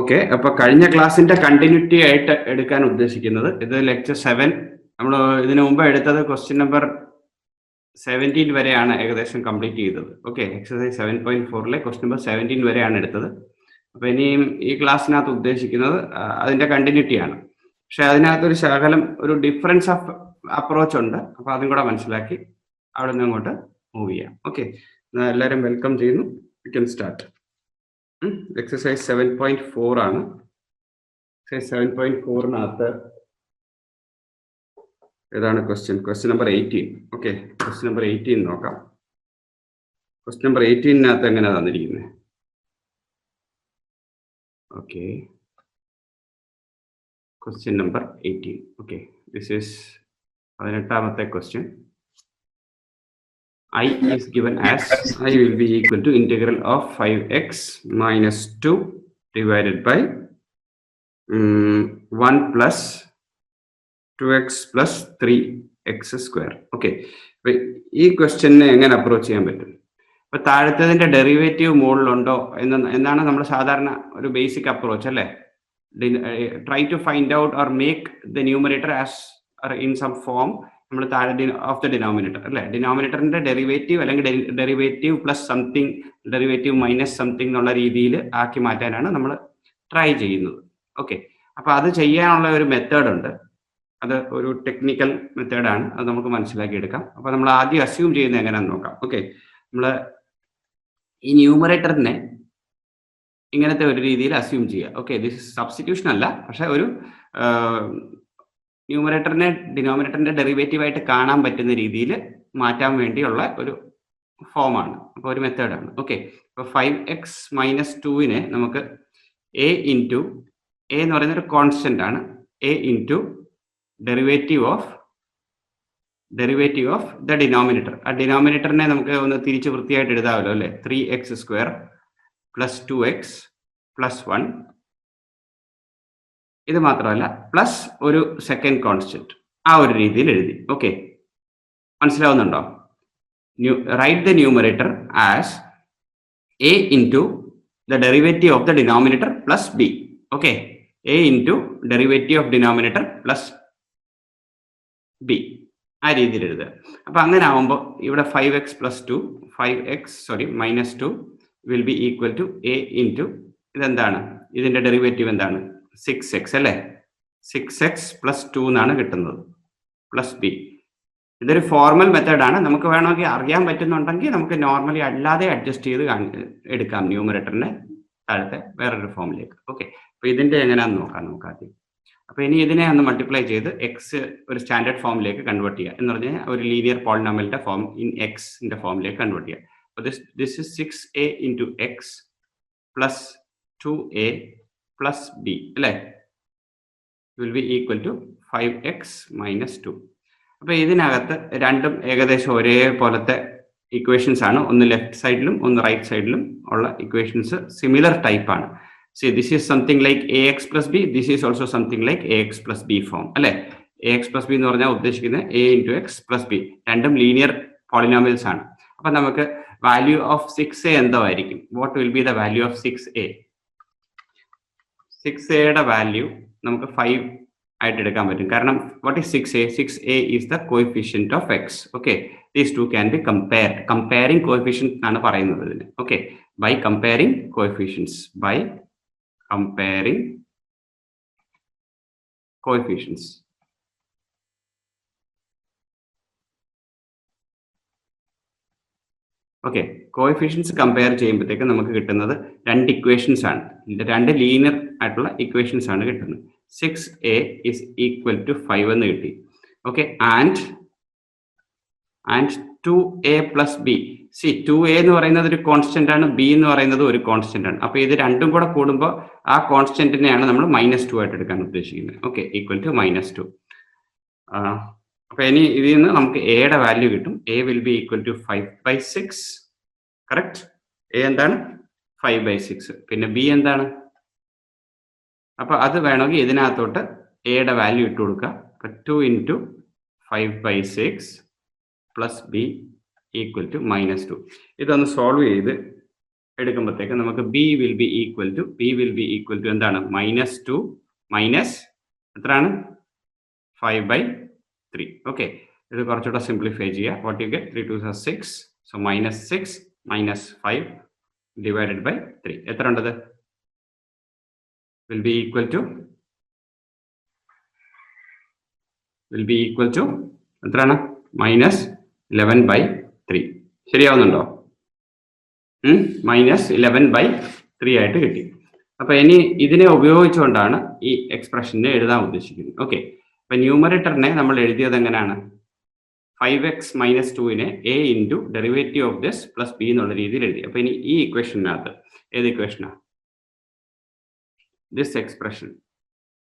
Okay, അപ്പൊ കഴിഞ്ഞ ക്ലാസ്സിന്റെ കണ്ടിന്യൂറ്റി ആയിട്ട് എടുക്കാൻ ഉദ്ദേശിക്കുന്നത് ഇത് ലെക്ചർ 7. നമ്മൾ ഇതിനു മുമ്പ് എടുത്തത് ക്വസ്റ്റ്യൻ നമ്പർ 17 വരെയാണ് ഏകദേശം കംപ്ലീറ്റ് ചെയ്തത്. ഓക്കെ, എക്സസൈസ് 7.4 ക്വസ്റ്റ്യൻ നമ്പർ 17 വരെയാണ് എടുത്തത്. അപ്പൊ ഇനിയും ഈ ക്ലാസ്സിനകത്ത് ഉദ്ദേശിക്കുന്നത് അതിന്റെ കണ്ടിന്യൂറ്റിയാണ്. പക്ഷെ അതിനകത്തൊരു ശകലം ഒരു ഡിഫറൻസ് ഓഫ് അപ്രോച്ച് ഉണ്ട്. അപ്പൊ അതും കൂടെ മനസ്സിലാക്കി അവിടെ നിന്ന് അങ്ങോട്ട് മൂവ് ചെയ്യാം. ഓക്കെ, എല്ലാവരും വെൽക്കം ചെയ്യുന്നു. We can start. എക്സസൈസ് 7.4 ആണ്. എക്സസൈസ് 7.4-നകത്ത് ഏതാണ് question number 18. Okay, question number 18 നോക്കാം. ക്വസ്റ്റ്യൻ നമ്പർ 18-നകത്ത് എങ്ങനെ തന്നിരിക്കുന്നത്? Okay, question number 18. Okay, this is 18ാമത്തെ question. I is given as I will be equal to integral of 5x minus 2 divided by 1 plus 2x plus 3x square. Okay, ഈ ക്വസ്റ്റ്യനെ എങ്ങനെ approach ചെയ്യാൻ പറ്റും? അപ്പൊ താഴത്തതിന്റെ derivative മുകളിലുണ്ടോ എന്നാണ് നമ്മൾ സാധാരണ ഒരു ബേസിക് അപ്രോച്ച് അല്ലേ. Try to find out or make the numerator as in some form നമ്മൾ താഴെ ഓഫ് ദ ഡിനോമിനേറ്റർ അല്ലെ. ഡിനോമിനേറ്ററിന്റെ ഡെറിവേറ്റീവ് അല്ലെങ്കിൽ derivative plus something, derivative minus something എന്നുള്ള രീതിയിൽ ആക്കി മാറ്റാനാണ് നമ്മൾ ട്രൈ ചെയ്യുന്നത്. ഓക്കെ, അപ്പൊ അത് ചെയ്യാനുള്ള ഒരു മെത്തേഡ് ഉണ്ട്. അത് ഒരു ടെക്നിക്കൽ മെത്തേഡാണ്. അത് നമുക്ക് മനസ്സിലാക്കി എടുക്കാം. അപ്പൊ നമ്മൾ ആദ്യം അസ്യൂം ചെയ്യുന്നത് എങ്ങനെയാണെന്ന് നോക്കാം. ഓക്കെ, നമ്മൾ ഈ ന്യൂമറേറ്ററിനെ ഇങ്ങനത്തെ ഒരു രീതിയിൽ അസ്യൂം ചെയ്യുക. ഓക്കെ, ദിസ് സബ്സ്റ്റിറ്റ്യൂഷൻ അല്ല, പക്ഷെ ഒരു ന്യൂമറേറ്ററിനെ ഡിനോമിനേറ്ററിന്റെ ഡെറിവേറ്റീവ് ആയിട്ട് കാണാൻ പറ്റുന്ന രീതിയിൽ മാറ്റാൻ വേണ്ടിയുള്ള ഒരു ഫോമാണ്. അപ്പോൾ ഒരു മെത്തേഡാണ്. ഓക്കെ, അപ്പോൾ 5x മൈനസ് 2-നെ നമുക്ക് എ ഇൻറ്റു എ എന്ന് പറയുന്ന ഒരു കോൺസ്റ്റന്റ് ആണ്. A into derivative of the denominator. ആ ഡിനോമിനേറ്ററിനെ നമുക്ക് ഒന്ന് തിരിച്ച് വൃത്തിയായിട്ട് എഴുതാമല്ലോ അല്ലേ. 3x square plus 2x plus 1. ഇത് മാത്രമല്ല, പ്ലസ് ഒരു സെക്കൻഡ് കോൺസ്റ്റന്റ്. ആ ഒരു രീതിയിൽ എഴുതി. ഓക്കെ, മനസ്സിലാവുന്നുണ്ടോ? Write the numerator as A into the derivative of the denominator plus B. Okay, A into derivative of denominator plus B, ആ രീതിയിൽ എഴുതുക. അപ്പൊ അങ്ങനെ ആവുമ്പോൾ ഇവിടെ 5x minus 2 will be equal to A into ഇതെന്താണ്, ഇതിന്റെ ഡെറിവേറ്റീവ് എന്താണ്? 6x അല്ലേ. 6x പ്ലസ് 2 എന്നാണ് കിട്ടുന്നത്, പ്ലസ് ബി. ഇതൊരു ഫോർമൽ മെത്തേഡാണ്. നമുക്ക് വേണമെങ്കിൽ അറിയാൻ പറ്റുന്നുണ്ടെങ്കിൽ നമുക്ക് നോർമലി അല്ലാതെ അഡ്ജസ്റ്റ് ചെയ്ത് എടുക്കാം ന്യൂമറേറ്ററിനെ താഴത്തെ വേറൊരു ഫോമിലേക്ക്. ഓക്കെ, അപ്പൊ ഇതിന്റെ എങ്ങനെയാണെന്ന് നോക്കാം നമുക്ക് ആദ്യം. അപ്പൊ ഇനി ഇതിനെ ഒന്ന് മൾട്ടിപ്ലൈ ചെയ്ത് എക്സ് ഒരു സ്റ്റാൻഡേർഡ് ഫോമിലേക്ക് കൺവേർട്ട് ചെയ്യുക എന്ന് പറഞ്ഞാൽ ഒരു ലീനിയർ പോളിനോമിയലിന്റെ ഫോം ഇൻ എക്സിന്റെ ഫോമിലേക്ക് കൺവേർട്ട് ചെയ്യുക. അപ്പൊ this is 6a into X plus 2a plus B അല്ലേ, will be equal to 5x minus 2. അപ്പൊ ഇതിനകത്ത് രണ്ടും ഏകദേശം ഒരേപോലത്തെ ഇക്വേഷൻസ് ആണ്. ഒന്ന് ലെഫ്റ്റ് സൈഡിലും ഒന്ന് റൈറ്റ് സൈഡിലും ഉള്ള ഇക്വേഷൻസ് സിമിലർ ടൈപ്പ് ആണ്. See, this is something like ax plus b. This is also something like ax plus b form അല്ലെ. ax plus b എന്ന് പറഞ്ഞാൽ ഉദ്ദേശിക്കുന്നത് a into x plus b. രണ്ടും ലീനിയർ പോളിനോമിയൽസ് ആണ്. അപ്പൊ നമുക്ക് വാല്യൂ ഓഫ് 6a എന്തോ ആയിരിക്കും? What will be the value of 6a? 6a-യുടെ വാല്യൂ നമുക്ക് 5 ആയിട്ട് എടുക്കാൻ പറ്റും. കാരണം what is 6a? 6a is the coefficient of x. Okay, these two can be compared. Comparing coefficient ആണ് പറയുന്നത് ഇതിന്. Okay, by comparing coefficients, by comparing coefficients. Okay, coefficients compare ചെയ്യുമ്പോഴത്തേക്ക് നമുക്ക് കിട്ടുന്നത് രണ്ട് ഇക്വേഷൻസ് ആണ്. രണ്ട് ലീനിയർ ആയിട്ടുള്ള ഇക്വേഷൻസ് ആണ് കിട്ടുന്നത്. 6a is equal to 5 എന്ന് കിട്ടി. Okay, and 2a plus b. C 2a എന്ന് പറയുന്നത് ഒരു കോൺസ്റ്റന്റ് ആണ്, b എന്ന് പറയുന്നത് ഒരു കോൺസ്റ്റന്റ് ആണ്. അപ്പൊ ഇത് രണ്ടും കൂടെ കൂടുമ്പോൾ ആ കോൺസ്റ്റന്റിനെയാണ് നമ്മൾ -2 ആയിട്ട് എടുക്കാൻ ഉദ്ദേശിക്കുന്നത്. Okay, equal to -2. അപ്പൊ ഇനി ഇതിൽ നിന്ന് നമുക്ക് എയുടെ വാല്യൂ കിട്ടും. A will be equal to 5/6. Correct. A എന്താണ്? 5/6. പിന്നെ ബി എന്താണ്? അപ്പൊ അത് വേണമെങ്കിൽ ഇതിനകത്തോട്ട് എയുടെ വാല്യൂ ഇട്ട് കൊടുക്കുക. അപ്പൊ 2 into 5/6 plus B equal to -2. ഇതൊന്ന് സോൾവ് ചെയ്ത് എടുക്കുമ്പോഴത്തേക്ക് നമുക്ക് b will be equal to എന്താണ് -2 മൈനസ് എത്രയാണ് 5/3. ഓക്കെ, ഇത് കുറച്ചുകൂടെ സിംപ്ലിഫൈ ചെയ്യുക. What you get 3 2 6, so -6 - 5 divided by 3 എത്ര ഉണ്ടത്? will be equal to എത്രയാണ് -11/3. ശരിയാവുന്നുണ്ടോ? -11/3 ആയിട്ട് കിട്ടി. അപ്പൊ ഇനി ഇതിനെ ഉപയോഗിച്ചുകൊണ്ടാണ് ഈ എക്സ്പ്രഷനെ എഴുതാൻ ഉദ്ദേശിക്കുന്നത്. ഓക്കെ, അപ്പൊ ന്യൂമറേറ്ററിനെ നമ്മൾ എഴുതിയത് എങ്ങനെയാണ്? 5x - 2നെ a into derivative of this plus B എന്നുള്ള രീതിയിൽ എഴുതി. അപ്പൊ ഇനി ഈ ഇക്വേഷനകത്ത് ഏത് ഇക്വേഷനാണ്? ദിസ് എക്സ്പ്രഷൻ,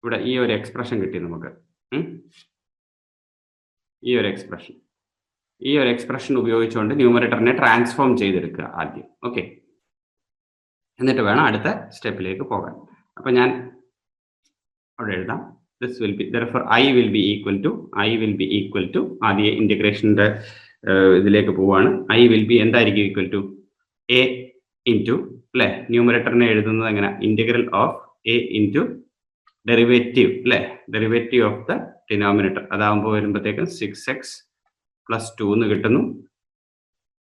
ഇവിടെ ഈ ഒരു എക്സ്പ്രഷൻ കിട്ടി നമുക്ക്. ഈ ഒരു എക്സ്പ്രഷൻ ഉപയോഗിച്ചുകൊണ്ട് ന്യൂമറേറ്ററിനെ ട്രാൻസ്ഫോം ചെയ്തെടുക്കുക ആദ്യം. ഓക്കെ, എന്നിട്ട് വേണം അടുത്ത സ്റ്റെപ്പിലേക്ക് പോകാൻ. അപ്പൊ ഞാൻ അവിടെ എഴുതാം. This will be, therefore I will be equal to ആദ്യ ഇന്റഗ്രേഷന്റെ ഇതിലേക്ക് പോവാണ്. I will be എന്തായിരിക്കും ഈക്വൽ ടു a ഇൻറ്റു അല്ലെ, ന്യൂമറേറ്ററിനെ എഴുതുന്നത് എങ്ങനെ? Integral of a into derivative അല്ലെ, ഡെറിവേറ്റീവ് ഓഫ് ദ ഡിനോമിനേറ്റർ. അതാകുമ്പോൾ വരുമ്പോഴത്തേക്കും 6x + 2 എന്ന് കിട്ടുന്നു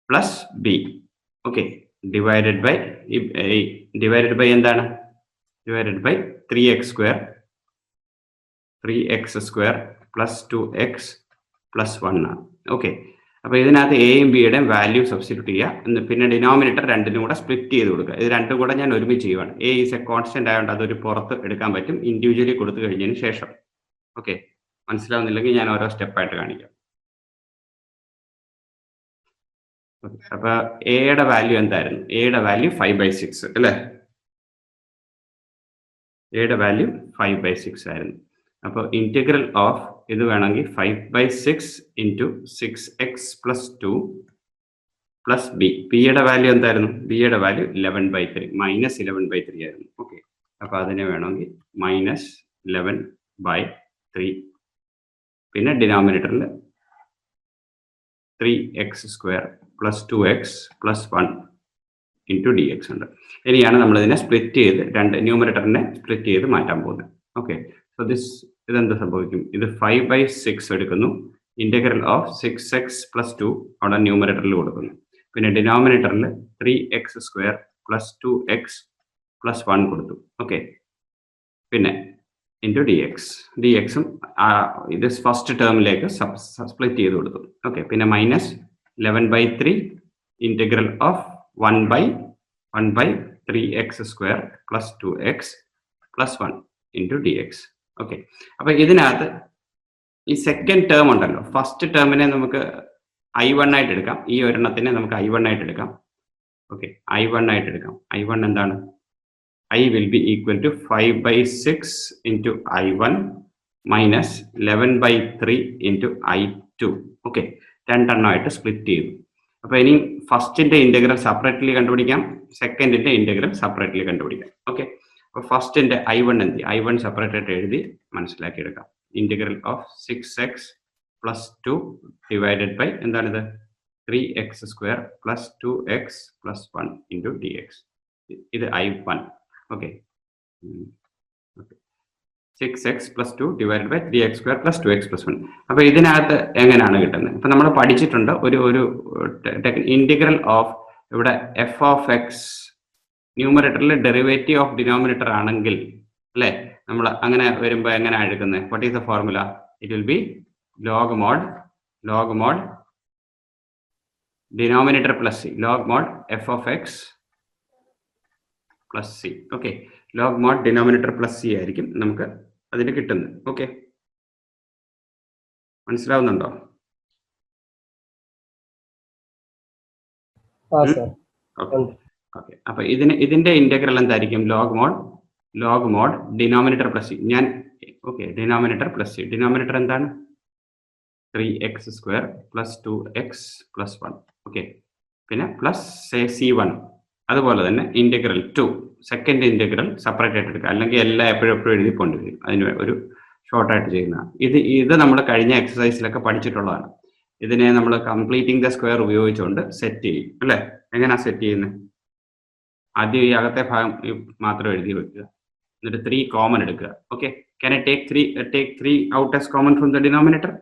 plus b. Okay, divided by എന്താണ്? Divided by 3x square plus 2x plus 1 ആണ്. ഓക്കെ, അപ്പൊ ഇതിനകത്ത് എയും ബിയുടെയും വാല്യൂ സബ്സ്റ്റിറ്റ്യൂട്ട് ചെയ്യുക. പിന്നെ ഡിനോമിനേറ്റർ രണ്ടിനും കൂടെ സ്പ്ലിറ്റ് ചെയ്ത് കൊടുക്കുക. ഇത് രണ്ടും കൂടെ ഞാൻ ഒരുമിച്ച് ചെയ്യുവാണ്. എ ഈസ് എ കോൺസ്റ്റന്റ് ആയതുകൊണ്ട് അതൊരു പുറത്ത് എടുക്കാൻ പറ്റും ഇൻഡിവിജ്വലി കൊടുത്തു കഴിഞ്ഞതിന് ശേഷം. ഓക്കെ, മനസ്സിലാവുന്നില്ലെങ്കിൽ ഞാൻ ഓരോ സ്റ്റെപ്പായിട്ട് കാണിക്കാം. അപ്പൊ എയുടെ വാല്യൂ എന്തായിരുന്നു? എയുടെ വാല്യൂ 5/6 അല്ലേ? എയുടെ വാല്യൂ 5/6 ആയിരുന്നു. അപ്പോൾ ഇന്റഗ്രൽ ഓഫ് ഇത് വേണമെങ്കിൽ 5/6 ഇൻറ്റു 6x + 2 പ്ലസ് ബി. ബിയുടെ വാല്യൂ എന്തായിരുന്നു? ബിയുടെ വാല്യൂ 11/3 -11/3 ആയിരുന്നു. ഓക്കെ, അപ്പൊ അതിനെ വേണമെങ്കിൽ -11/3. പിന്നെ ഡിനോമിനേറ്ററിൽ 3x square plus 2x plus 1 into dx ഉണ്ട്. ഇനിയാണ് നമ്മൾ ഇതിനെ സ്പ്ലിറ്റ് ചെയ്ത് ന്യൂമറേറ്ററിനെ സ്പ്ലിറ്റ് ചെയ്ത് മാറ്റാൻ പോകുന്നത്. ഓക്കെ, സോ ഇതെന്ത് സംഭവിക്കും? ഇത് 5/6 എടുക്കുന്നു. ഇന്റഗ്രൽ ഓഫ് 6x + 2 അവിടെ ന്യൂമറേറ്ററിൽ കൊടുക്കുന്നു. പിന്നെ ഡിനോമിനേറ്ററിൽ 3x square plus 2x plus 1 കൊടുത്തു. ഓക്കെ, പിന്നെ ഇൻറ്റു ഡിഎക്സും ഇത് ഫസ്റ്റ് ടേമിലേക്ക് സ്പ്ലിറ്റ് ചെയ്ത് കൊടുത്തു. ഓക്കെ, പിന്നെ -11/3 integral of 1/3x square plus 2x plus 1 into dx. Okay, അപ്പൊ ഇതിനകത്ത് ഈ സെക്കൻഡ് ടേം ഉണ്ടല്ലോ, ഫസ്റ്റ് ടേമിനെ നമുക്ക് I1 ആയിട്ട് എടുക്കാം. ഈ ഒരെണ്ണത്തിനെ നമുക്ക് I1 ആയിട്ട് എടുക്കാം. ഓക്കെ, I1 ആയിട്ട് എടുക്കാം. I1 എന്താണ്? I will be equal to 5/6 into I1 minus 11/3 into I2. Okay, രണ്ടെണ്ണമായിട്ട് സ്പ്ലിറ്റ് ചെയ്തു. അപ്പൊ ഇനി ഫസ്റ്റിന്റെ ഇന്റഗ്രൽ സെപ്പറേറ്റ്ലി കണ്ടുപിടിക്കാം, സെക്കൻഡിന്റെ ഇന്റഗ്രൽ സെപ്പറേറ്റ്ലി കണ്ടുപിടിക്കാം. ഓക്കെ, അപ്പൊ ഫസ്റ്റിന്റെ I1 എന്ത്? I1 സെപ്പറേറ്റ് ആയിട്ട് എഴുതി മനസ്സിലാക്കി എടുക്കാം. Integral of 6x + 2 divided by എന്താണിത്? 3x square plus 2x plus 1 into dx. ഇത് I1. Okay, 6x + 2 divided by 3x square plus 2x plus 1. അപ്പൊ ഇതിനകത്ത് എങ്ങനെയാണ് കിട്ടുന്നത്? ഇപ്പൊ നമ്മൾ പഠിച്ചിട്ടുണ്ട് ഒരു ഇന്റഗ്രൽ ഓഫ് ഇവിടെ f(x) ന്യൂമറേറ്ററിൽ ഡെറിവേറ്റീവ് ഓഫ് ഡിനോമിനേറ്റർ ആണെങ്കിൽ അല്ലെ, നമ്മൾ അങ്ങനെ വരുമ്പോൾ എങ്ങനെയാണ് എടുക്കുന്നത്? What is the formula? It will B log mod denominator plus c, log mod f(x) plus c. Okay, log mod denominator plus c ആയിരിക്കും നമുക്ക് അതിന് കിട്ടുന്നത്. ഓക്കെ, മനസ്സിലാവുന്നുണ്ടോ? ഓക്കെ, അപ്പൊ ഇതിന്റെ ഇന്റഗ്രൽ എന്തായിരിക്കും? log mod denominator plus c. ഞാൻ okay, denominator plus c. Denominator എന്താണ്? 3x square plus 2x plus 1. Okay, പിന്നെ പ്ലസ് c1. അതുപോലെ തന്നെ ഇന്റഗ്രൽ 2 സെക്കൻഡ് ഇന്റഗ്രൽ സെപ്പറേറ്റ് ആയിട്ട് എടുക്കുക, അല്ലെങ്കിൽ എല്ലാം എപ്പോഴും എഴുതി കൊണ്ടുവരും. അതിന് ഒരു ഷോർട്ടായിട്ട് ചെയ്യുന്നതാണ്. ഇത് നമ്മൾ കഴിഞ്ഞ എക്സസൈസിലൊക്കെ പഠിച്ചിട്ടുള്ളതാണ്. ഇതിനെ നമ്മൾ കംപ്ലീറ്റിംഗ് ദ സ്ക്വയർ ഉപയോഗിച്ചുകൊണ്ട് സെറ്റ് ചെയ്യും അല്ലേ? എങ്ങനെയാ സെറ്റ് ചെയ്യുന്നത്? ആദ്യം ഈ അകത്തെ ഭാഗം മാത്രം എഴുതി വെക്കുക. എന്നിട്ട് 3 കോമൺ എടുക്കുക. Okay, can I take 3 out as common from the denominator?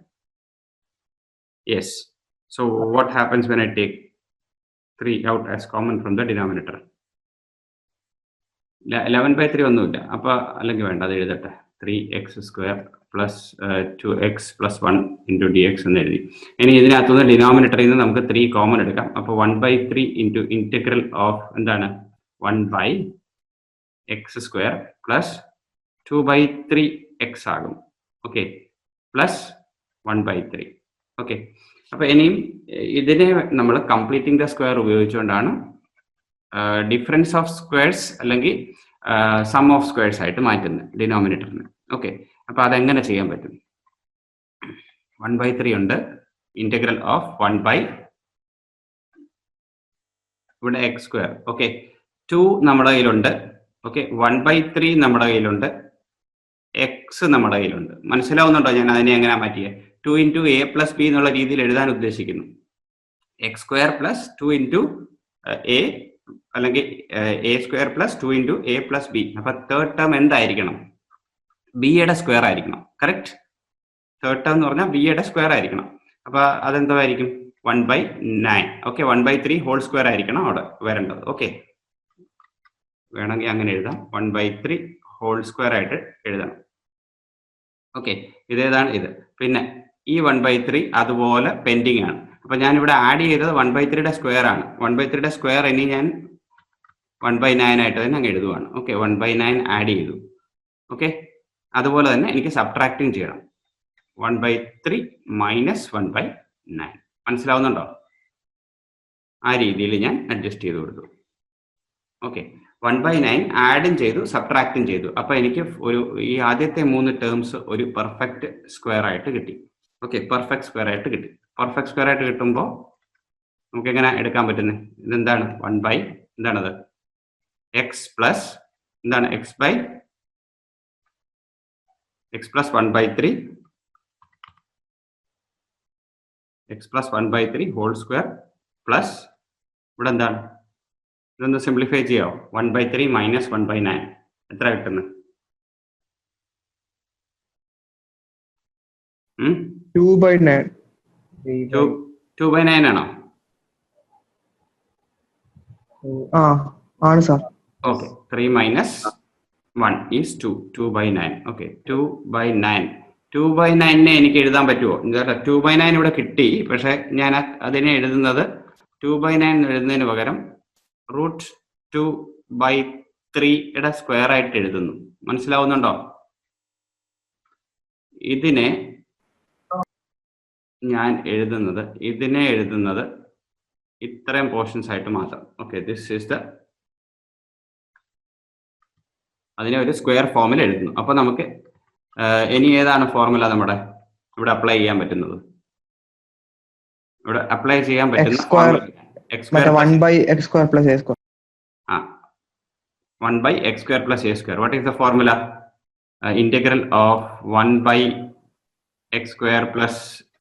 Yes. So what happens when I take 3 out as common from the denominator? 11/3 ഒന്നുമില്ല. അപ്പൊ അല്ലെങ്കിൽ വേണ്ട, അത് എഴുതട്ടെ. 3x² plus 2x plus 1 into dx എന്ന് എഴുതി. ഇനി ഇതിനകത്തുനിന്ന് ഡിനോമിനേറ്ററിൽ നിന്ന് നമുക്ക് 3 കോമൺ എടുക്കാം. അപ്പൊ 1/3 ഇൻറ്റു ഇന്റഗ്രൽ ഓഫ് എന്താണ് 1/x² പ്ലസ് 2/3x ആകും. Okay, plus 1/3. ഓക്കെ, അപ്പൊ ഇനിയും ഇതിനെ നമ്മൾ കംപ്ലീറ്റിംഗ് ദ സ്ക്വയർ ഉപയോഗിച്ചുകൊണ്ടാണ് ഡിഫറൻസ് ഓഫ് സ്ക്വയർസ് അല്ലെങ്കിൽ സം ഓഫ് സ്ക്വയർസ് ആയിട്ട് മാറ്റുന്നത് ഡിനോമിനേറ്ററിന്. ഓക്കെ, അപ്പൊ അതെങ്ങനെ ചെയ്യാൻ പറ്റും? 1/3 ഉണ്ട്, ഇന്റഗ്രൽ ഓഫ് 1 ഇവിടെ x². ഓക്കെ, 2 നമ്മുടെ കയ്യിലുണ്ട്. ഓക്കെ, 1/3 നമ്മുടെ കയ്യിലുണ്ട്, x നമ്മുടെ കയ്യിലുണ്ട്. മനസ്സിലാവുന്നുണ്ടോ ഞാൻ അതിനെ എങ്ങനെ മാറ്റിയത്? 2 ഇൻറ്റു a പ്ലസ് ബി എന്നുള്ള രീതിയിൽ എഴുതാൻ ഉദ്ദേശിക്കുന്നു. x² പ്ലസ് 2 ഇൻറ്റു a അല്ലെങ്കിൽ a² plus 2 into a plus B. അപ്പൊ തേർഡ് ടേം എന്തായിരിക്കണം? ബിയുടെ സ്ക്വയർ ആയിരിക്കണം. കറക്റ്റ്, തേർഡ് ടേം എന്ന് പറഞ്ഞാൽ ബിയുടെ സ്ക്വയർ ആയിരിക്കണം. അപ്പൊ അതെന്തായിരിക്കും? 1/9. ഓക്കെ, 1/3 ഹോൾ സ്ക്വയർ ആയിരിക്കണം അവിടെ വരേണ്ടത്. ഓക്കെ, വേണമെങ്കിൽ അങ്ങനെ എഴുതാം, 1/3 ഹോൾ സ്ക്വയർ ആയിട്ട് എഴുതണം. ഓക്കെ, ഇതേതാണ് ഇത്. പിന്നെ ഈ 1/3 അതുപോലെ പെൻഡിങ് ആണ്. അപ്പൊ ഞാൻ ഇവിടെ ആഡ് ചെയ്തത് 1/3യുടെ സ്ക്വയർ ആണ്. 1/3യുടെ സ്ക്വയർ ഇനി ഞാൻ 1/9 ആയിട്ട് തന്നെ അങ്ങ് എഴുതുവാണ്. ഓക്കെ, 1/9 ആഡ് ചെയ്തു. ഓക്കെ, അതുപോലെ തന്നെ എനിക്ക് സബ്ട്രാക്ടിങ് ചെയ്യണം. 1/3 മൈനസ് 1/9. മനസ്സിലാവുന്നുണ്ടോ? ആ രീതിയിൽ ഞാൻ അഡ്ജസ്റ്റ് ചെയ്ത് കൊടുത്തു. ഓക്കെ, 1/9 ആഡും ചെയ്തു, സബ്ട്രാക്റ്റും ചെയ്തു. അപ്പൊ എനിക്ക് ഈ ആദ്യത്തെ 3 ടേംസ് ഒരു പെർഫെക്റ്റ് സ്ക്വയർ ആയിട്ട് കിട്ടി. ഓക്കെ, പെർഫെക്റ്റ് സ്ക്വയർ ആയിട്ട് കിട്ടി. പെർഫെക്റ്റ് സ്ക്വയർ ആയിട്ട് കിട്ടുമ്പോൾ നമുക്ക് എങ്ങനെ എടുക്കാൻ പറ്റുന്നത്? ഇതെന്താണ്? എന്താണത്? x പ്ലസ് എന്താണ്? x plus 1/3 x plus 1/3 whole square plus ഇവിടെ എന്താണ്? ഇതൊന്ന് സിംപ്ലിഫൈ ചെയ്യാമോ? 1/3 മൈനസ് 1/9 എത്ര കിട്ടുന്നത്? 2/9. 2/9 ആണോ? ആണ് sir. Okay, 3 minus 1 is 2. 2/9. Okay, 2/9. 2/9 എനിക്ക് എഴുതാൻ പറ്റുമോ? 2/9 ഇവിടെ കിട്ടി, പക്ഷെ ഞാൻ അതിനെ എഴുതുന്നത് 2/9 എഴുതുന്നതിന് പകരം √2/3യുടെ സ്ക്വയർ ആയിട്ട് എഴുതുന്നു. മനസ്സിലാവുന്നുണ്ടോ? ഇതിനെ ഞാൻ എഴുതുന്നത് ഇത്രയും പോർഷൻസ് ആയിട്ട് മാത്രം. ഓക്കെ, ദിസ് ഈസ് അതിനെ ഒരു സ്ക്വയർ ഫോമിൽ എഴുതുന്നു. അപ്പൊ നമുക്ക് ഇനി ഏതാണ് ഫോർമുല നമ്മുടെ ഇവിടെ അപ്ലൈ ചെയ്യാൻ പറ്റുന്നത്? ഇവിടെ അപ്ലൈ ചെയ്യാൻ പറ്റുന്ന formula x² 1/x² plus a². 1/x² plus a². What is the formula? Integral of 1/x² plus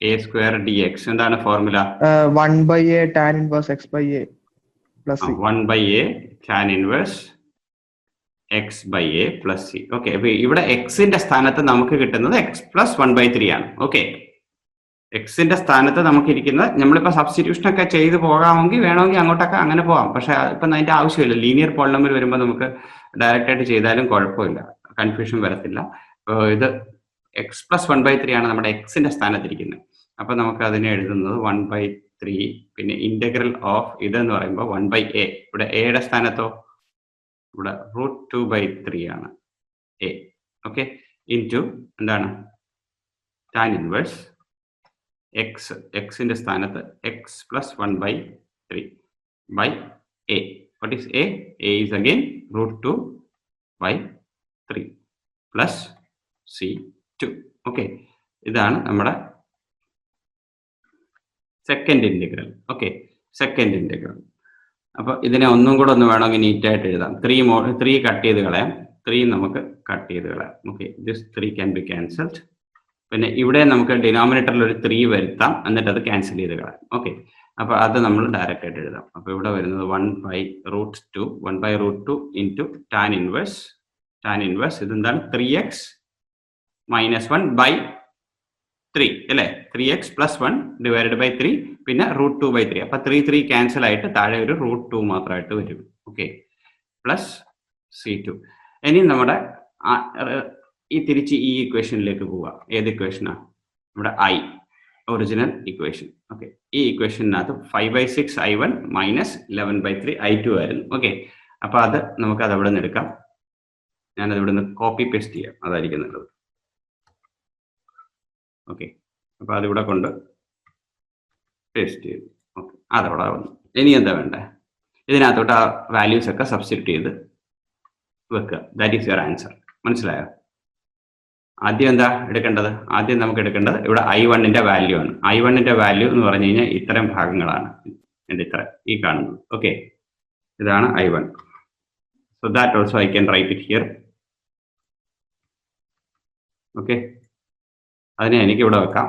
a² dx. എന്താണ് formula? 1/a tan inverse x/a plus c. 1/a tan inverse x/a plus c. Okay, അപ്പൊ ഇവിടെ എക്സിന്റെ സ്ഥാനത്ത് നമുക്ക് കിട്ടുന്നത് x plus 1/3 ആണ്. Okay, എക്സിന്റെ സ്ഥാനത്ത് നമുക്ക് ഇരിക്കുന്നത്, നമ്മളിപ്പോ സബ്സ്റ്റിറ്റ്യൂഷൻ ഒക്കെ ചെയ്ത് പോകാമെങ്കിൽ വേണമെങ്കിൽ അങ്ങോട്ടൊക്കെ അങ്ങനെ പോകാം. പക്ഷെ ഇപ്പം അതിന്റെ ആവശ്യമില്ല. ലീനിയർ പോളിനോമിയൽ വരുമ്പോൾ നമുക്ക് ഡയറക്റ്റ് ആയിട്ട് ചെയ്താലും കുഴപ്പമില്ല, കൺഫ്യൂഷൻ വരത്തില്ല. ഇത് x plus 1/3 ആണ് നമ്മുടെ എക്സിന്റെ സ്ഥാനത്തിരിക്കുന്നത്. അപ്പൊ നമുക്ക് അതിനെ എഴുതുന്നത് 1/3, പിന്നെ ഇന്റഗ്രൽ ഓഫ് ഇതെന്ന് പറയുമ്പോൾ 1/a. ഇവിടെ എയുടെ സ്ഥാനത്തോ ഇവിടെ √2/3 ആണ് a. ഓക്കെ, ഇൻറ്റു എന്താണ്? ടാൻ ഇൻവേഴ്സ് എക്സിന്റെ സ്ഥാനത്ത് x plus 1/3 by a. What is a? A is again √2/3 plus c2. Okay, ഇതാണ് നമ്മുടെ second integral. Okay, second integral. അപ്പൊ ഇതിനെ ഒന്നും കൂടെ ഒന്ന് വേണമെങ്കിൽ നീറ്റായിട്ട് എഴുതാം. 3 കട്ട് ചെയ്ത് കളയാം, 3 നമുക്ക് കട്ട് ചെയ്ത് കളയാം. Okay, this 3 can be cancelled. പിന്നെ ഇവിടെ നമുക്ക് ഡിനോമിനേറ്ററിൽ ഒരു 3 വരുത്താം, എന്നിട്ട് അത് ക്യാൻസൽ ചെയ്ത് കളയാം. ഓക്കെ, അപ്പോൾ അത് നമ്മൾ ഡയറക്റ്റ് ആയിട്ട് എഴുതാം. അപ്പോൾ ഇവിടെ വരുന്നത് 1/√2 1/√2 ഇൻറ്റു ടാൻ ഇൻവേഴ്സ് ഇതെന്താണ് 3x - 1/3 അല്ലേ, 3x + 1 ഡിവൈഡഡ് ബൈ 3 പിന്നെ √2/3. അപ്പോൾ 3 ക്യാൻസൽ ആയിട്ട് താഴെ ഒരു √2 മാത്രമായിട്ട് വരും. Okay, plus C2. ഇനി നമ്മുടെ ഈ തിരിച്ച് ഈ ഇക്വേഷനിലേക്ക് പോവുക. ഏത് ഇക്വേഷനാണ്? നമ്മുടെ ഒറിജിനൽ ഇക്വേഷൻ. ഓക്കെ, ഈ ഇക്വേഷനകത്ത് 5/6 I1 - 11/3 I2 ആയിരുന്നു. ഓക്കെ, അപ്പോൾ അത് നമുക്കത് അവിടെ നിന്ന് എടുക്കാം. ഞാനത് ഇവിടെ നിന്ന് കോപ്പി പേസ്റ്റ് ചെയ്യാം, അതായിരിക്കും നല്ലത്. ഓക്കെ, അപ്പോൾ അതിവിടെ കൊണ്ട് പേസ്റ്റ് ചെയ്തു. ഓക്കെ, അതവിടെ വന്നു. ഇനി എന്താ വേണ്ടേ? ഇതിനകത്തോട്ട് ആ വാല്യൂസ് ഒക്കെ സബ്സ്റ്റിറ്റ്യൂട്ട് ചെയ്ത് വെക്കുക. That is your answer. മനസ്സിലായോ? ആദ്യം എന്താ എടുക്കേണ്ടത്? ആദ്യം നമുക്ക് എടുക്കേണ്ടത് ഇവിടെ I1ന്റെ വാല്യൂ ആണ്. I1ന്റെ വാല്യൂ എന്ന് പറഞ്ഞു കഴിഞ്ഞാൽ ഇത്തരം ഭാഗങ്ങളാണ്, ഇത്ര ഈ കാണുന്നത്. ഓക്കെ, ഇതാണ് I1. So that also I can right it here. Okay, അതിനെ എനിക്ക് ഇവിടെ വെക്കാം.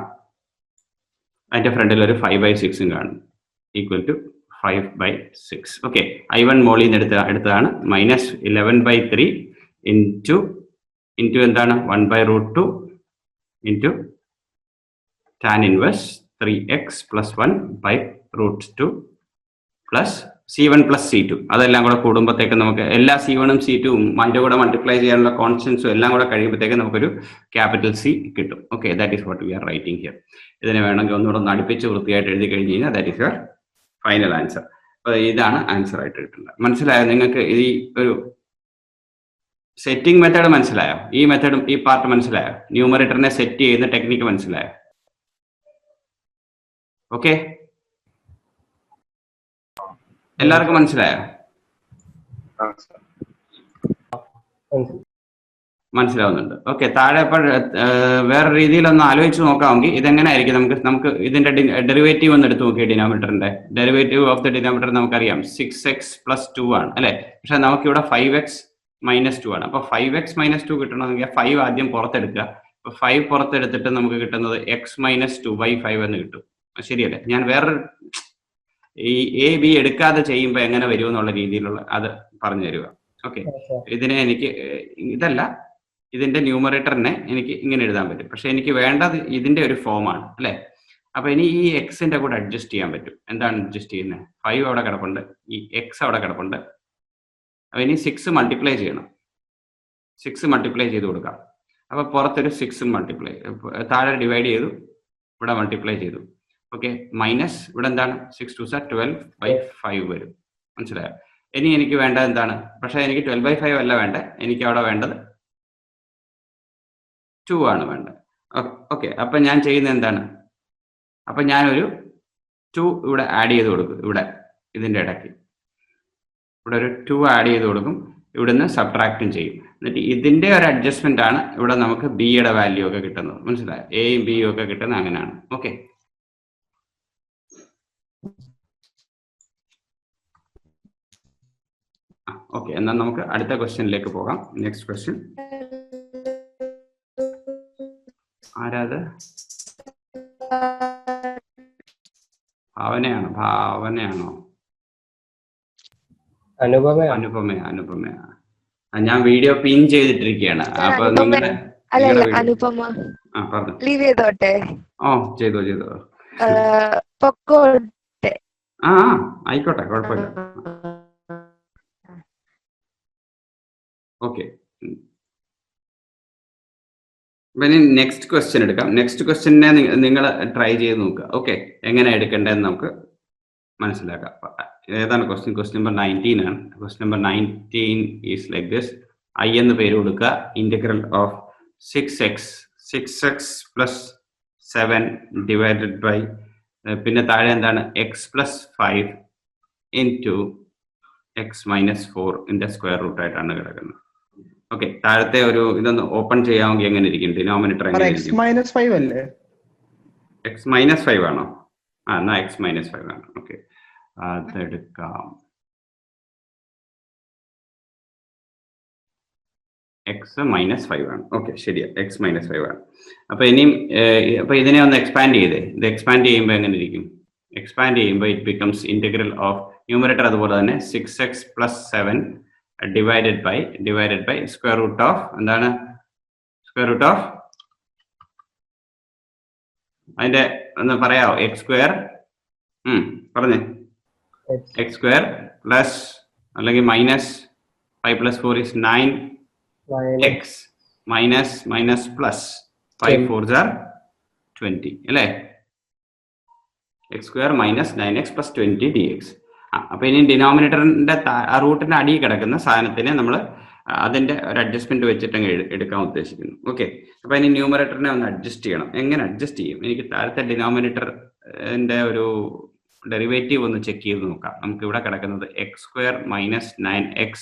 അതിൻ്റെ ഫ്രണ്ടിൽ ഒരു 5/6 കാണും, ഈക്വൽ ടു 5/6. ഓക്കെ, I1 മോളിൽ നിന്ന് എടുത്തതാണ്. -11/3 ഇൻറ്റു എന്താണ് 1/√2 into tan inverse 3x + 1/√2 plus C1 + C2. അതെല്ലാം കൂടെ കൂടുമ്പോഴത്തേക്ക് നമുക്ക് എല്ലാ C1ഉം C2ഉം അതിൻ്റെ കൂടെ മൾട്ടിപ്ലൈ ചെയ്യാനുള്ള കോൺസ്റ്റൻസും എല്ലാം കൂടെ കഴിയുമ്പോഴത്തേക്ക് നമുക്കൊരു ക്യാപിറ്റൽ C കിട്ടും. Okay, that is what we are writing here. ഇതിനെ വേണമെങ്കിൽ ഒന്നുകൂടെ ഒന്ന് അടുപ്പിച്ച് വൃത്തിയായിട്ട് എഴുതി കഴിഞ്ഞ് കഴിഞ്ഞാൽ that is your final answer. അപ്പോൾ ഇതാണ് ആൻസർ ആയിട്ട് കിട്ടുന്നത്. മനസ്സിലായോ നിങ്ങൾക്ക്? ഈ ഒരു സെറ്റിംഗ് മെത്തേഡ് മനസ്സിലായോ? ഈ മെത്തേഡും ഈ പാർട്ട് മനസ്സിലായോ? ന്യൂമറേറ്ററിനെ സെറ്റ് ചെയ്യുന്ന ടെക്നിക്ക് മനസ്സിലായോ? ഓക്കെ, എല്ലാവർക്കും മനസ്സിലായോ? മനസ്സിലാവുന്നുണ്ട്. ഓക്കെ, താഴെ ഇപ്പോൾ വേറെ രീതിയിലൊന്ന് ആലോചിച്ച് നോക്കാമെങ്കിൽ ഇതെങ്ങനെ ആയിരിക്കും? നമുക്ക് ഇതിന്റെ ഡെറിവേറ്റീവ് ഒന്ന് എടുത്ത് നോക്കിയാൽ ഡിനോമിനേറ്ററിന്റെ ഡെറിവേറ്റീവ് ഓഫ് ദ ഡിനോമിനേറ്റർ നമുക്കറിയാം 6x + 2 ആണ് അല്ലെ. പക്ഷെ നമുക്കിവിടെ 5x - 2 ആണ്. അപ്പൊ 5x - 2 കിട്ടണമെങ്കിൽ 5 ആദ്യം പുറത്തെടുക്കുക. അപ്പൊ 5 പുറത്തെടുത്തിട്ട് നമുക്ക് കിട്ടുന്നത് x - 2/5 എന്ന് കിട്ടും. ശരിയല്ലേ? ഞാൻ വേറൊരു ഈ A B എടുക്കാതെ ചെയ്യുമ്പോൾ എങ്ങനെ വരും എന്നുള്ള രീതിയിലുള്ള അത് പറഞ്ഞു തരിക. ഓക്കെ, ഇതിനെ എനിക്ക് ഇതല്ല, ഇതിന്റെ ന്യൂമറേറ്ററിനെ എനിക്ക് ഇങ്ങനെ എഴുതാൻ പറ്റും. പക്ഷെ എനിക്ക് വേണ്ടത് ഇതിന്റെ ഒരു ഫോമാണ് അല്ലെ. അപ്പൊ ഇനി ഈ എക്സിന്റെ കൂടെ അഡ്ജസ്റ്റ് ചെയ്യാൻ പറ്റും. എന്താണ് അഡ്ജസ്റ്റ് ചെയ്യുന്നത്? 5 അവിടെ കിടപ്പുണ്ട്, ഈ x അവിടെ കിടപ്പുണ്ട്. അപ്പൊ ഇനി 6 മൾട്ടിപ്ലൈ ചെയ്യണം. 6 മൾട്ടിപ്ലൈ ചെയ്ത് കൊടുക്കാം. അപ്പൊ പുറത്തൊരു 6 മൾട്ടിപ്ലൈ, താഴെ ഡിവൈഡ് ചെയ്തു, ഇവിടെ മൾട്ടിപ്ലൈ ചെയ്തു. ഓക്കെ, മൈനസ് ഇവിടെ എന്താണ് 6 2 12/5 വരും. മനസ്സിലായോ? ഇനി എനിക്ക് വേണ്ടത് എന്താണ്? പക്ഷെ എനിക്ക് 12/5 അല്ല വേണ്ടത്, എനിക്ക് അവിടെ വേണ്ടത് 2 ആണ് വേണ്ടത്. ഓക്കെ, അപ്പൊ ഞാൻ ചെയ്യുന്നത് എന്താണ്? അപ്പൊ ഞാനൊരു 2 ഇവിടെ ആഡ് ചെയ്ത് കൊടുക്കും. ഇവിടെ ഇതിന്റെ ഇടയ്ക്ക് ഇവിടെ ഒരു 2 ആഡ് ചെയ്ത് കൊടുക്കും. ഇവിടുന്ന് സബ്ട്രാക്റ്റും ചെയ്യും. എന്നിട്ട് ഇതിന്റെ ഒരു അഡ്ജസ്റ്റ്മെന്റ് ആണ് ഇവിടെ നമുക്ക് ബിയുടെ വാല്യൂ ഒക്കെ കിട്ടുന്നത്. മനസ്സിലായോ? എയും ബിയും ഒക്കെ കിട്ടുന്നത് അങ്ങനെയാണ്. ഓക്കെ, ഓക്കെ, എന്നാൽ നമുക്ക് അടുത്ത ക്വസ്റ്റ്യനിലേക്ക് പോകാം. നെക്സ്റ്റ് ക്വസ്റ്റ്യൻ ആരാത്? ഭാവനയാണോ? അനുപമ. ഞാൻ വീഡിയോ പിൻ ചെയ്തിട്ടിരിക്കുകയാണ്. അപ്പൊ നിങ്ങളുടെ ചെയ്തോ. ആയിക്കോട്ടെ, കുഴപ്പമില്ല. ഓക്കെ, ഇനി നെക്സ്റ്റ് ക്വസ്റ്റ്യൻ എടുക്കാം. നെക്സ്റ്റ് ക്വസ്റ്റ്യനെ നിങ്ങൾ ട്രൈ ചെയ്ത് നോക്കുക. ഓക്കെ, എങ്ങനെ എടുക്കേണ്ടതെന്ന് നമുക്ക് മനസ്സിലാക്കാം. ഏതാണ് ക്വസ്റ്റ്യൻ? ക്വസ്റ്റ്യൻ നമ്പർ 19 ആണ്. Question number 19 is like this. I എന്ന് പേര് കൊടുക്കുക. Integral of 6x + 7 divided by പിന്നെ താഴെ എന്താണ് x + 5 ഇൻറ്റു x - 4 ന്റെ സ്ക്വയർ റൂട്ട് ആയിട്ടാണ് കിടക്കുന്നത്. ഓക്കെ, താഴത്തെ ഒരു ഇതൊന്ന് ഓപ്പൺ ചെയ്യാമെങ്കിൽ എങ്ങനെ ഇരിക്കും? ഡിനോമിനേറ്റർ എങ്ങനെ x - 5 അല്ലേ? x - 5 ആണോ? എന്നാ x - 5 ആണ്. ഓക്കെ, അതെടുക്കാം. x - 5 ആണ്. ഓക്കെ, ശരിയാ, x - 5 ആണ്. അപ്പൊ ഇനിയും അപ്പൊ ഇതിനെ ഒന്ന് എക്സ്പാൻഡ് ചെയ്തേ. ഇത് എക്സ്പാൻഡ് ചെയ്യുമ്പോൾ എങ്ങനെ ഇരിക്കും? എക്സ്പാൻഡ് ചെയ്യുമ്പോൾ it becomes integral of numerator അതുപോലെ തന്നെ 6x plus 7 divided by square root of എന്താണ് സ്ക്വയർ റൂട്ട് ഓഫ് അതിന്റെ ഒന്ന് പറയാവോ എക്സ് സ്ക്വയർ പറഞ്ഞേ എക്സ് സ്ക്വയർ പ്ലസ് അല്ലെങ്കിൽ minus 5 plus 4 is 9x minus plus 5 4s are 20 അല്ലേ x square minus 9x plus 20 dx. അപ്പൊ ഇനി ഡിനോമിനേറ്ററിന്റെ റൂട്ടിന്റെ അടിയിൽ കിടക്കുന്ന സാധനത്തിനെ നമ്മൾ അതിന്റെ ഒരു അഡ്ജസ്റ്റ്മെന്റ് വെച്ചിട്ട് എടുക്കാൻ ഉദ്ദേശിക്കുന്നു. ഓക്കെ, അപ്പൊ ഇനി ന്യൂമറേറ്ററിനെ ഒന്ന് അഡ്ജസ്റ്റ് ചെയ്യണം. എങ്ങനെ അഡ്ജസ്റ്റ് ചെയ്യും? എനിക്ക് താഴത്തെ ഡിനോമിനേറ്ററിന്റെ ഒരു ഡെറിവേറ്റീവ് ഒന്ന് ചെക്ക് ചെയ്ത് നോക്കാം. നമുക്ക് ഇവിടെ കിടക്കുന്നത് X square minus 9x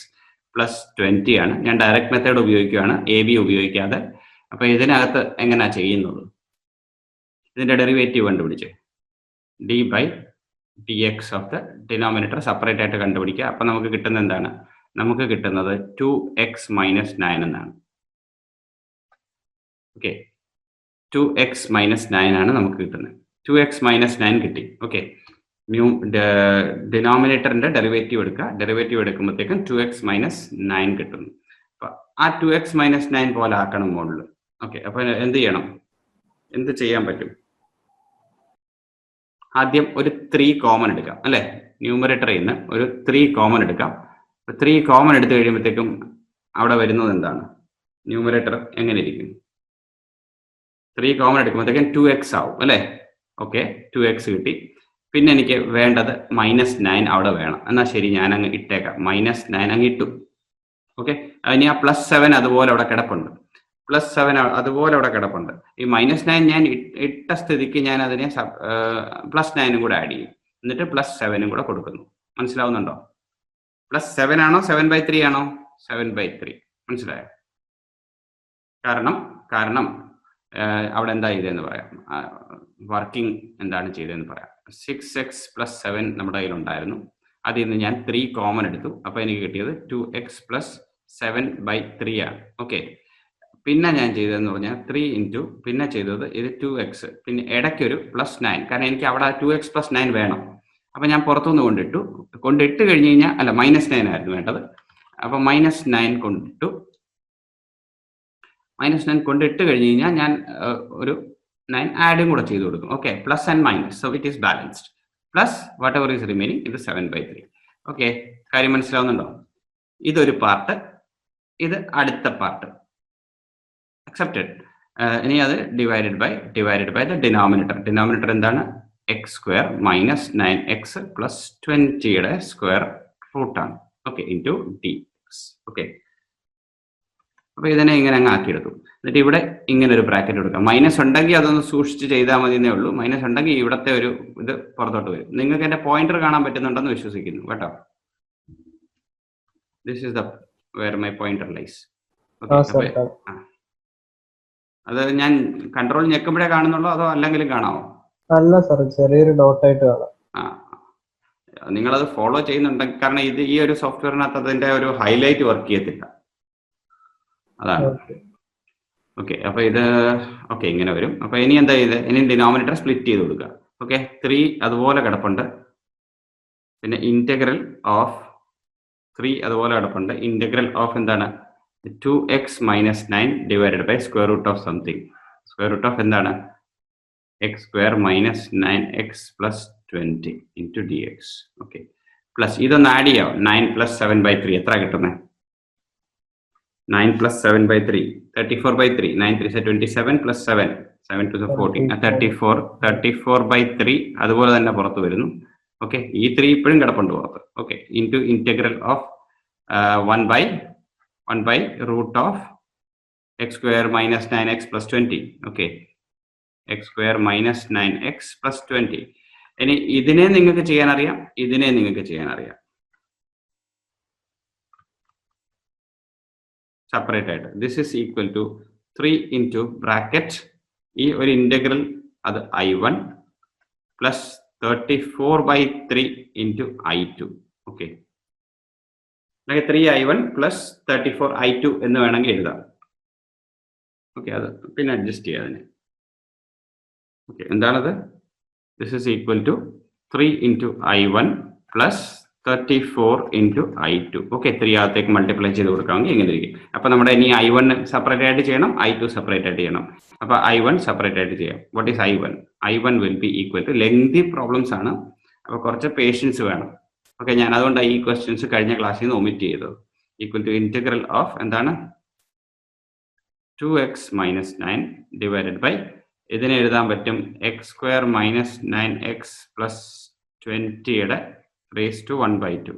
plus 20 ആണ്. ഞാൻ ഡയറക്റ്റ് മെത്തേഡ് ഉപയോഗിക്കുകയാണ്, AB ഉപയോഗിക്കാതെ. അപ്പൊ ഇതിനകത്ത് എങ്ങനെയാ ചെയ്യുന്നത്? ഇതിന്റെ ഡെറിവേറ്റീവ് കണ്ടുപിടിച്ച് d/dx of the denominator separate ആയിട്ട് കണ്ടുപിടിക്കുക. അപ്പൊ നമുക്ക് കിട്ടുന്നത് എന്താണ്? നമുക്ക് കിട്ടുന്നത് 2x മൈനസ് 9 എന്നാണ്. ഓക്കെ, 2x മൈനസ് 9 ആണ് നമുക്ക് കിട്ടുന്നത്. 2x മൈനസ് 9 കിട്ടി. ഓക്കെ, ഡിനോമിനേറ്ററിന്റെ ഡെറിവേറ്റീവ് എടുക്കുക. ഡെറിവേറ്റീവ് എടുക്കുമ്പോഴത്തേക്കും 2x മൈനസ് 9 കിട്ടുന്നു. അപ്പൊ ആ 2x മൈനസ് 9 പോലെ ആക്കണം മോഡൽ. ഓക്കെ, അപ്പൊ എന്ത് ചെയ്യണം? എന്ത് ചെയ്യാൻ പറ്റും? ആദ്യം ഒരു 3 കോമൺ എടുക്കാം അല്ലെ? ന്യൂമറേറ്ററിൽ നിന്ന് ഒരു 3 കോമൺ എടുക്കാം. 3 കോമൺ എടുത്തു കഴിയുമ്പോഴത്തേക്കും അവിടെ വരുന്നത് എന്താണ്? ന്യൂമറേറ്റർ എങ്ങനെ ഇരിക്കും? 3 കോമൺ എടുക്കുമ്പോഴത്തേക്കും 2x ആവും അല്ലെ? ഓക്കെ, 2x കിട്ടി. പിന്നെ എനിക്ക് വേണ്ടത് -9 അവിടെ വേണം. എന്നാൽ ശരി, ഞാൻ അങ്ങ് ഇട്ടേക്കാം. -9 അങ്ങ് ഇട്ടു. ഓക്കെ, ഇനി ആ +7 അതുപോലെ അവിടെ കിടപ്പുണ്ട്. +7 അതുപോലെ അവിടെ കിടപ്പുണ്ട്. ഈ -9 ഞാൻ ഇട്ട സ്ഥിതിക്ക് ഞാൻ അതിനെ +9 കൂടെ ആഡ് ചെയ്യും. എന്നിട്ട് +7 കൂടെ കൊടുക്കുന്നു. മനസ്സിലാവുന്നുണ്ടോ? +7 ആണോ 7/3 ആണോ? 7/3. മനസ്സിലായോ? കാരണം അവിടെ എന്താ ചെയ്തതെന്ന് പറയാം. വർക്കിംഗ് എന്താണ് ചെയ്തതെന്ന് പറയാം. 6x പ്ലസ് 7 നമ്മുടെ കയ്യിൽ ഉണ്ടായിരുന്നു. അതിൽ നിന്ന് ഞാൻ 3 കോമൺ എടുത്തു. അപ്പൊ എനിക്ക് കിട്ടിയത് 2x പ്ലസ് 7/3 ആണ്. ഓക്കെ, പിന്നെ ഞാൻ ചെയ്തതെന്ന് പറഞ്ഞാൽ 3 ഇൻറ്റു പിന്നെ ചെയ്തത് ഇത് 2x, പിന്നെ ഇടയ്ക്കൊരു +9. കാരണം എനിക്ക് അവിടെ 2x പ്ലസ് 9 വേണം. അപ്പൊ ഞാൻ പുറത്തുനിന്ന് കൊണ്ടിട്ട് കഴിഞ്ഞ് കഴിഞ്ഞാൽ അല്ല -9 ആയിരുന്നു വേണ്ടത്. അപ്പൊ -9 കൊണ്ടിട്ടു. -9 കൊണ്ടിട്ട് കഴിഞ്ഞ് കഴിഞ്ഞാൽ ഞാൻ ഒരു 9 ആഡും കൂടെ ചെയ്ത് കൊടുക്കും. Okay, plus and minus, so it is balanced. Plus what ever is remaining ഇത് 7/3. ഓക്കെ, കാര്യം മനസ്സിലാവുന്നുണ്ടോ? ഇതൊരു പാർട്ട്, ഇത് അടുത്ത പാർട്ട്. അക്സെപ്റ്റഡ്. ഇനി അത് divided by the denominator. Denominator എന്താണ്? X square minus 9x plus 20യുടെ സ്ക്വയർ റൂട്ടാണ്. Okay, into dx. ഓക്കെ, അപ്പൊ ഇതിനെ ഇങ്ങനെ അങ്ങ് ആക്കിയെടുത്തു. എന്നിട്ട് ഇവിടെ ഇങ്ങനെ ഒരു ബ്രാക്കറ്റ് കൊടുക്കാം. മൈനസ് ഉണ്ടെങ്കിൽ അതൊന്ന് സൂക്ഷിച്ച് ചെയ്താൽ മതി എന്നേ ഉള്ളൂ. മൈനസ് ഉണ്ടെങ്കിൽ ഇവിടത്തെ ഒരു ഇത് പുറത്തോട്ട് വരും. നിങ്ങൾക്ക് എന്റെ പോയിന്റർ കാണാൻ പറ്റുന്നുണ്ടെന്ന് വിശ്വസിക്കുന്നു കേട്ടോ. This is the where my pointer lies. അത് ഞാൻ കൺട്രോൾ ഞെക്കുമ്പോഴേ കാണുന്നുള്ളൂ അതോ അല്ലെങ്കിലും കാണാമോ? അല്ല സാർ, ചെറിയൊരു ഡോട്ടായിട്ട് കാണാം. നിങ്ങളത് ഫോളോ ചെയ്യുന്നുണ്ടെങ്കിൽ, കാരണം ഇത് ഈ ഒരു സോഫ്റ്റ്വെയറിനകത്ത് അതിന്റെ ഒരു ഹൈലൈറ്റ് വർക്ക് ചെയ്യത്തില്ല, അതാണ്. ഓക്കെ, അപ്പൊ ഇത് ഓക്കെ ഇങ്ങനെ വരും. അപ്പൊ ഇനി എന്താ ചെയ്ത്? ഇനി ഡിനോമിനേറ്റർ സ്പ്ലിറ്റ് ചെയ്ത് കൊടുക്കുക. ഓക്കെ, 3 അതുപോലെ കിടപ്പുണ്ട്. പിന്നെ ഇന്റഗ്രൽ ഓഫ് 3 അതുപോലെ കിടപ്പുണ്ട്. ഇന്റഗ്രൽ ഓഫ് എന്താണ്? 2x minus 9 divided by square root of something. Square root of എന്താണ്? X square minus 9x plus 20 into dx. Okay, plus ഇതൊന്ന് ആഡ് ചെയ്യാം. 9 പ്ലസ് 7/3 എത്ര കിട്ടുന്നത്? 9 പ്ലസ് 7/3 34/3. 9 3 27 പ്ലസ് 7 7 to 14 34/3 അതുപോലെ തന്നെ പുറത്ത് വരുന്നു. ഓക്കെ, ഈ 3 ഇപ്പോഴും കിടപ്പുണ്ട് പുറത്ത്. Okay, into integral of 1 by root of x square minus 9x plus 20. Okay, x square minus 9x plus 20. ഇനി ഇതിനെ നിങ്ങൾക്ക് ചെയ്യാൻ അറിയാം, ഇതിനെ നിങ്ങൾക്ക് ചെയ്യാൻ അറിയാം സെപ്പറേറ്റ് ആയിട്ട്. This is equal to 3 into bracket ഈ ഒരു ഇന്റഗ്രൽ അത് I1 plus 34/3 into I2. Okay, 3I1 plus 34I2 എന്ന് വേണമെങ്കിൽ എഴുതാം. ഓക്കെ, അത് പിന്നെ അഡ്ജസ്റ്റ് ചെയ്യാം അതിനെ. ഓക്കെ, എന്താണത്? This is equal to 3 into I1 plus 34 into I2. Okay, 3 അകത്തേക്ക് മൾട്ടിപ്ലൈ ചെയ്ത് കൊടുക്കാമെങ്കിൽ ഇങ്ങനെ ഇരിക്കും. അപ്പൊ നമ്മുടെ ഇനി I1 സെപ്പറേറ്റ് ആയിട്ട് ചെയ്യണം, I2 സെപ്പറേറ്റ് ആയിട്ട് ചെയ്യണം. അപ്പൊ I1 സെപ്പറേറ്റ് ആയിട്ട് ചെയ്യാം. What is I1? I1 will be equal to, lengthy problems ആണ്, അപ്പൊ കുറച്ച് പേഷ്യൻസ് വേണം. ഓക്കെ, ഞാൻ അതുകൊണ്ട് ഈ ക്വസ്റ്റ്യൻസ് കഴിഞ്ഞ ക്ലാസ്സിൽ നിന്ന് ഒമിറ്റ് ചെയ്തു. ഈക്വൽ ടു ഇന്റഗ്രൽ ഓഫ് എന്താണ് 2x minus 9 ഡിവൈഡഡ് ബൈ, ഇതിനെ എഴുതാൻ പറ്റും X square minus 9x plus 20യുടെ റേസ് ടു 1/2.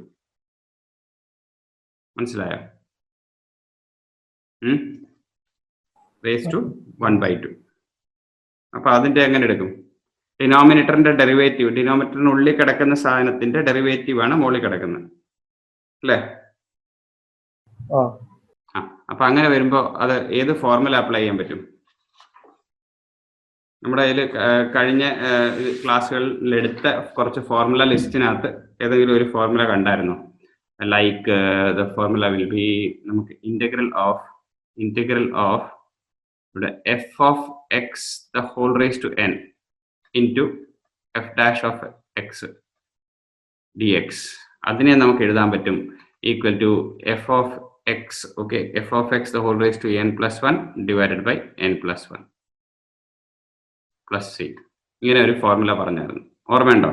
മനസ്സിലായോ? Raise to 1/2. അപ്പൊ അതിന്റെ എങ്ങനെ എടുക്കും? ഡിനോമിനേറ്ററിന്റെ ഡെറിവേറ്റീവ്, ഡിനോമിനേറ്ററിനുള്ളിൽ കിടക്കുന്ന സാധനത്തിന്റെ ഡെറിവേറ്റീവ് ആണ് മുകളിൽ കിടക്കുന്നത്, അല്ലേ? അപ്പൊ അങ്ങനെ വരുമ്പോ അത് ഏത് ഫോർമുല അപ്ലൈ ചെയ്യാൻ പറ്റും? നമ്മുടെ അതിൽ കഴിഞ്ഞ ക്ലാസ്സുകളിൽ എടുത്ത കുറച്ച് ഫോർമുല ലിസ്റ്റിനകത്ത് ഏതെങ്കിലും ഒരു ഫോർമുല കണ്ടായിരുന്നോ? Like the formula will be, നമുക്ക് ഇന്റഗ്രൽ ഓഫ് ഇവിടെ f of x the whole raise to n into f dash of x d x. അതിനെ നമുക്ക് എഴുതാൻ പറ്റും equal to f of x, okay, f of x the whole raise to n plus 1 divided by n plus 1 plus c. ഇങ്ങനെ ഒരു formula പറഞ്ഞായിരുന്നു, ഓർമ്മയുണ്ടോ?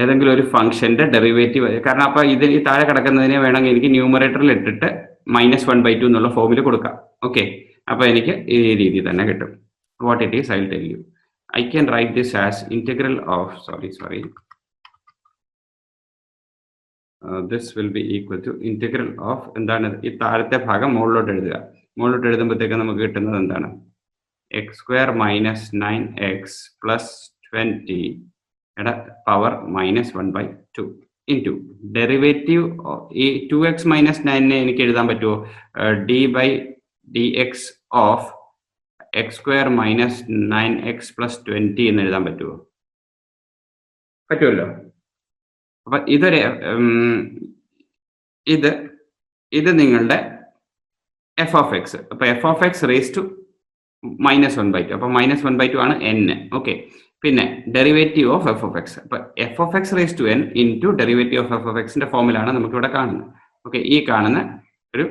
ഏതെങ്കിലും ഒരു ഫംഗ്ഷന്റെ ഡെറിവേറ്റീവ്, കാരണം അപ്പൊ ഇതിൽ ഈ താഴെ കിടക്കുന്നതിനെ വേണമെങ്കിൽ എനിക്ക് ന്യൂമറേറ്ററിൽ ഇട്ടിട്ട് -1/2 എന്നുള്ള ഫോമിൽ കൊടുക്കാം. ഓക്കെ, അപ്പൊ എനിക്ക് ഈ രീതി തന്നെ കിട്ടും. What it is I will tell you. I can write this as integral of, sorry, this will be equal to integral of, എന്താണ് ഈ താഴത്തെ ഭാഗം മുകളിലോട്ട് എഴുതുക. മുകളിലോട്ട് എഴുതുമ്പോഴത്തേക്ക് നമുക്ക് കിട്ടുന്നത് എന്താണ്? X square minus 9x plus 20 power -1/2 into derivative. ഈ 2x മൈനസ് 9 എനിക്ക് എഴുതാൻ പറ്റുമോ? d/dx of X square minus 9x plus 20 എന്ന് എഴുതാൻ പറ്റുമോ? പറ്റുമല്ലോ. അപ്പൊ ഇതൊരു ഇത് നിങ്ങളുടെ എഫ് ഓഫ് എക്സ്. അപ്പൊ F of X raise to -1/2, അപ്പൊ -1/2 ആണ് n. ഓക്കെ, പിന്നെ derivative of F of X, അപ്പൊ F of X raise to n into derivative of F of എക്സിന്റെ ഫോമിലാണ് നമുക്ക് ഇവിടെ കാണുന്നത്. ഓക്കെ, ഈ കാണുന്ന ഒരു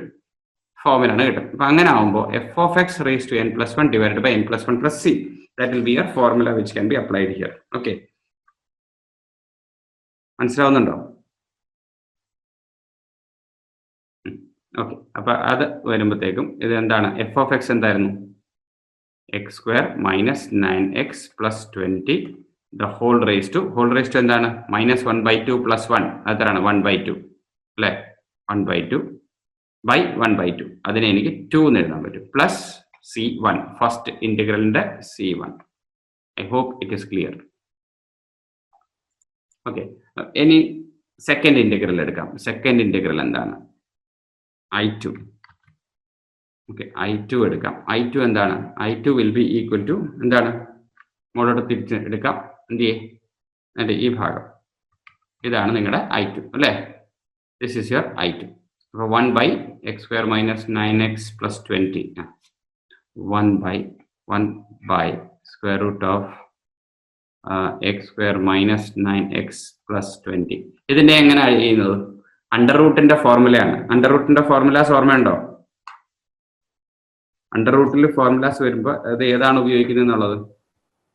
ഫോമിലാണ് കിട്ടും. അപ്പൊ അങ്ങനെ ആവുമ്പോൾ f of X raise to n plus 1 divided by n plus 1 plus c, that will be your formula which can be applied here. Okay, മനസ്സിലാവുന്നുണ്ടോ? ഓക്കെ, അപ്പൊ അത് വരുമ്പോഴത്തേക്കും ഇത് എന്താണ്? എഫ് ഓഫ് എക്സ് എന്തായിരുന്നു? X square minus 9x plus 20 the whole raise to എന്താണ്? -1/2 plus 1, അത്രയാണ് 1/2, അല്ലെ? 1/2 ബൈ 1/2, അതിനെ എനിക്ക് 2 എന്ന് എഴുതാൻ പറ്റും, പ്ലസ് C1, ഫസ്റ്റ് ഇന്റഗ്രലിന്റെ C1. I hope it is clear. Okay, ഇനി സെക്കൻഡ് ഇന്റഗ്രൽ എടുക്കാം. സെക്കൻഡ് ഇന്റഗ്രൽ എന്താണ്? I2. ഓക്കെ, I2 എടുക്കാം. I2 എന്താണ്? I2 will be equal to എന്താണ്? മുകളിലോട്ട് തിരിച്ച് എടുക്കാം. എന്ത് ചെയ്യേ? എന്നിട്ട് ഈ ഭാഗം ഇതാണ് നിങ്ങളുടെ I2, അല്ലേ? This is your I2. അപ്പോൾ 1/x square minus 9x plus 20, 1/1 square root of X square minus 9x plus 20. ഇതിന്റെ എങ്ങനെയാണ് ചെയ്യുന്നത്? അണ്ടർ റൂട്ടിന്റെ ഫോർമുലയാണ്. അണ്ടർ റൂട്ടിന്റെ ഫോർമുലാസ് ഓർമ്മയുണ്ടോ? അണ്ടർ റൂട്ടിൽ ഫോർമുലാസ് വരുമ്പോൾ അത് ഏതാണ് ഉപയോഗിക്കുന്നത് എന്നുള്ളത്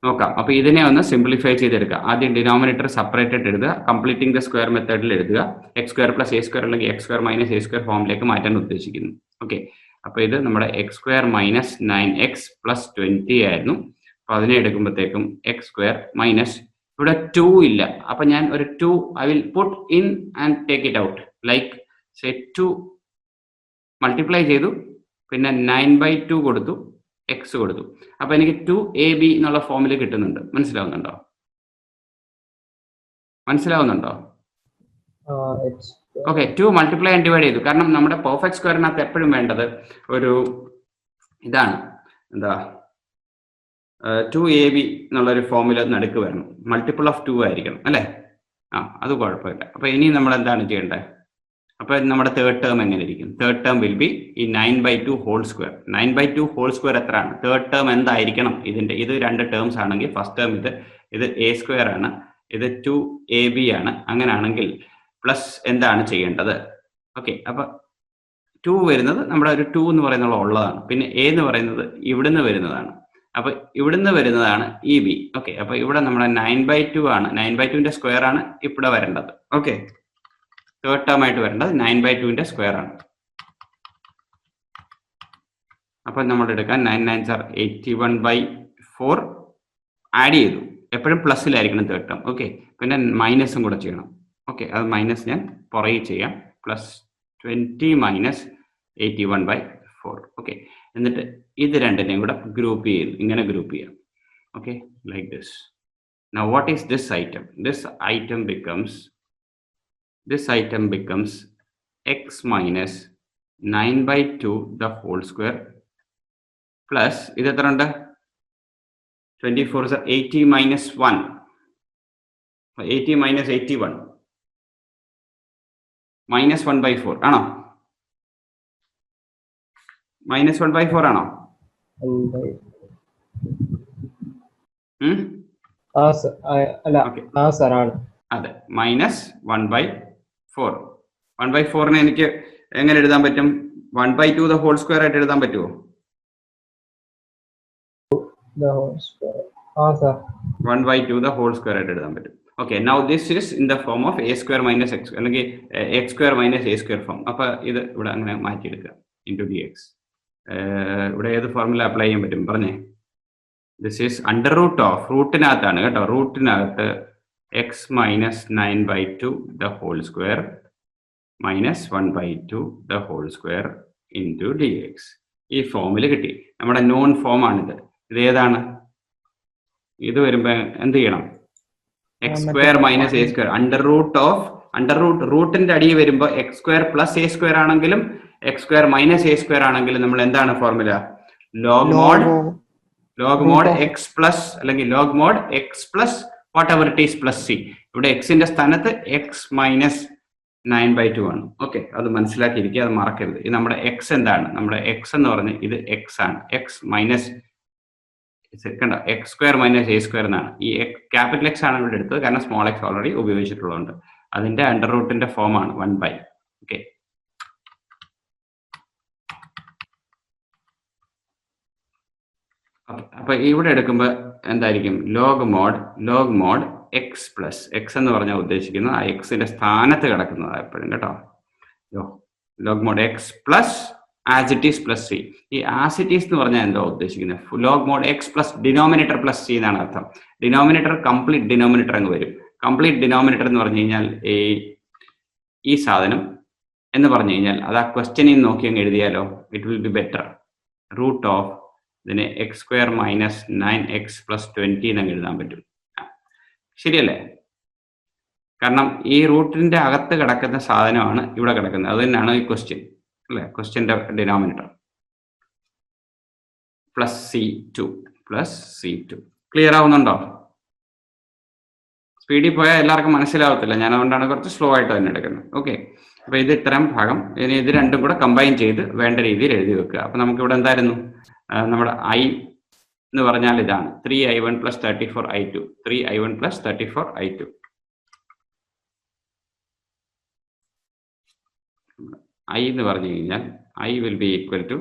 നോക്കാം. അപ്പൊ ഇതിനെ ഒന്ന് സിംപ്ലിഫൈ ചെയ്തെടുക്കുക. ആദ്യം ഡിനോമിനേറ്റർ സെപ്പറേറ്റ് ആയിട്ട് എഴുതുക. കംപ്ലീറ്റിംഗ് ദ സ്ക്വയർ മെത്തേഡിൽ എഴുതുക. X square plus A square അല്ലെങ്കിൽ X square minus A square ഫോമിലേക്ക് മാറ്റാൻ ഉദ്ദേശിക്കുന്നു. ഓക്കെ, അപ്പൊ ഇത് നമ്മുടെ X square minus 9x plus 20 ആയിരുന്നു. അപ്പൊ അതിനെ എടുക്കുമ്പോഴത്തേക്കും എക്സ് സ്ക്വയർ മൈനസ്, ഇവിടെ 2 ഇല്ല, അപ്പൊ ഞാൻ ഒരു 2 I will put in and take it out. Like say 2 multiply ചെയ്തു, പിന്നെ 9/2 കൊടുത്തു, എക്സ് കൊടുത്തു. അപ്പൊ എനിക്ക് 2ab എന്നുള്ള ഫോമിൽ കിട്ടുന്നുണ്ട്. മനസ്സിലാവുന്നുണ്ടോ? ഓക്കെ, 2 മൾട്ടിപ്ലൈ ആൻഡ് ഡിവൈഡ് ചെയ്തു. കാരണം നമ്മുടെ പെർഫെക്റ്റ് സ്ക്വയറിനകത്ത് എപ്പോഴും വേണ്ടത് ഒരു ഇതാണ്, എന്താ, 2ab എന്നുള്ളൊരു ഫോമുല നടുക്ക് വരണം. മൾട്ടിപ്പിൾ ഓഫ് 2 ആയിരിക്കണം, അല്ലേ? അത് കുഴപ്പമില്ല. അപ്പൊ ഇനി നമ്മൾ എന്താണ് ചെയ്യേണ്ടത്? അപ്പോൾ നമ്മുടെ തേർഡ് ടേം എങ്ങനെ ഇരിക്കും? തേർഡ് ടേം വിൽ ബി ഈ 9/2 ഹോൾ സ്ക്വയർ. 9/2 ഹോൾ സ്ക്വയർ എത്രയാണ്? തേർഡ് ടേം എന്തായിരിക്കണം? ഇത് രണ്ട് ടേംസ് ആണെങ്കിൽ ഫസ്റ്റ് ടേം ഇത് എ സ്ക്വയർ ആണ്, ഇത് 2ab ആണ്. അങ്ങനെയാണെങ്കിൽ പ്ലസ് എന്താണ് ചെയ്യേണ്ടത്? ഓക്കെ, അപ്പൊ 2 വരുന്നത് നമ്മുടെ ഒരു 2 എന്ന് പറയുന്നത് ഉള്ളതാണ്. പിന്നെ എ എന്ന് പറയുന്നത് ഇവിടുന്ന് വരുന്നതാണ്. അപ്പൊ ഇവിടുന്ന് വരുന്നതാണ് ഇ ബി. ഓക്കെ, അപ്പൊ ഇവിടെ നമ്മുടെ 9/2 ആണ്. 9/2ന്റെ സ്ക്വയർ ആണ് ഇവിടെ വരേണ്ടത്. ഓക്കെ, തേർഡ് ടേം ആയിട്ട് വരേണ്ടത് 9/2ന്റെ സ്ക്വയർ ആണ്. അപ്പൊ നമ്മൾ എടുക്കാൻ 9 9s are 81/4 ആഡ് ചെയ്തു. എപ്പോഴും പ്ലസ്സിലായിരിക്കണം തേർഡ് ടേം. ഓക്കെ, പിന്നെ മൈനസും കൂടെ ചെയ്യണം. ഓക്കെ, അത് മൈനസ് ഞാൻ പുറകെ ചെയ്യാം. Plus 20 minus 81/4. ഓക്കെ, എന്നിട്ട് ഇത് രണ്ടിനെയും കൂടെ ഗ്രൂപ്പ് ചെയ്തു. ഇങ്ങനെ ഗ്രൂപ്പ് ചെയ്യാം. Okay, like this. Now what is this item? This item becomes x minus 9/2 the whole square plus ഇത് എത്ര ഉണ്ട്? 24 is 80 minus 1. 80 minus 81 minus 1/4 ആണോ? minus 1/4 ആണോ? അതെ, മൈനസ് 1/4. 1/4നെ എനിക്ക് എങ്ങനെ എഴുതാൻ പറ്റും? 1/2 the whole square ആയിട്ട് എഴുതാൻ പറ്റുമോ? 1/2 the whole square ആയിട്ട് എഴുതാൻ പറ്റും. Okay, now this is in the form of a square minus x, അല്ലെങ്കിൽ x square minus a square form. അപ്പൊ ഇത് ഇവിടെ അങ്ങനെ മാറ്റിയെടുക്കുക. Into dx. ഇവിടെ ഏത് ഫോർമുല അപ്ലൈ ചെയ്യാൻ പറ്റും പറഞ്ഞേ? This is under root of, റൂട്ടിനകത്താണ് കേട്ടോ, റൂട്ടിനകത്ത് x minus 9/2 the whole square minus 1/2 the whole square into dx. ഈ ഫോമിൽ കിട്ടി. നമ്മുടെ നോൺ ഫോം ആണിത്. ഇത് ഏതാണ്? ഇത് വരുമ്പോ എന്ത് ചെയ്യണം? X square minus A square. റൂട്ടിന്റെ അടിയിൽ വരുമ്പോ X square plus A square ആണെങ്കിലും X square minus A square ആണെങ്കിലും നമ്മൾ എന്താണ് formula? Log mod X plus, അല്ലെങ്കിൽ log mod X plus whatever it is plus C. ഇവിടെ എക്സിന്റെ സ്ഥാനത്ത് എക്സ് മൈനസ് 9/2 ആണ്. ഓക്കെ, അത് മനസ്സിലാക്കിയിരിക്കുക, അത് മറക്കരുത്. ഇത് നമ്മുടെ എക്സ് എന്താണ്? നമ്മുടെ എക്സ് എന്ന് പറഞ്ഞ് ഇത് എക്സ് ആണ്. എക്സ് മൈനസ് കണ്ടോ, X square minus A square എന്നാണ്. ഈ ക്യാപിറ്റൽ എക്സ് ആണ് ഇവിടെ എടുത്തത്, കാരണം സ്മോൾ എക്സ് ഓൾറെഡി ഉപയോഗിച്ചിട്ടുള്ളതുകൊണ്ട്. അതിന്റെ അണ്ടർ റൂട്ടിന്റെ ഫോം ആണ് 1/. ഓക്കെ, അപ്പൊ ഇവിടെ എടുക്കുമ്പോൾ എന്തായിരിക്കും? Log mod X plus, X എന്ന് പറഞ്ഞാൽ ഉദ്ദേശിക്കുന്നത് ആ എക്സിന്റെ സ്ഥാനത്ത് കിടക്കുന്നത് എപ്പോഴും കേട്ടോ. Log mod X plus as it is plus C. ഈ ആസ് ഇറ്റ് ഈസ് എന്ന് പറഞ്ഞാൽ എന്താ ഉദ്ദേശിക്കുന്നത്? Log mod X plus denominator plus C എന്നാണ് അർത്ഥം. ഡിനോമിനേറ്റർ കംപ്ലീറ്റ് ഡിനോമിനേറ്റർ അങ്ങ് വരും. കംപ്ലീറ്റ് ഡിനോമിനേറ്റർ എന്ന് പറഞ്ഞു കഴിഞ്ഞാൽ ഈ സാധനം എന്ന് പറഞ്ഞു കഴിഞ്ഞാൽ അത് ആ ക്വസ്റ്റ്യനിൽ നോക്കി അങ്ങ് എഴുതിയാലോ, it will be better. Root of ഇതിനെ X square minus 9x plus 20 എന്നങ്ങ് എഴുതാൻ പറ്റും. ശരിയല്ലേ? കാരണം ഈ റൂട്ടിന്റെ അകത്ത് കിടക്കുന്ന സാധനമാണ് ഇവിടെ കിടക്കുന്നത്. അത് തന്നെയാണ് ഈ ക്വസ്റ്റ്യൻ അല്ലെ? ക്വസ്റ്റ്യന്റെ ഡിനോമിനേറ്റർ പ്ലസ് C2. ക്ലിയർ ആവുന്നുണ്ടോ? സ്പീഡിൽ പോയാൽ എല്ലാവർക്കും മനസ്സിലാവത്തില്ല. ഞാൻ അതുകൊണ്ടാണ് കുറച്ച് സ്ലോ ആയിട്ട് തന്നെ എടുക്കുന്നത്. ഓക്കെ, അപ്പൊ ഇത് ഇത്തരം ഭാഗം. ഇനി ഇത് രണ്ടും കൂടെ കമ്പൈൻ ചെയ്ത് വേണ്ട രീതിയിൽ എഴുതി വെക്കുക. അപ്പൊ നമുക്ക് ഇവിടെ എന്തായിരുന്നു? നമ്മുടെ i എന്ന് പറഞ്ഞാൽ ഇതാണ് 3i1 plus 34i2. 3i1 plus 34i2. i എന്ന് പറഞ്ഞു കഴിഞ്ഞാൽ i will be equal to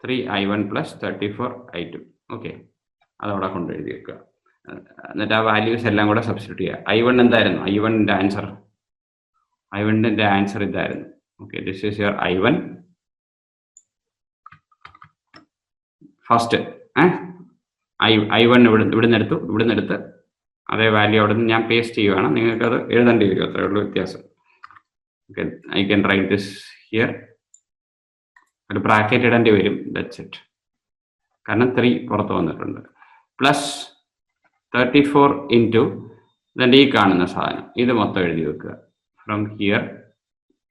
3i1 plus 34i2. Okay, അതവിടെ കൊണ്ട് എഴുതി വെക്കുക. എന്നിട്ട് ആ വാല്യൂസ് എല്ലാം കൂടെ സബ്സ്റ്റിറ്റ്യൂട്ട് ചെയ്യുക. i1 എന്തായിരുന്നു? i1ന്റെ ആൻസർ ഇതായിരുന്നു. Okay, this is your i1. First i1 ഇവിടുന്ന് എടുത്ത് അതേ വാല്യൂ അവിടെ നിന്ന് ഞാൻ പേസ്റ്റ് ചെയ്യുകയാണ്. നിങ്ങൾക്ക് അത് എഴുതേണ്ടി വരും, അത്രേ ഉള്ളൂ വ്യത്യാസം. Okay, I can write this here. ഒരു ബ്രാക്കറ്റ് ഇടേണ്ടി വരും, ദാറ്റ്സ് ഇറ്റ്. കാരണം 3 പുറത്ത് വന്നിട്ടുണ്ട്. പ്ലസ് 34 ഇൻറ്റു ഇതിൻ്റെ ഈ കാണുന്ന സാധനം, ഇത് മൊത്തം എഴുതി വെക്കുക. From here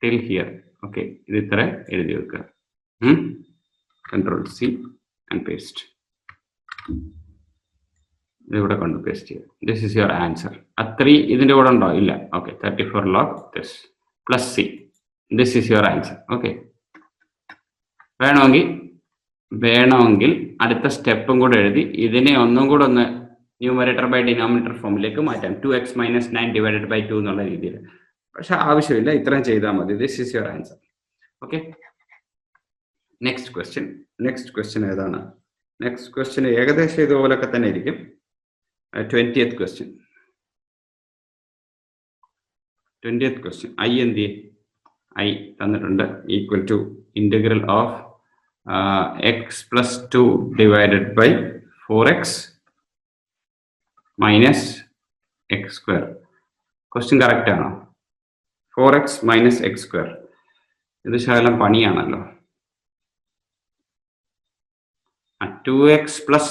till here. Okay, ഇത് ഇത്ര എഴുതി വെക്കുക. Control C and paste. ഇവിടെ കൊണ്ട് പേസ്റ്റ് ചെയ്യുക. This is your answer. 3 ഇതിന്റെ കൂടെ ഉണ്ടോ? ഇല്ല. Okay, 34 log this. plus c. This is your answer. Okay. വേണമെങ്കിൽ അടുത്ത സ്റ്റെപ്പും കൂടെ എഴുതി ഇതിനെ ഒന്നും കൂടെ ഒന്ന് ന്യൂമറേറ്റർ ബൈ ഡിനോമിനേറ്റർ ഫോമിലേക്ക് മാറ്റാം. 2x minus 9 divided by 2 എന്നുള്ള രീതിയിൽ. പക്ഷെ ആവശ്യമില്ല, ഇത്രയും ചെയ്താൽ മതി. This is your answer. Okay. Next question ഏതാണ്? നെക്സ്റ്റ് ക്വസ്റ്റ്യൻ ഏകദേശം ഇതുപോലൊക്കെ തന്നെ ഇരിക്കും. 20th question. 20th question. I എന്ത് ചെയ്യും? I തന്നിട്ടുണ്ട് equal to integral of x plus 2 divided by 4x minus x square. Question correct ആണോ? 4x minus x square. ഇത് ശകലം പണിയാണല്ലോ. 2x plus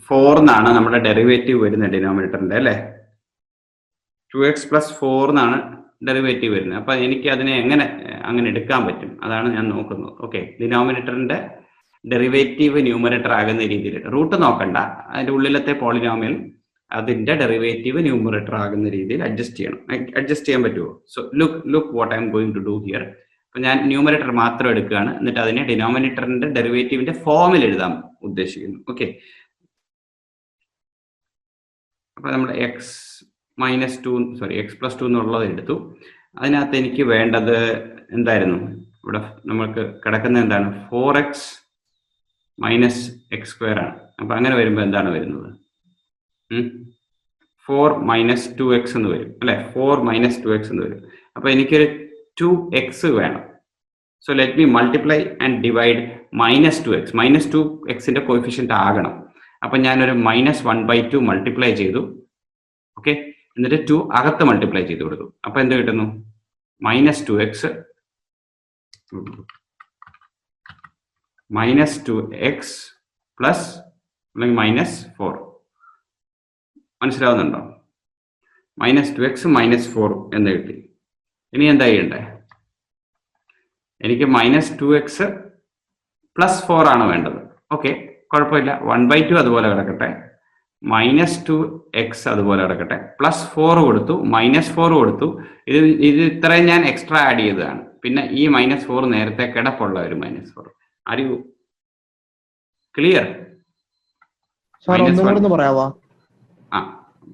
4 എന്നാണ് നമ്മുടെ ഡെറിവേറ്റീവ് വരുന്നത് ഡിനോമിനേറ്ററിന്റെ, അല്ലേ? 2x plus 4 എന്നാണ് ഡെറിവേറ്റീവ് വരുന്നത്. അപ്പൊ എനിക്ക് അതിനെ എങ്ങനെ അങ്ങനെ എടുക്കാൻ പറ്റും? അതാണ് ഞാൻ നോക്കുന്നത്. ഓക്കെ. ഡിനോമിനേറ്ററിന്റെ ഡെറിവേറ്റീവ് ന്യൂമറേറ്റർ ആകുന്ന രീതിയിൽ റൂട്ട് നോക്കണ്ട, അതിന്റെ ഉള്ളിലത്തെ പോളിനോമിയൽ അതിന്റെ ഡെറിവേറ്റീവ് ന്യൂമറേറ്റർ ആകുന്ന രീതിയിൽ അഡ്ജസ്റ്റ് ചെയ്യാൻ പറ്റുമോ? So look what I'm going to do here. അപ്പൊ ഞാൻ ന്യൂമറേറ്റർ മാത്രം എടുക്കുകയാണ്, എന്നിട്ട് അതിനെ ഡിനോമിനേറ്ററിന്റെ ഡെറിവേറ്റീവിന്റെ ഫോമിൽ എഴുതാൻ ഉദ്ദേശിക്കുന്നു. ഓക്കെ. അപ്പൊ നമ്മൾ x plus 2 എന്നുള്ളത് എടുത്തു. അതിനകത്ത് എനിക്ക് വേണ്ടത് എന്തായിരുന്നു? ഇവിടെ നമുക്ക് കിടക്കുന്ന എന്താണ്? 4x minus x square ആണ്. അപ്പൊ അങ്ങനെ വരുമ്പോൾ എന്താണ് വരുന്നത്? 4 minus 2x എന്ന് വരും, അല്ലെ? 4 minus 2x എന്ന് വരും. അപ്പൊ എനിക്കൊരു 2x വേണം. So let me multiply and divide minus 2x. minus 2xന്റെ കോഎഫിഷ്യന്റ് ആകണം. അപ്പൊ ഞാനൊരു -1/2 മൾട്ടിപ്ലൈ ചെയ്തു. ഓക്കെ. എന്നിട്ട് 2 അകത്ത് മൾട്ടിപ്ലൈ ചെയ്ത് കൊടുത്തു. അപ്പൊ എന്ത് കിട്ടുന്നു? -2x പ്ലസ് അല്ലെങ്കിൽ -4. മനസ്സിലാവുന്നുണ്ടോ? -2x -4 എന്ന് കിട്ടി. ഇനി എന്താ ചെയ്യണ്ടേ? എനിക്ക് -2x പ്ലസ് 4 ആണ് വേണ്ടത്. ഓക്കെ, കുഴപ്പമില്ല. 1/2 അതുപോലെ കിടക്കട്ടെ, -2x അതുപോലെ കിടക്കട്ടെ, +4 കൊടുത്തു, -4 കൊടുത്തു. ഇത് ഇത്രയും ഞാൻ എക്സ്ട്രാ ആഡ് ചെയ്തതാണ്. പിന്നെ ഈ -4 നേരത്തെ കിടപ്പുള്ള ഒരു -4. Are you clear?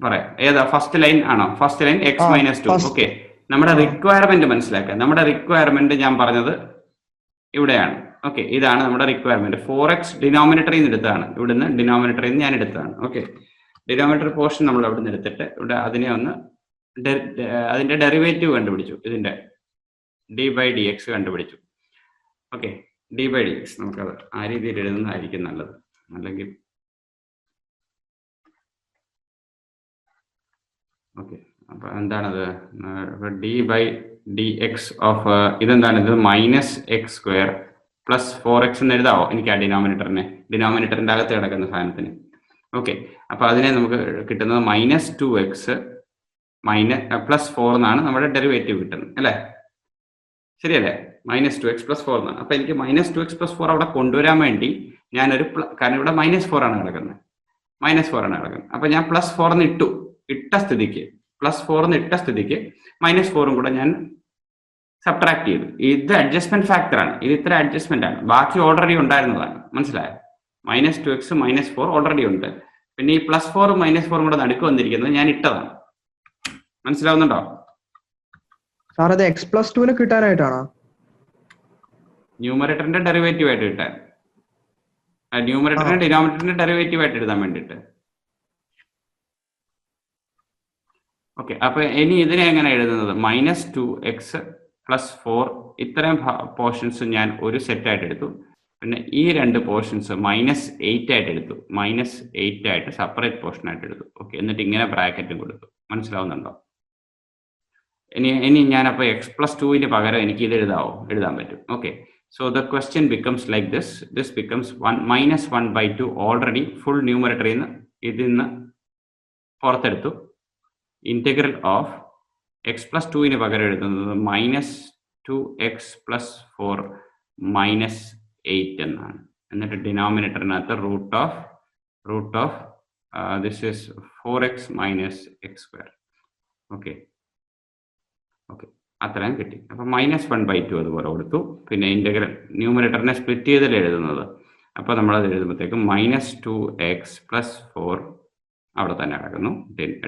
പറയാം. ഏതാ ഫസ്റ്റ് ലൈൻ ആണോ? First line x -2. ഓക്കെ. നമ്മുടെ റിക്വയർമെന്റ് മനസ്സിലാക്കുക. നമ്മുടെ റിക്വയർമെന്റ് ഞാൻ പറഞ്ഞത് ഇവിടെയാണ്. ഓക്കെ, ഇതാണ് നമ്മുടെ റിക്വയർമെന്റ്. 4x ഡിനോമിനേറ്ററിൽ നിന്ന് എടുത്തതാണ്. ഇവിടുന്ന് ഡിനോമിനേറ്ററിൽ നിന്ന് ഞാൻ എടുത്തതാണ്. ഓക്കെ. ഡിനോമിനേറ്റർ പോർഷൻ നമ്മൾ അവിടെ നിന്ന് എടുത്തിട്ട് ഇവിടെ അതിനെ ഒന്ന് അതിന്റെ ഡെറിവേറ്റീവ് കണ്ടുപിടിച്ചു. ഇതിന്റെ d/dx കണ്ടുപിടിച്ചു. ഓക്കെ. d/dx നമുക്കത് ആ രീതിയിൽ എഴുതുന്നതായിരിക്കും നല്ലത്. അല്ലെങ്കിൽ ഓക്കെ. അപ്പൊ എന്താണത്? d/dx ഓഫ് ഇതെന്താണ്? ഇത് -x² പ്ലസ് 4x എന്ന് എഴുതാവോ? എനിക്ക് ആ ഡിനോമിനേറ്ററിന്റെ അകത്ത് കിടക്കുന്ന സാധനത്തിന്. ഓക്കെ. അപ്പൊ അതിനെ നമുക്ക് കിട്ടുന്നത് -2x പ്ലസ് 4 എന്നാണ് നമ്മുടെ ഡെറിവേറ്റീവ് കിട്ടുന്നത്, അല്ലെ? ശരിയല്ലേ? -2x പ്ലസ് 4 എന്നാണ്. അപ്പൊ എനിക്ക് -2x പ്ലസ് 4 അവിടെ കൊണ്ടുവരാൻ വേണ്ടി ഞാനൊരു കാരണം ഇവിടെ -4 ആണ് കിടക്കുന്നത്. അപ്പൊ ഞാൻ +4 ഇട്ട സ്ഥിതിക്ക് -4 കൂടെ ഞാൻ സബ്ട്രാക്ട് ചെയ്തു. ഇത് അഡ്ജസ്റ്റ്മെന്റ് ഫാക്ടർ ആണ്. ഇത് ഇത്ര അഡ്ജസ്റ്റ്മെന്റ് ആണ്. ബാക്കി ഓൾറെഡി ഉണ്ടായിരുന്നതാണ്. മനസ്സിലായോ? -2x -4 ഓൾറെഡി ഉണ്ട്. പിന്നെ ഈ +4 -4 കൂടെ നടുക്ക് വന്നിരിക്കുന്നത് ഞാൻ ഇട്ടതാണ്. മനസ്സിലാവുന്നുണ്ടോ? സാർ അത് x + 2 കിട്ടാനായിട്ടാണോ? ന്യൂമറേറ്ററിന്റെ ഡെറിവേറ്റീവ് ആയിട്ട് കിട്ടാൻ. ന്യൂമറേറ്ററിന്റെ ഡിനോമിനേറ്ററിന്റെ ഡെറിവേറ്റീവ് ആയിട്ട് എഴുതാൻ വേണ്ടിയിട്ട്. ഓക്കെ. അപ്പൊ ഇനി ഇതിനെ എങ്ങനെ എഴുതുന്നത്? -2x + 4 ഇത്രയും പോർഷൻസ് ഞാൻ ഒരു സെറ്റ് ആയിട്ട് എടുത്തു. പിന്നെ ഈ രണ്ട് പോർഷൻസ് -8 ആയിട്ട് എടുത്തു. -8 ആയിട്ട് സെപ്പറേറ്റ് പോർഷൻ ആയിട്ട് എടുത്തു. ഓക്കെ. എന്നിട്ട് ഇങ്ങനെ ബ്രാക്കറ്റും കൊടുത്തു. മനസ്സിലാവുന്നുണ്ടോ? ഇനി ഞാനപ്പോ x + 2 പകരം എനിക്ക് ഇത് എഴുതാൻ പറ്റും. Okay. So the question becomes like this becomes -1/2 already full ന്യൂമറേറ്ററിൽ നിന്ന് ഇതിന്ന് പുറത്തെടുത്തു. ഇന്റഗ്രൽ ഓഫ് x + 2 പകരം എഴുതുന്നത് -2x + 4 -8 എന്നാണ്. എന്നിട്ട് ഡിനോമിനേറ്ററിനകത്ത് root of this is 4x - x². Okay. അത്രയും കിട്ടി. അപ്പം -1/2 അതുപോലെ കൊടുത്തു. പിന്നെ ഇൻ്റഗ്രൽ ന്യൂമറേറ്ററിനെ സ്പ്ലിറ്റ് ചെയ്തല്ലേ എഴുതുന്നത്. അപ്പോൾ നമ്മളത് എഴുതുമ്പോഴത്തേക്കും -2x + 4 അവിടെ തന്നെ കിടക്കുന്നു.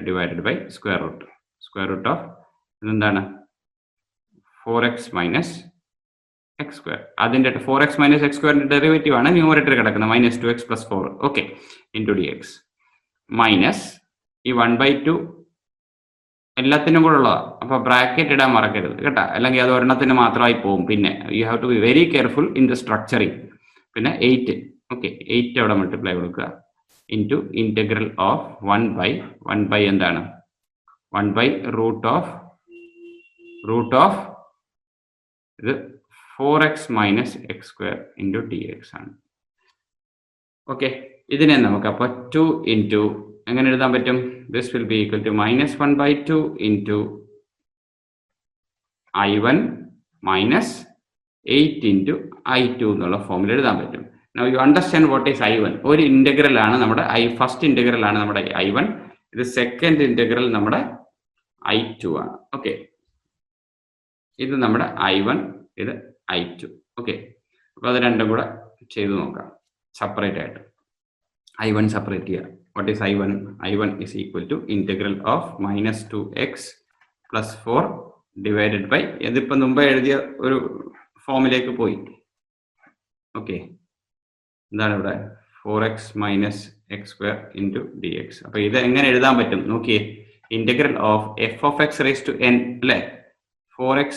Divided by square root of ഇതെന്താണ് 4x - x². അതിൻ്റെ 4x - x² ഡെറിവേറ്റീവ് ആണ് ന്യൂമറേറ്റർ കിടക്കുന്നത് -2x + 4 okay into dx minus ഈ 1/2 എല്ലാത്തിനും കൂടെ ഉള്ളതാണ്. അപ്പോൾ ബ്രാക്കറ്റ് ഇടാൻ മറക്കരുത് കേട്ടോ, അല്ലെങ്കിൽ അത് ഒരെണ്ണത്തിന് മാത്രമായി പോകും. പിന്നെ you have to be very careful in the structuring. പിന്നെ 8 ഓക്കെ 8 അവിടെ മൾട്ടിപ്ലൈ കൊടുക്കുക ഇൻറ്റു ഇൻറ്റഗ്രൽ ഓഫ് 1/1 എന്താണ് 1/√of ഇത് 4x - x² ഇൻറ്റു dx ആണ്. ഓക്കെ ഇതിനെ നമുക്ക് അപ്പോൾ 2 ഇൻറ്റു എങ്ങനെ എഴുതാൻ പറ്റും? This will be equal to -1/2 into I1 minus 8 into I2 എന്നുള്ള ഫോമിൽ എഴുതാൻ പറ്റും. Now you understand what is I1. ഒരു ഇന്റഗ്രൽ ആണ് നമ്മുടെ ഫസ്റ്റ് ഇന്റഗ്രൽ ആണ് നമ്മുടെ I1. ഇത് സെക്കൻഡ് ഇന്റഗ്രൽ നമ്മുടെ I2 ആണ്. ഓക്കെ ഇത് നമ്മുടെ I1 ഇത് I2 ഓക്കെ. അപ്പോൾ അത് രണ്ടും കൂടെ ചെയ്ത് നോക്കാം സെപ്പറേറ്റ് ആയിട്ട്. I1 സെപ്പറേറ്റ് ചെയ്യുക. What is I1? I1 is equal to integral of -2x + 4 divided by ഇതിപ്പോൾ മുമ്പ് എഴുതിയ ഒരു ഫോമിലേക്ക് പോയി. ഓക്കെ എന്താണ് ഇവിടെ 4x - x² ഇൻറ്റു dx. അപ്പോൾ ഇത് എങ്ങനെ എഴുതാൻ പറ്റും നോക്കിയേ. ഇന്റഗ്രൽ ഓഫ് f(x)n അല്ലേ 4x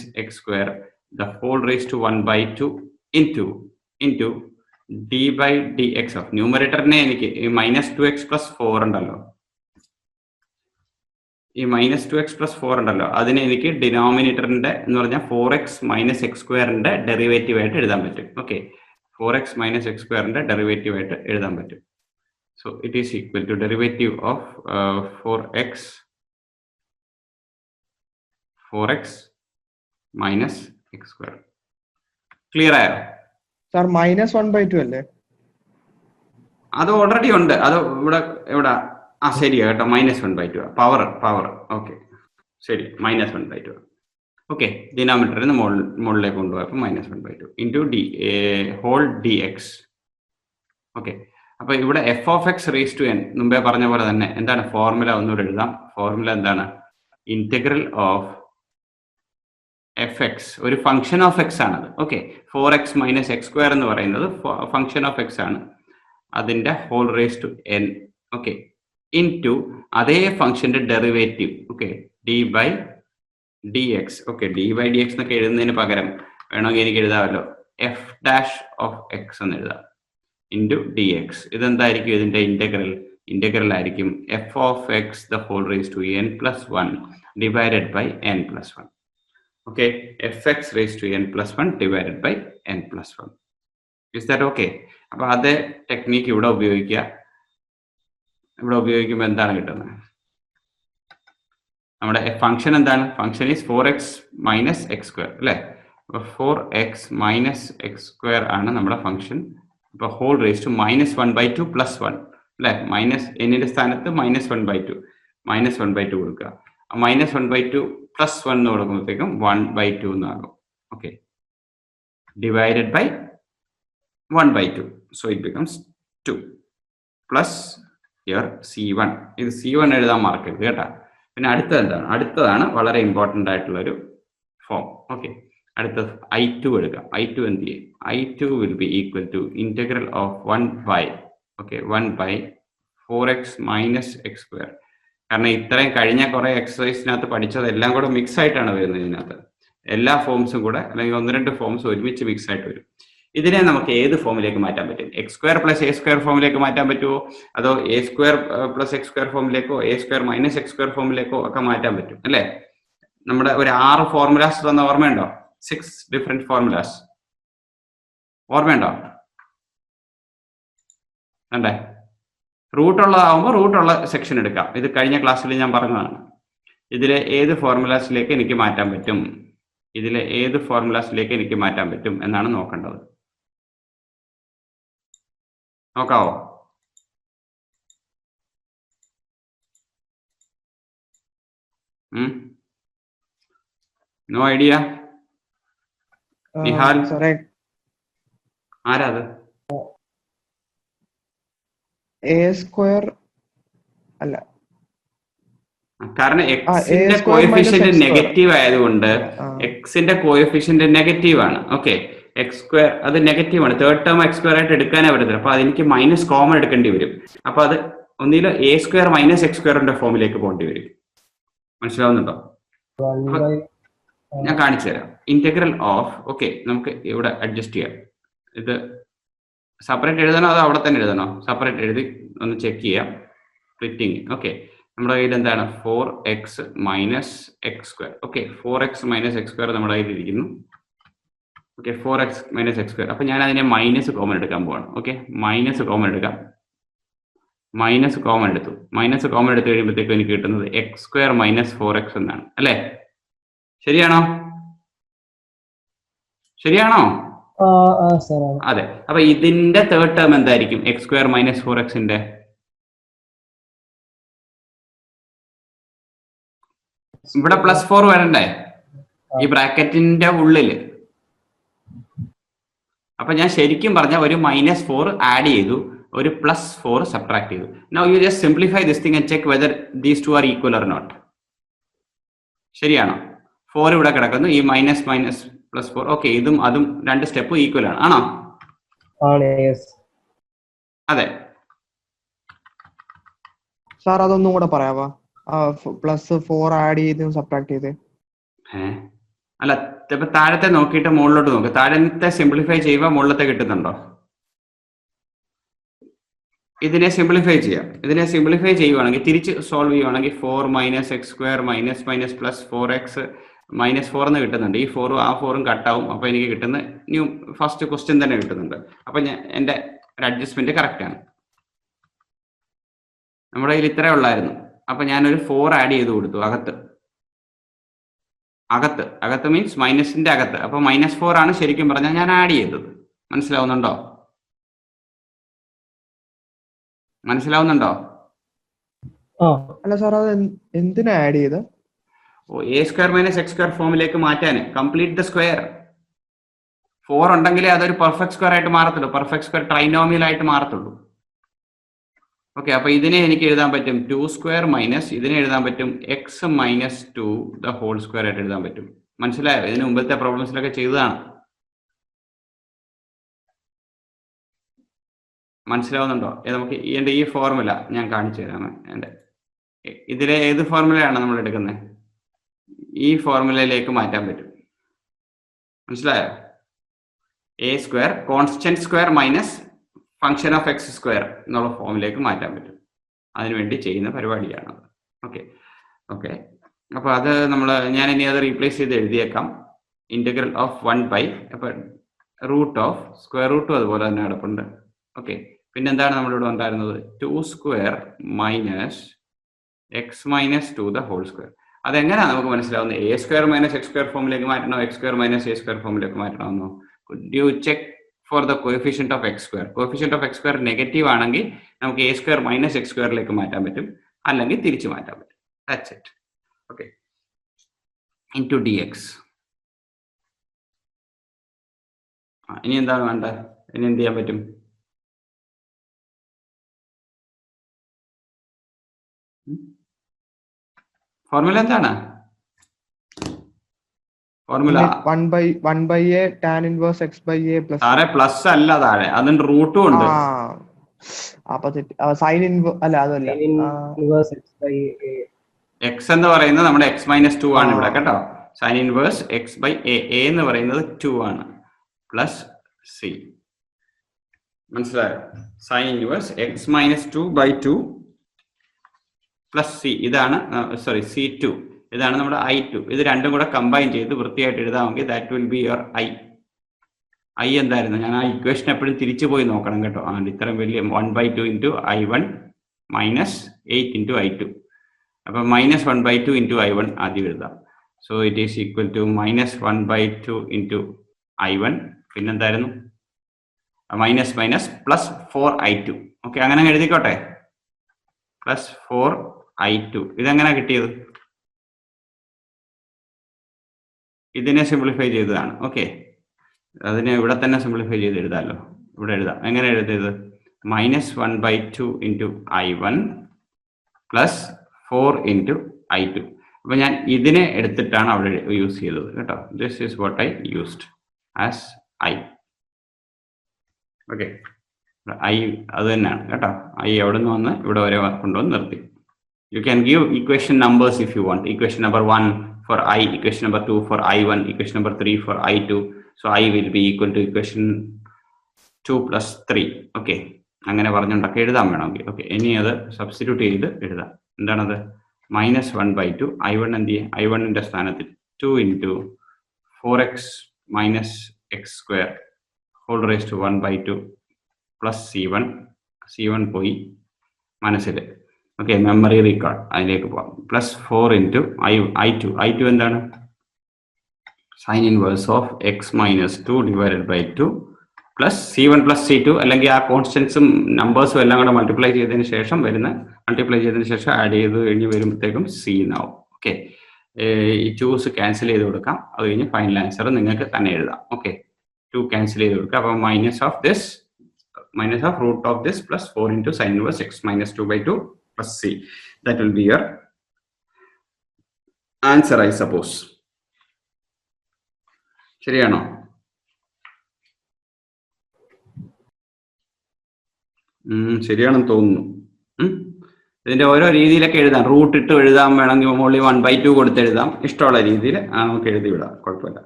- x² the whole raised to 1/2 into d/dx of ന്യൂമറേറ്ററിനെ എനിക്ക് ഈ -2x + 4 ഉണ്ടല്ലോ, ഈ -2x + 4 ഉണ്ടല്ലോ അതിനെ എനിക്ക് ഡിനോമിനേറ്ററിന്റെ എന്ന് പറഞ്ഞാൽ 4x - x² ഡെറിവേറ്റീവ് ആയിട്ട് എഴുതാൻ പറ്റും. ഓക്കെ 4x - x² ഡെറിവേറ്റീവ് ആയിട്ട് എഴുതാൻ പറ്റും. So it is equal to derivative of 4x - x². Clear ആയോ? സാർ -1/2 അല്ലേ? അത് ഓൾറെഡി ഉണ്ട്. അത് ഇവിടെ ശരിയാ കേട്ടോ -1/2 പവർ ഓക്കെ ശരി -1/2 ഓക്കെ. ഡിനോമിനേറ്ററിന് മുകളിലേക്ക് കൊണ്ടുപോയപ്പോൾ -1/2 ഇൻറ്റു ഹോൾ dx ഓക്കെ. അപ്പോൾ ഇവിടെ f(x)n മുമ്പേ പറഞ്ഞ പോലെ തന്നെ എന്താണ് ഫോർമുല ഒന്നുകൂടെ എഴുതാം. ഫോർമുല എന്താണ്? ഇന്റഗ്രൽ ഓഫ് fx ഒരു ഫംഗ്ഷൻ ഓഫ് x ആണത്. ഓക്കെ 4x - x² എന്ന് പറയുന്നത് ഫംഗ്ഷൻ ഓഫ് x ആണ്. അതിന്റെ whole raise to n okay into അതേ ഫംഗ്ഷന്റെ derivative okay d/dx okay d/dx എന്നൊക്കെ എഴുതുന്നതിന് പകരം വേണമെങ്കിൽ എനിക്ക് എഴുതാമല്ലോ f' എന്ന് എഴുതാം ഇൻറ്റു dx. ഇതെന്തായിരിക്കും ഇതിന്റെ ഇന്റഗ്രൽ ആയിരിക്കും f(x) the whole raised to n+1 divided by n+1 okay f(x) raised to n+1 divided by n+1. Is that okay? അപ്പോൾ അതേ ടെക്നിക്ക് ഇവിടെ ഉപയോഗിക്കുമ്പോൾ എന്താണ് കിട്ടുന്നത്? നമ്മുടെ ഫംഗ്ഷൻ എന്താണ്? ഫംഗ്ഷൻ ഈസ് 4x - x² അല്ലേ? അപ്പോൾ 4x - x² ആണ് നമ്മുടെ ഫംഗ്ഷൻ. അപ്പോൾ ഹോൾ റേസ് ടു -1/2 + 1 അല്ലേ? n-ന്റെ സ്ഥാനത്ത് -1/2 കൊടുക്കുക. -1/2 + 1 എന്ന് കൊടുക്കുമ്പോഴത്തേക്കും 1/2 എന്നാകും. Okay divided by 1/2 so it becomes 2 plus your C1. ഇത് C1 എഴുതാൻ മറക്കരുത് കേട്ടോ. പിന്നെ അടുത്തതാണ് വളരെ ഇമ്പോർട്ടൻ്റ് ആയിട്ടുള്ള ഒരു ഫോം. ഓക്കെ അടുത്തത് I2 എടുക്കാം. I2 എന്ത് ചെയ്യും? I2 will be equal to integral of 1/4x - x². കാരണം ഇത്രയും കഴിഞ്ഞ കുറെ എക്സസൈസിനകത്ത് പഠിച്ചത് എല്ലാം കൂടെ മിക്സ് ആയിട്ടാണ് വരുന്നത്. ഇതിനകത്ത് എല്ലാ ഫോംസും കൂടെ അല്ലെങ്കിൽ 1-2 ഫോംസ് ഒരുമിച്ച് മിക്സ് ആയിട്ട് വരും. ഇതിനെ നമുക്ക് ഏത് ഫോമിലേക്ക് മാറ്റാൻ പറ്റും? x² + a² ഫോമിലേക്ക് മാറ്റാൻ പറ്റുമോ? അതോ a² + x² ഫോമിലേക്കോ a² - x² ഫോമിലേക്കോ ഒക്കെ മാറ്റാൻ പറ്റും അല്ലേ? നമ്മുടെ ഒരു 6 ഫോർമുലാസ് തന്ന ഓർമ്മയുണ്ടോ? 6 ഡിഫറെന്റ് ഫോർമുലാസ് ഓർമ്മയുണ്ടോ? അല്ലേ റൂട്ടുള്ളതാവുമ്പോൾ റൂട്ടുള്ള സെക്ഷൻ എടുക്കാം. ഇത് കഴിഞ്ഞ ക്ലാസ്സിൽ ഞാൻ പറഞ്ഞതാണ്. ഇതിലെ ഏത് ഫോർമുലാസിലേക്ക് എനിക്ക് മാറ്റാൻ പറ്റും എന്നാണ് നോക്കേണ്ടത്. നോക്കാവോ? No idea. നിഹാൽ സാറേ ആരാ അത്? എ സ്ക്വയർ അല്ല, കാരണം a എക്സിന്റെ square minus coefficient x square. Negative ആയതുകൊണ്ട് ആ. എക്സിന്റെ കോഎഫിഷ്യന്റ് നെഗറ്റീവ് ആണ്. ഓക്കെ, എക്സ് സ്ക്വയർ അത് നെഗറ്റീവ് ആണ്. തേർഡ് ടേം എക്സ് സ്ക്വയർ ആയിട്ട് എടുക്കാനേ പറ്റത്തില്ല. അപ്പൊ അതെനിക്ക് മൈനസ് കോമൺ എടുക്കേണ്ടി വരും. അപ്പൊ അത് ഒന്നിൽ എ സ്ക്വയർ മൈനസ് എക്സ് സ്ക്വയറിന്റെ ഫോമിലേക്ക് പോകേണ്ടി വരും. മനസ്സിലാവുന്നുണ്ടോ? ഞാൻ കാണിച്ചു തരാം. ഇന്റഗ്രൽ ഓഫ്, ഓക്കെ, നമുക്ക് ഇവിടെ അഡ്ജസ്റ്റ് ചെയ്യാം. ഇത് സെപ്പറേറ്റ് എഴുതണോ അതോ അവിടെ തന്നെ എഴുതണോ? സെപ്പറേറ്റ് എഴുതി ഒന്ന് ചെക്ക് ചെയ്യാം. സ്പ്ലിറ്റിങ്. ഓക്കെ, നമ്മുടെ കയ്യിൽ എന്താണ്? 4x minus x square. Okay, 4x minus x square നമ്മുടെ കയ്യിൽ ഇരിക്കുന്നു. Okay, 4x minus x square. അപ്പൊ ഞാൻ അതിനെ മൈനസ് കോമൺ എടുക്കാൻ പോവാണ്. ഓക്കെ, മൈനസ് കോമൺ എടുക്കാം. മൈനസ് കോമൺ എടുത്തു. മൈനസ് കോമൺ എടുത്തു കഴിയുമ്പോഴത്തേക്കും എനിക്ക് കിട്ടുന്നത് എക്സ് സ്ക്വയർ മൈനസ് 4x എന്നാണ്. അല്ലേ? ശരിയാണോ? ശരിയാണോ? അതെ. അപ്പൊ ഇതിന്റെ തേർഡ് ടേം എന്തായിരിക്കും? എക്സ് സ്ക്വയർ മൈനസ് 4xന്റെ ഇവിടെ +4 വരണ്ടേ ഈ ബ്രാക്കറ്റിന്റെ ഉള്ളില്? അപ്പൊ ഞാൻ ശരിക്കും പറഞ്ഞ ഒരു -4 ആഡ് ചെയ്തു, ഒരു +4 സബ്ട്രാക്ട് ചെയ്തു. Now you just simplify this thing and check whether these two are equal or not. ശരിയാണോ? 4 ഇവിടെ കിടക്കുന്നു, ഈ മൈനസ് മൈനസ് +4. ഓക്കെ, ഇതും അതും രണ്ട് സ്റ്റെപ്പ് ഈക്വൽ ആണ്. ആണോ? അതെ. സാർ അതൊന്നും കൂടെ പറയാവാ? +4 ആഡ് ചെയ്ത് സബ്ട്രാക്ട് ചെയ്ത്. അല്ല, ഇപ്പൊ താഴത്തെ നോക്കിയിട്ട് മുകളിലോട്ട് നോക്ക്. താഴത്തെ സിംപ്ലിഫൈ ചെയ്യുമ്പോൾ മുകളിലത്തെ കിട്ടുന്നുണ്ടോ? ഇതിനെ സിംപ്ലിഫൈ ചെയ്യാം. ഇതിനെ സിംപ്ലിഫൈ ചെയ്യുവാണെങ്കിൽ, തിരിച്ച് സോൾവ് ചെയ്യുവാണെങ്കിൽ 4 minus x square minus minus +4x -4 എന്ന് കിട്ടുന്നുണ്ട്. ഈ 4ഉം ആ 4ഉം കട്ടാവും. അപ്പൊ എനിക്ക് കിട്ടുന്ന ന്യൂ ഫസ്റ്റ് ക്വസ്റ്റ്യൻ തന്നെ കിട്ടുന്നുണ്ട്. അപ്പൊ ഞാൻ എന്റെ ഒരു അഡ്ജസ്റ്റ്മെന്റ് കറക്റ്റ് ആണ്. നമ്മുടെ കയ്യിൽ ഇത്രേ ഉള്ളായിരുന്നു. അപ്പൊ ഞാനൊരു 4 ആഡ് ചെയ്ത് കൊടുത്തു അകത്ത്. അകത്ത് മീൻസ് മൈനസിന്റെ അകത്ത്. അപ്പൊ -4 ആണ് ശരിക്കും പറഞ്ഞാൽ ഞാൻ ആഡ് ചെയ്തത്. മനസ്സിലാവുന്നുണ്ടോ? അല്ല സാർ, അത് എന്തിനാ ആഡ് ചെയ്ത്? A square minus x square ഫോമിലേക്ക് മാറ്റാൻ. Complete the square. 4 ഉണ്ടെങ്കിലേ അതൊരു പെർഫെക്റ്റ് സ്ക്വയർ ആയിട്ട് മാറത്തുള്ളൂ. പെർഫെക്റ്റ് സ്ക്വയർ ട്രൈനോമിയൽ ആയിട്ട് മാറത്തുള്ളൂ. ഓക്കെ, അപ്പൊ ഇതിനെ എനിക്ക് എഴുതാൻ പറ്റും 2 സ്ക്വയർ മൈനസ്, ഇതിനെ എഴുതാൻ പറ്റും x minus 2 the whole square ആയിട്ട് എഴുതാൻ പറ്റും. മനസ്സിലായോ? ഇതിന് മുമ്പത്തെ പ്രോബ്ലംസിലൊക്കെ ചെയ്തതാണ്. മനസ്സിലാവുന്നുണ്ടോ? നമുക്ക് എന്റെ ഈ ഫോർമുല ഞാൻ കാണിച്ചു തരാം. എന്റെ ഇതിലെ ഏത് ഫോർമുലയാണ് നമ്മൾ എടുക്കുന്നത്? ഈ ഫോർമുലയിലേക്ക് മാറ്റാൻ പറ്റും. മനസ്സിലായോ? A square constant square minus function of X square എന്നുള്ള ഫോമിലേക്ക് മാറ്റാൻ പറ്റും. അതിനുവേണ്ടി ചെയ്യുന്ന പരിപാടിയാണ്. ഓക്കെ. അപ്പൊ അത് ഞാൻ ഇനി അത് റീപ്ലേസ് ചെയ്ത് എഴുതിയേക്കാം. ഇന്റഗ്രൽ ഓഫ് 1 അപ്പൊ റൂട്ട് ഓഫ് സ്ക്വയർ റൂട്ടും അതുപോലെ തന്നെ കിടപ്പുണ്ട്. ഓക്കെ, പിന്നെന്താണ് നമ്മളിവിടെ ഉണ്ടായിരുന്നത്? 2 square minus x minus 2 the whole square. അതെങ്ങനെയാണ് നമുക്ക് മനസ്സിലാവുന്നത്? A square minus x square ഫോമിലേക്ക് മാറ്റണോ, x square minus A square ഫോമിലേക്ക് മാറ്റണമെന്നോ? You check for the coefficient of X square. Coefficient of X square negative ആണെങ്കിൽ നമുക്ക് എ സ്ക്വയർ മൈനസ് എക്സ് സ്ക്വയറിലേക്ക് മാറ്റാൻ പറ്റും, അല്ലെങ്കിൽ തിരിച്ചു മാറ്റാൻ പറ്റും. That's it. Okay, into dx. ഇനി എന്താണ് വേണ്ടത്? ഇനി എന്ത് ചെയ്യാൻ പറ്റും? ഫോർമുല എന്താണ്? Formula 1/a tan inverse x by a plus. താഴെ പ്ലസ് അല്ല, താഴെ അതിന്റെ റൂട്ടും ഉണ്ട്. എക്സ് എന്ന് പറയുന്നത് നമ്മുടെ x - 2 ആണ് ഇവിടെ കേട്ടോ. Sine inverse x by a എന്ന് പറയുന്നത് 2 ആണ്, പ്ലസ് സി. മനസ്സിലായോ? Sine inverse x - 2/2 plus C. ഇതാണ് C2. ഇതാണ് നമ്മുടെ I2. ഇത് രണ്ടും കൂടെ കമ്പൈൻ ചെയ്ത് വൃത്തിയായിട്ട് എഴുതാമെങ്കിൽ that will be your I എന്തായിരുന്നു? ഞാൻ ആ ഇക്വേഷൻ എപ്പോഴും തിരിച്ചു പോയി നോക്കണം കേട്ടോ. ഇത്രയും വലിയ 1/2 into I1 minus 8 into I2. അപ്പൊ -1/2 ഇൻറ്റു I1 ആദ്യം എഴുതാം. So it is equal to -1/2 into I1. പിന്നെന്തായിരുന്നു? Minus minus plus 4I2. Okay, അങ്ങനെ എഴുതിക്കോട്ടെ. Plus 4I2. ഇതെങ്ങനെ കിട്ടിയത്? ഇതിനെ സിംപ്ലിഫൈ ചെയ്തതാണ്. ഓക്കെ, അതിനെ ഇവിടെ തന്നെ സിംപ്ലിഫൈ ചെയ്ത് എഴുതാമല്ലോ. ഇവിടെ എഴുതാം. എങ്ങനെ എഴുതിയത്? -1/2 into I1 plus 4 into I2. അപ്പൊ ഞാൻ ഇതിനെ എടുത്തിട്ടാണ് അവിടെ യൂസ് ചെയ്തത് കേട്ടോ. This is what I used as I. Okay, I അത് തന്നെയാണ് കേട്ടോ. I എവിടെ നിന്ന് വന്ന് ഇവിടെ വരെ കൊണ്ടുവന്ന് നിർത്തി. You can give equation numbers if you want. Equation number 1 for I, equation number 2 for I1, equation number 3 for I2. So I will be equal to equation 2 plus 3. Okay, അങ്ങനെ പറഞ്ഞുകൊണ്ടൊക്കെ എഴുതാൻ വേണമെങ്കിൽ. ഓക്കെ, ഇനി അത് സബ്സ്റ്റിറ്റ്യൂട്ട് ചെയ്ത് എഴുതാം. എന്താണത്? -1/2 I1 എന്ത് ചെയ്യും? I1ന്റെ സ്ഥാനത്ത് 2 into 4x minus x square whole raise to 1/2 plus C1 പോയി മനസ്സിൽ. ഓക്കെ, മെമ്മറി റീകാൾ അതിലേക്ക് പോവാം. പ്ലസ് 4 ഇൻറ്റു I2 എന്താണ്? Sine inverse of x minus 2 divided by 2 plus C1 plus C2, അല്ലെങ്കിൽ ആ കോൺസ്റ്റൻസും നമ്പേഴ്സും എല്ലാം കൂടെ മൾട്ടിപ്ലൈ ചെയ്തതിന് ശേഷം ആഡ് ചെയ്ത് കഴിഞ്ഞ് വരുമ്പോഴത്തേക്കും C എന്നാവും. ഓക്കെ, ഈ 2's ക്യാൻസൽ ചെയ്ത് കൊടുക്കാം. അത് കഴിഞ്ഞ് ഫൈനൽ ആൻസർ നിങ്ങൾക്ക് തന്നെ എഴുതാം. ഓക്കെ, 2 ക്യാൻസൽ ചെയ്ത് കൊടുക്കുക. അപ്പോൾ minus of root of this plus 4 into sine inverse x minus 2/2 plus C. That will be your answer, I suppose. ശരിയാണോ? ശരിയാണെന്ന് തോന്നുന്നു. ഇതിന്റെ ഓരോ രീതിയിലൊക്കെ എഴുതാം. റൂട്ട് ഇട്ട് എഴുതാൻ വേണമെങ്കിൽ മുകളിൽ 1/2 കൊടുത്ത് എഴുതാം. ഇഷ്ടമുള്ള രീതിയിൽ നമുക്ക് എഴുതി വിടാം, കുഴപ്പമില്ല.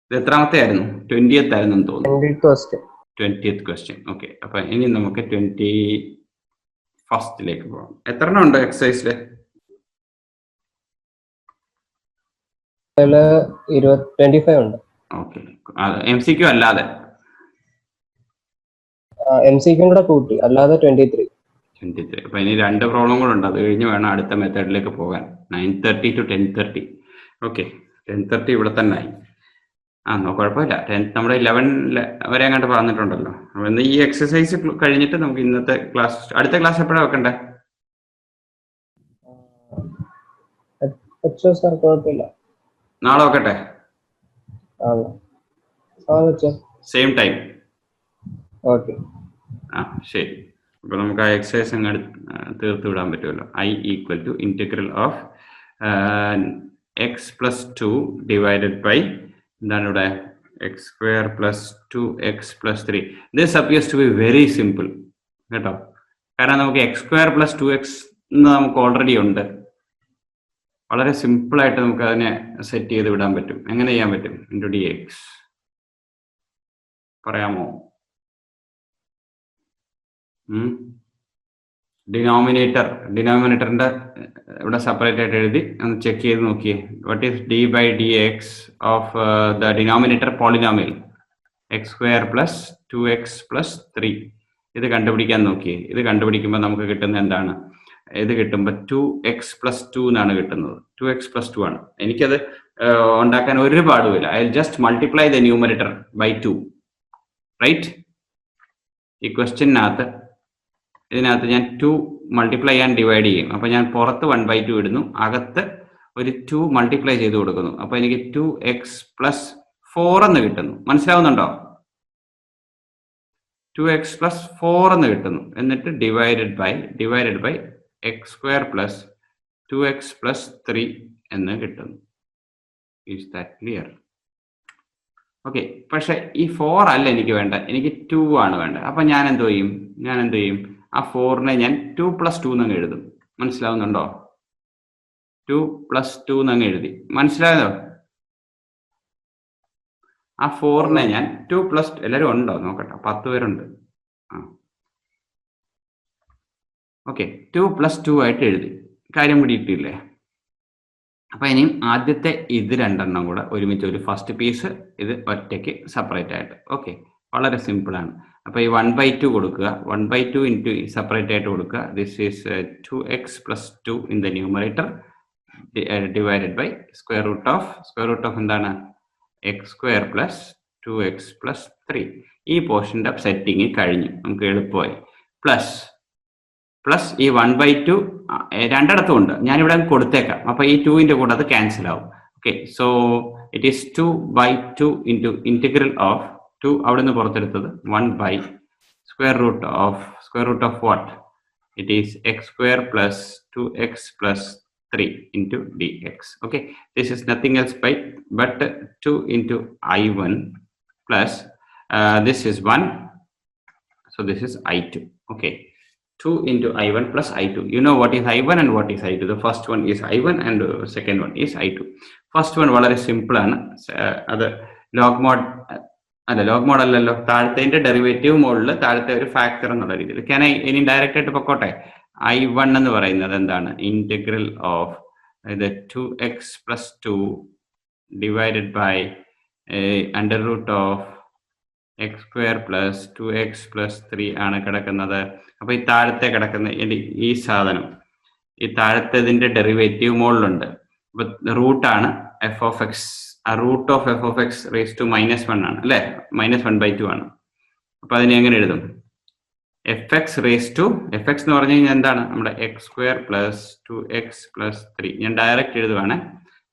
ഇത് എത്രാമത്തെ ആയിരുന്നു? 20th ആയിരുന്നു തോന്നുന്നു. 20th question. ഓക്കെ, അപ്പൊ ഇനി നമുക്ക് 21st പോകാം. എത്ര എണ്ണം ഉണ്ട് എക്സസൈസില്? 25 ഉണ്ട്. ഓക്കെ, MCQ അല്ലാതെ? MCQ കൂടെ കൂട്ടി, അല്ലാതെ 23. അപ്പൊ ഇനി 2 പ്രോബ്ലം കൂടെ ഉണ്ട്. അത് കഴിഞ്ഞ് വേണം അടുത്ത മെത്തേഡിലേക്ക് പോകാൻ. 9:30 to 10:30. ഓക്കെ, 10:30 ഇവിടെ തന്നെ ആയി. കുഴപ്പമില്ല. നമ്മുടെ 11 വരെ അങ്ങോട്ട് പറഞ്ഞിട്ടുണ്ടല്ലോ. അപ്പൊ ഇന്ന് ഈ എക്സസൈസ് കഴിഞ്ഞിട്ട് നമുക്ക് ഇന്നത്തെ ക്ലാസ്, അടുത്ത ക്ലാസ് എപ്പോഴാണ് വെക്കണ്ടേ? നാളെ വെക്കട്ടെ? Same time? ഓക്കെ, ശരി. അപ്പൊ നമുക്ക് ആ എക്സസൈസ് അങ്ങ് തീർത്ത് വിടാൻ പറ്റുമല്ലോ. I equal to integral of x plus 2 divided by എന്താണ് ഇവിടെ? X square plus 2x plus 3. This appears to be very simple കേട്ടോ. കാരണം നമുക്ക് എക്സ് സ്ക്വയർ പ്ലസ് 2x നമുക്ക് ഓൾറെഡി ഉണ്ട്. വളരെ സിമ്പിൾ ആയിട്ട് നമുക്ക് അതിനെ സെറ്റ് ചെയ്ത് വിടാൻ പറ്റും. എങ്ങനെ ചെയ്യാൻ പറ്റും? ഇൻറ്റു dx പറയാമോ? ഡിനോമിനേറ്ററിന്റെ ഇവിടെ സെപ്പറേറ്റ് ആയിട്ട് എഴുതി ഒന്ന് ചെക്ക് ചെയ്ത് നോക്കിയേ. What is d/dx of the denominator polynomial X square plus 2x plus 3. ഇത് കണ്ടുപിടിക്കാൻ നോക്കിയേ. ഇത് കണ്ടുപിടിക്കുമ്പോൾ നമുക്ക് കിട്ടുന്നത് എന്താണ്? ഇത് കിട്ടുമ്പോൾ 2x പ്ലസ് 2 എന്നാണ് കിട്ടുന്നത്. 2x പ്ലസ് 2 ആണ്. എനിക്കത് ഉണ്ടാക്കാൻ ഒരു പാടുമില്ല. I just multiply the numerator by 2. Right? ഈ ഇതിനകത്ത് ഞാൻ 2 മൾട്ടിപ്ലൈ ചെയ്യാൻ ഡിവൈഡ് ചെയ്യും. അപ്പൊ ഞാൻ പുറത്ത് 1/2 ഇടുന്നു, അകത്ത് ഒരു 2 മൾട്ടിപ്ലൈ ചെയ്ത് കൊടുക്കുന്നു. അപ്പൊ എനിക്ക് 2x പ്ലസ് 4 എന്ന് കിട്ടുന്നു. മനസ്സിലാവുന്നുണ്ടോ? 2x പ്ലസ് 4 എന്ന് കിട്ടുന്നു. എന്നിട്ട് divided by x square plus 2x plus 3 എന്ന് കിട്ടുന്നു. Is that clear? ഓക്കെ, പക്ഷെ ഈ 4 അല്ല എനിക്ക് വേണ്ട, എനിക്ക് 2 ആണ് വേണ്ടത്. അപ്പൊ ഞാൻ എന്ത് ചെയ്യും? ആ 4നെ ഞാൻ 2 പ്ലസ് 2 എന്നങ്ങ് എഴുതും. മനസ്സിലാവുന്നുണ്ടോ? 2 പ്ലസ് 2 എന്നങ്ങ് എഴുതി. മനസ്സിലായതോ? ആ 4നെ ഞാൻ 2 പ്ലസ്, എല്ലാവരും ഉണ്ടോ നോക്കട്ടെ? 10 പേരുണ്ട്. ഓക്കെ, 2 പ്ലസ് 2 ആയിട്ട് എഴുതി. കാര്യം പിടിയിട്ടില്ലേ? അപ്പൊ ഇനിയും ആദ്യത്തെ ഇത് 2 എണ്ണം കൂടെ ഒരുമിച്ച് ഒരു ഫസ്റ്റ് പീസ്, ഇത് ഒറ്റയ്ക്ക് സെപ്പറേറ്റ് ആയിട്ട്. ഓക്കെ, വളരെ സിമ്പിൾ ആണ്. അപ്പൊ ഈ 1/2 കൊടുക്കുക, 1/2 ഇൻറ്റു സെപ്പറേറ്റ് ആയിട്ട് കൊടുക്കുക. This is 2x plus 2 in the numerator divided by square root of എന്താണ്? X square plus 2x plus 3. ഈ പോർഷന്റെ സെറ്റിങ് കഴിഞ്ഞു, നമുക്ക് എളുപ്പമായി. പ്ലസ് ഈ 1/2 രണ്ടിടത്തും ഉണ്ട്. ഞാനിവിടെ കൊടുത്തേക്കാം. അപ്പൊ ഈ 2ന്റെ കൂടെ അത് ക്യാൻസൽ ആവും. Okay, so it is 2 by 2 into integral of 2 അവിടെ നിന്ന് പുറത്തെടുത്തത് 1 by square root of what? It is x square plus 2x plus 3 into dx. Okay, this is nothing else but 2 into I1 plus this is 1, so this is I2. Okay, 2 into I1 plus I2. You know what is I1 and what is I2. The first one is I1 and the second one is I2. First one വളരെ simple ആണ്. അത് log mode അല്ല, log mode അല്ലല്ലോ, താഴത്തെ derivative മോഡിൽ താഴത്തെ ഒരു factor എന്നുള്ള രീതിയിൽ ഞാൻ ഇനി ഡയറക്റ്റ് ആയിട്ട് പൊക്കോട്ടെ. I1 എന്ന് പറയുന്നത് എന്താണ്? ഇന്റഗ്രൽ ഓഫ് ഇത് 2x plus 2 divided by under root of X square plus 2x plus 3 ആണ് കിടക്കുന്നത്. അപ്പൊ ഈ താഴത്തെ കിടക്കുന്ന ഈ സാധനം, ഈ താഴത്തതിന്റെ ഡെറിവേറ്റീവ് മോളിലുണ്ട്. അപ്പൊ റൂട്ടാണ് എഫ് ഓഫ് എക്സ്. ആ root of F of X raise to -1 ആണ് അല്ലെ, -1/2 ആണ്. അപ്പൊ അതിനെ എങ്ങനെ എഴുതും? F x raise to f x എന്ന് പറഞ്ഞു കഴിഞ്ഞാൽ എന്താണ്? നമ്മുടെ X square plus 2x plus 3. ഞാൻ ഡയറക്റ്റ് എഴുതുവാണ്.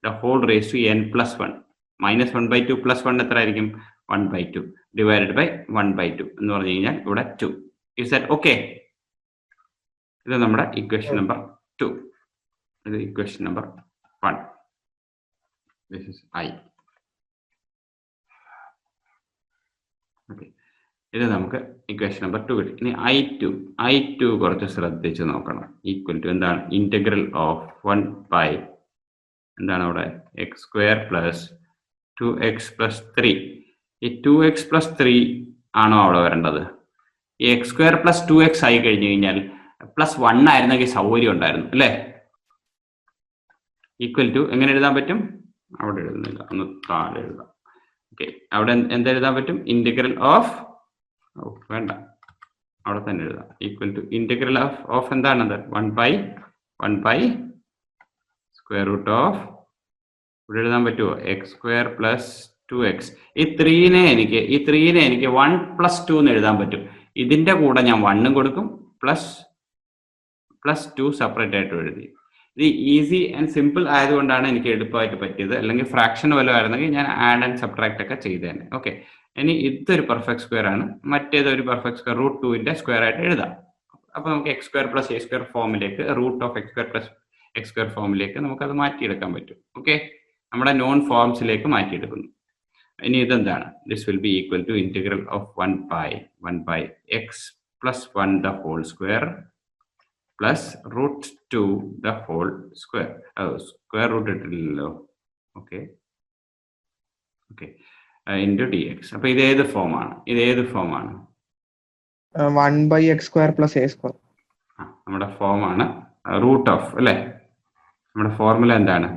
The whole raise to n+1. -1/2 + 1 എത്ര ആയിരിക്കും? 1/2 ഡിവൈഡഡ് ബൈ 1/2 എന്ന് പറഞ്ഞു കഴിഞ്ഞാൽ ഇവിടെ 2. Is that okay? ഇത് നമ്മുടെ ഇക്വേഷൻ നമ്പർ 2. ഇത് equation number 1. This is I. Okay. ഇത് നമുക്ക് ഇക്വേഷൻ നമ്പർ 2 കിട്ടി. ഇനി I2 കുറച്ച് ശ്രദ്ധിച്ച് നോക്കണം. ഈക്വൽ ടു എന്താണ്? ഇന്റഗ്രൽ ഓഫ് 1 by എന്താണ് അവിടെ? X square plus 2x plus 3. ഈ 2x plus 3 ആണോ അവിടെ വരേണ്ടത്? ഈ എക്സ് സ്ക്വയർ പ്ലസ് 2x ആയി കഴിഞ്ഞു കഴിഞ്ഞാൽ +1 ആയിരുന്നെങ്കിൽ സൗകര്യം ഉണ്ടായിരുന്നു അല്ലേ? ഈക്വൽ ടു എങ്ങനെ എഴുതാൻ പറ്റും? അവിടെ എഴുതുന്നില്ല, ഒന്ന് താഴെ എഴുതാം. ഓക്കെ, അവിടെ എന്തെഴുതാൻ പറ്റും? ഇന്റഗ്രൽ ഓഫ് വേണ്ട, അവിടെ തന്നെ എഴുതാം. ഈക്വൽ ടു ഇന്റഗ്രൽ ഓഫ് എന്താണത്? 1 by സ്ക്വയർ റൂട്ട് ഓഫ്, ഇവിടെ എഴുതാൻ പറ്റുമോ? X square plus 2x. ഈ 3നെ എനിക്ക് 1 + 2 എന്ന് എഴുതാൻ പറ്റും. ഇതിന്റെ കൂടെ ഞാൻ 1 കൊടുക്കും, പ്ലസ് 2 സെപ്പറേറ്റ് ആയിട്ട് എഴുതി. ഇത് ഈസി ആൻഡ് സിമ്പിൾ ആയതുകൊണ്ടാണ് എനിക്ക് എളുപ്പമായിട്ട് പറ്റിയത്. അല്ലെങ്കിൽ ഫ്രാക്ഷൻ വല്ലതും ആയിരുന്നെങ്കിൽ ഞാൻ ആഡ് ആൻഡ് സബ്ട്രാക്ട് ഒക്കെ ചെയ്തേനെ. ഓക്കെ, ഇനി ഇതൊരു പെർഫെക്റ്റ് സ്ക്വയർ ആണ്, മറ്റേതൊരു പെർഫെക്റ്റ് സ്ക്വയർ √2ന്റെ സ്ക്വയർ ആയിട്ട് എഴുതാം. അപ്പൊ നമുക്ക് x² + a² ഫോമിലേക്ക്, റൂട്ട് ഓഫ് x² + x² ഫോമിലേക്ക് നമുക്കത് മാറ്റിയെടുക്കാൻ പറ്റും. ഓക്കെ, നമ്മുടെ നോൺ ഫോംസിലേക്ക് മാറ്റിയെടുക്കുന്നു. ഇനി ഇതെന്താണ്? This will be equal to integral of 1 by x plus 1 the whole square plus √2 the whole square. Square root ഇട്ടില്ലല്ലോ. Okay, into dx. അപ്പൊ ഇത് ഏത് ഫോമാണ്? 1 by x² plus a². നമ്മുടെ ഫോമാണ് റൂട്ട് ഓഫ് അല്ലേ? നമ്മുടെ ഫോർമുല എന്താണ്?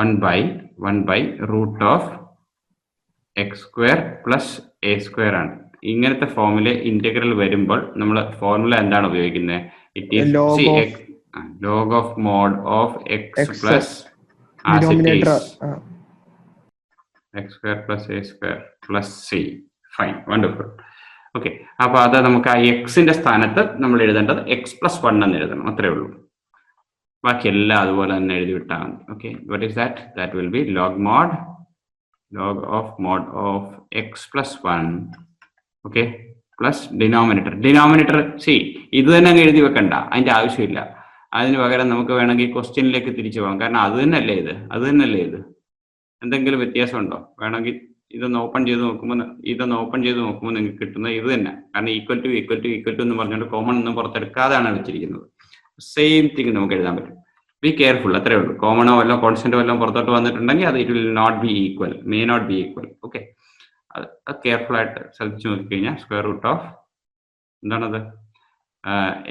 1 by root of x² plus a² ആണ്. ഇങ്ങനത്തെ ഫോമില് ഇന്റഗ്രൽ വരുമ്പോൾ നമ്മൾ ഫോർമുല എന്താണ് ഉപയോഗിക്കുന്നത്? It is log of mod of x plus x² plus a² plus c. Fine, wonderful. Okay, അപ്പൊ അത് നമുക്ക് ആ എക്സിന്റെ സ്ഥാനത്ത് നമ്മൾ എഴുതേണ്ടത് x+1 എന്ന് എഴുതണം, അത്രേ ഉള്ളൂ. ബാക്കിയെല്ലാം അതുപോലെ തന്നെ എഴുതി വിട്ടാൽ മതി. Okay, what is that? That will be log of mod of x+1. Okay, plus denominator C. ഇത് തന്നെ അങ്ങ് എഴുതി വെക്കണ്ട, അതിന്റെ ആവശ്യമില്ല. അതിന് പകരം നമുക്ക് വേണമെങ്കിൽ ക്വസ്റ്റ്യനിലേക്ക് തിരിച്ചു പോകാം. കാരണം അത് തന്നെയല്ലേ ഇത്. എന്തെങ്കിലും വ്യത്യാസം ഉണ്ടോ? വേണമെങ്കിൽ ഇതൊന്ന് ഓപ്പൺ ചെയ്ത് നോക്കുമ്പോൾ നിങ്ങൾക്ക് കിട്ടുന്നത് ഇത് തന്നെ. കാരണം ഈക്വൽ ടു എന്ന് പറഞ്ഞുകൊണ്ട് കോമൺ ഒന്നും പുറത്തെടുക്കാതാണ് വെച്ചിരിക്കുന്നത്. സെയിം തിങ് നമുക്ക് എഴുതാൻ പറ്റും. ബി കെയർഫുൾ, അത്രേ ഉള്ളൂ. കോമണോ വല്ലോ കോൺസ്റ്റന്റോ വല്ലോ പുറത്തോട്ട് വന്നിട്ടുണ്ടെങ്കിൽ അത് it will not be equal, may not be equal. Okay, അത് കെയർഫുൾ ആയിട്ട് ശ്രദ്ധിച്ചു നോക്കിക്കഴിഞ്ഞാൽ സ്ക്വയർ റൂട്ട് ഓഫ് എന്താണത്?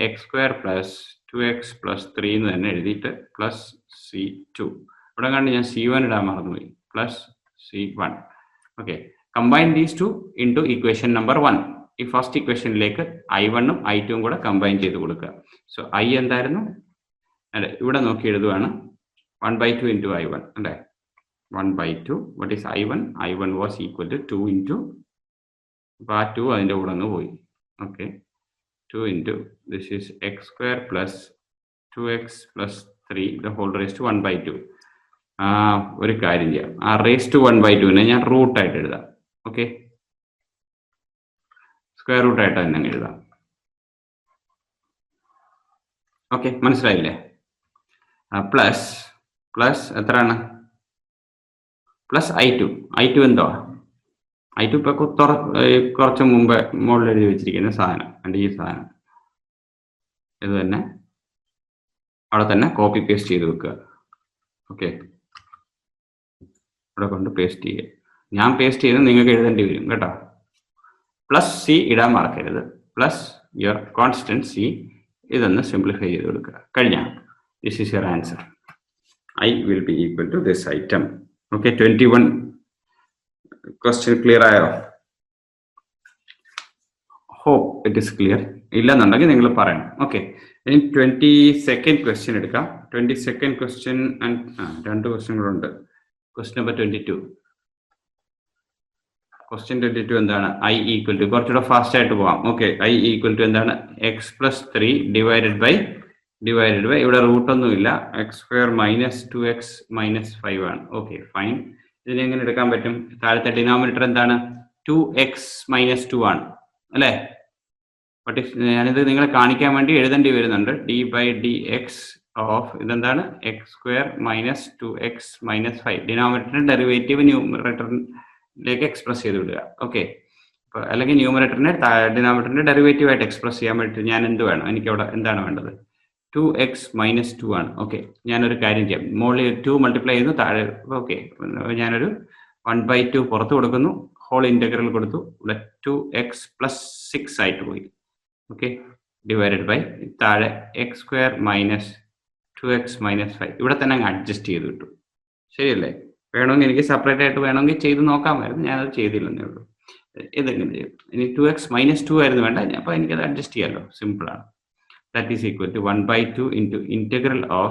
x² plus 2x plus 3 എന്ന് തന്നെ എഴുതിയിട്ട് പ്ലസ് c2. ഇവിടെ കണ്ട് ഞാൻ c1 ഇടാൻ മറന്നുപോയി, plus c1. Okay, combine these two into equation number 1. ഈ ഫസ്റ്റ് ഇക്വേഷനിലേക്ക് I1ഉം I2ഉം കൂടെ കമ്പൈൻ ചെയ്ത് കൊടുക്കുക. സോ I എന്തായിരുന്നു? അല്ലെ, ഇവിടെ നോക്കി എഴുതുവാണ് 1/2 into I1 അല്ലെ. 1/2. What is I1? I1 was equal to 2 into, അപ്പോൾ ആ 2 അതിൻ്റെ കൂടെ അങ്ങ് പോയി. Okay, 2 into this is x² plus 2x plus 3 the whole raised to 1/2. ഒരു കാര്യം ചെയ്യാം, ആ റേസ് ടു 1/2 ഞാൻ റൂട്ടായിട്ട് എഴുതാം. ഓക്കെ, സ്ക്വയർ റൂട്ടായിട്ട് തന്നെ എഴുതാം. ഓക്കെ, മനസ്സിലായില്ലേ? പ്ലസ് പ്ലസ് എത്രയാണ്? പ്ലസ് I2 എന്തോ I2 ഇപ്പൊ കുറച്ച് മുമ്പ് മുകളിൽ എഴുതി വെച്ചിരിക്കുന്ന സാധനം ഉണ്ട്. ഈ സാധനം ഇത് തന്നെ അവിടെ തന്നെ കോപ്പി പേസ്റ്റ് ചെയ്ത് വെക്കുക. ഓക്കെ, ഇവിടെ കൊണ്ട് പേസ്റ്റ് ചെയ്യുക. ഞാൻ പേസ്റ്റ് ചെയ്ത് നിങ്ങൾക്ക് എഴുതേണ്ടി വരും കേട്ടോ. പ്ലസ് സി ഇടാൻ മറക്കരുത്. Plus your constant C. ഇതൊന്ന് സിംപ്ലിഫൈ ചെയ്ത് കൊടുക്കുക. കഴിഞ്ഞ this is your answer. I will be equal to this item. Okay, 21 question clear ആയോ? Hope it is clear. ഇല്ലെന്നുണ്ടെങ്കിൽ നിങ്ങൾ പറയണം. ഓക്കെ, ഇനി 22nd ക്വസ്റ്റ്യൻ എടുക്കാം. 22nd ക്വസ്റ്റ്യൻ രണ്ട് ക്വസ്റ്റ്യൻ കൂടെ ഉണ്ട്. Question number 22. ക്വസ്റ്റ്യൻ 22 എന്താണ്? I equal to, കുറച്ചുകൂടെ ഫാസ്റ്റ് ആയിട്ട് പോവാം. ഓക്കെ, I equal to എന്താണ്? x+3 ഡിവൈഡഡ് ബൈ ഇവിടെ റൂട്ടൊന്നുമില്ല, x² - 2x - 5 ആണ്. Okay, fine. ഇതിനെ എങ്ങനെ എടുക്കാൻ പറ്റും? താഴത്തെ ഡിനോമിനേറ്റർ എന്താണ്? 2x - 2 ആണ് അല്ലേ? ബട്ട് ഞാനിത് നിങ്ങളെ കാണിക്കാൻ വേണ്ടി എഴുതേണ്ടി വരുന്നുണ്ട്. d/dx ഓഫ് ഇതെന്താണ്? x² - 2x - 5. ഡിനോമിനേറ്ററിന്റെ ഡെറിവേറ്റീവ് ന്യൂമറേറ്ററിലേക്ക് എക്സ്പ്രസ് ചെയ്ത് വിടുക. ഓക്കെ, അല്ലെങ്കിൽ ന്യൂമറേറ്ററിനെ ഡിനോമിനേറ്ററിന്റെ ഡെറിവേറ്റീവ് ആയിട്ട് എക്സ്പ്രസ് ചെയ്യാൻ വേണ്ടി ഞാൻ എന്ത് വേണം? എനിക്ക് അവിടെ എന്താണ് വേണ്ടത്? 2x - 2 ആണ്. ഓക്കെ, ഞാനൊരു കാര്യം ചെയ്യാം. മുകളിൽ 2 മൾട്ടിപ്ലൈ ചെയ്യുന്നു, താഴെ ഓക്കെ ഞാനൊരു 1/2 പുറത്ത് കൊടുക്കുന്നു, ഹോൾ ഇന്റഗ്രൽ കൊടുത്തു. ഇവിടെ 2x + 6 ആയിട്ട് പോയി. ഓക്കെ, ഡിവൈഡഡ് ബൈ താഴെ x² - 2x - 5. ഇവിടെ തന്നെ അങ്ങ് അഡ്ജസ്റ്റ് ചെയ്ത് കിട്ടും. ശരിയല്ലേ? വേണമെങ്കിൽ എനിക്ക് സെപ്പറേറ്റ് ആയിട്ട് വേണമെങ്കിൽ ചെയ്ത് നോക്കാമായിരുന്നു, ഞാനത് ചെയ്തില്ലെന്നേ ഉള്ളൂ. ഇതെങ്ങനെ ചെയ്യും? ഇനി 2x - 2 ആയിരുന്നു വേണ്ട, അപ്പോൾ എനിക്കത് അഡ്ജസ്റ്റ് ചെയ്യാമല്ലോ, സിമ്പിളാണ്. That is equal to 1/2 into integral of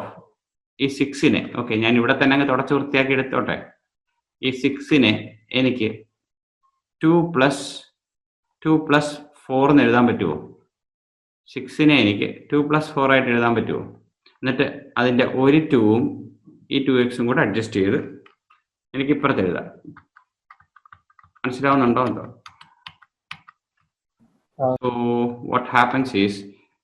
ഈ 6നെ, ഓക്കെ ഞാൻ ഇവിടെ തന്നെ അങ്ങ് തുടച്ച് വൃത്തിയാക്കി എടുത്തോട്ടെ. ഈ 6നെ എനിക്ക് 2 + 4 എന്ന് എഴുതാൻ പറ്റുമോ? 6നെ എനിക്ക് 2 + 4 ആയിട്ട് എഴുതാൻ പറ്റുമോ? എന്നിട്ട് അതിൻ്റെ ഒരു 2ഉം ഈ 2x കൂടെ അഡ്ജസ്റ്റ് ചെയ്ത് എനിക്ക് ഇപ്പുറത്ത് എഴുതാം. മനസ്സിലാവുന്നുണ്ടോ? So what happens is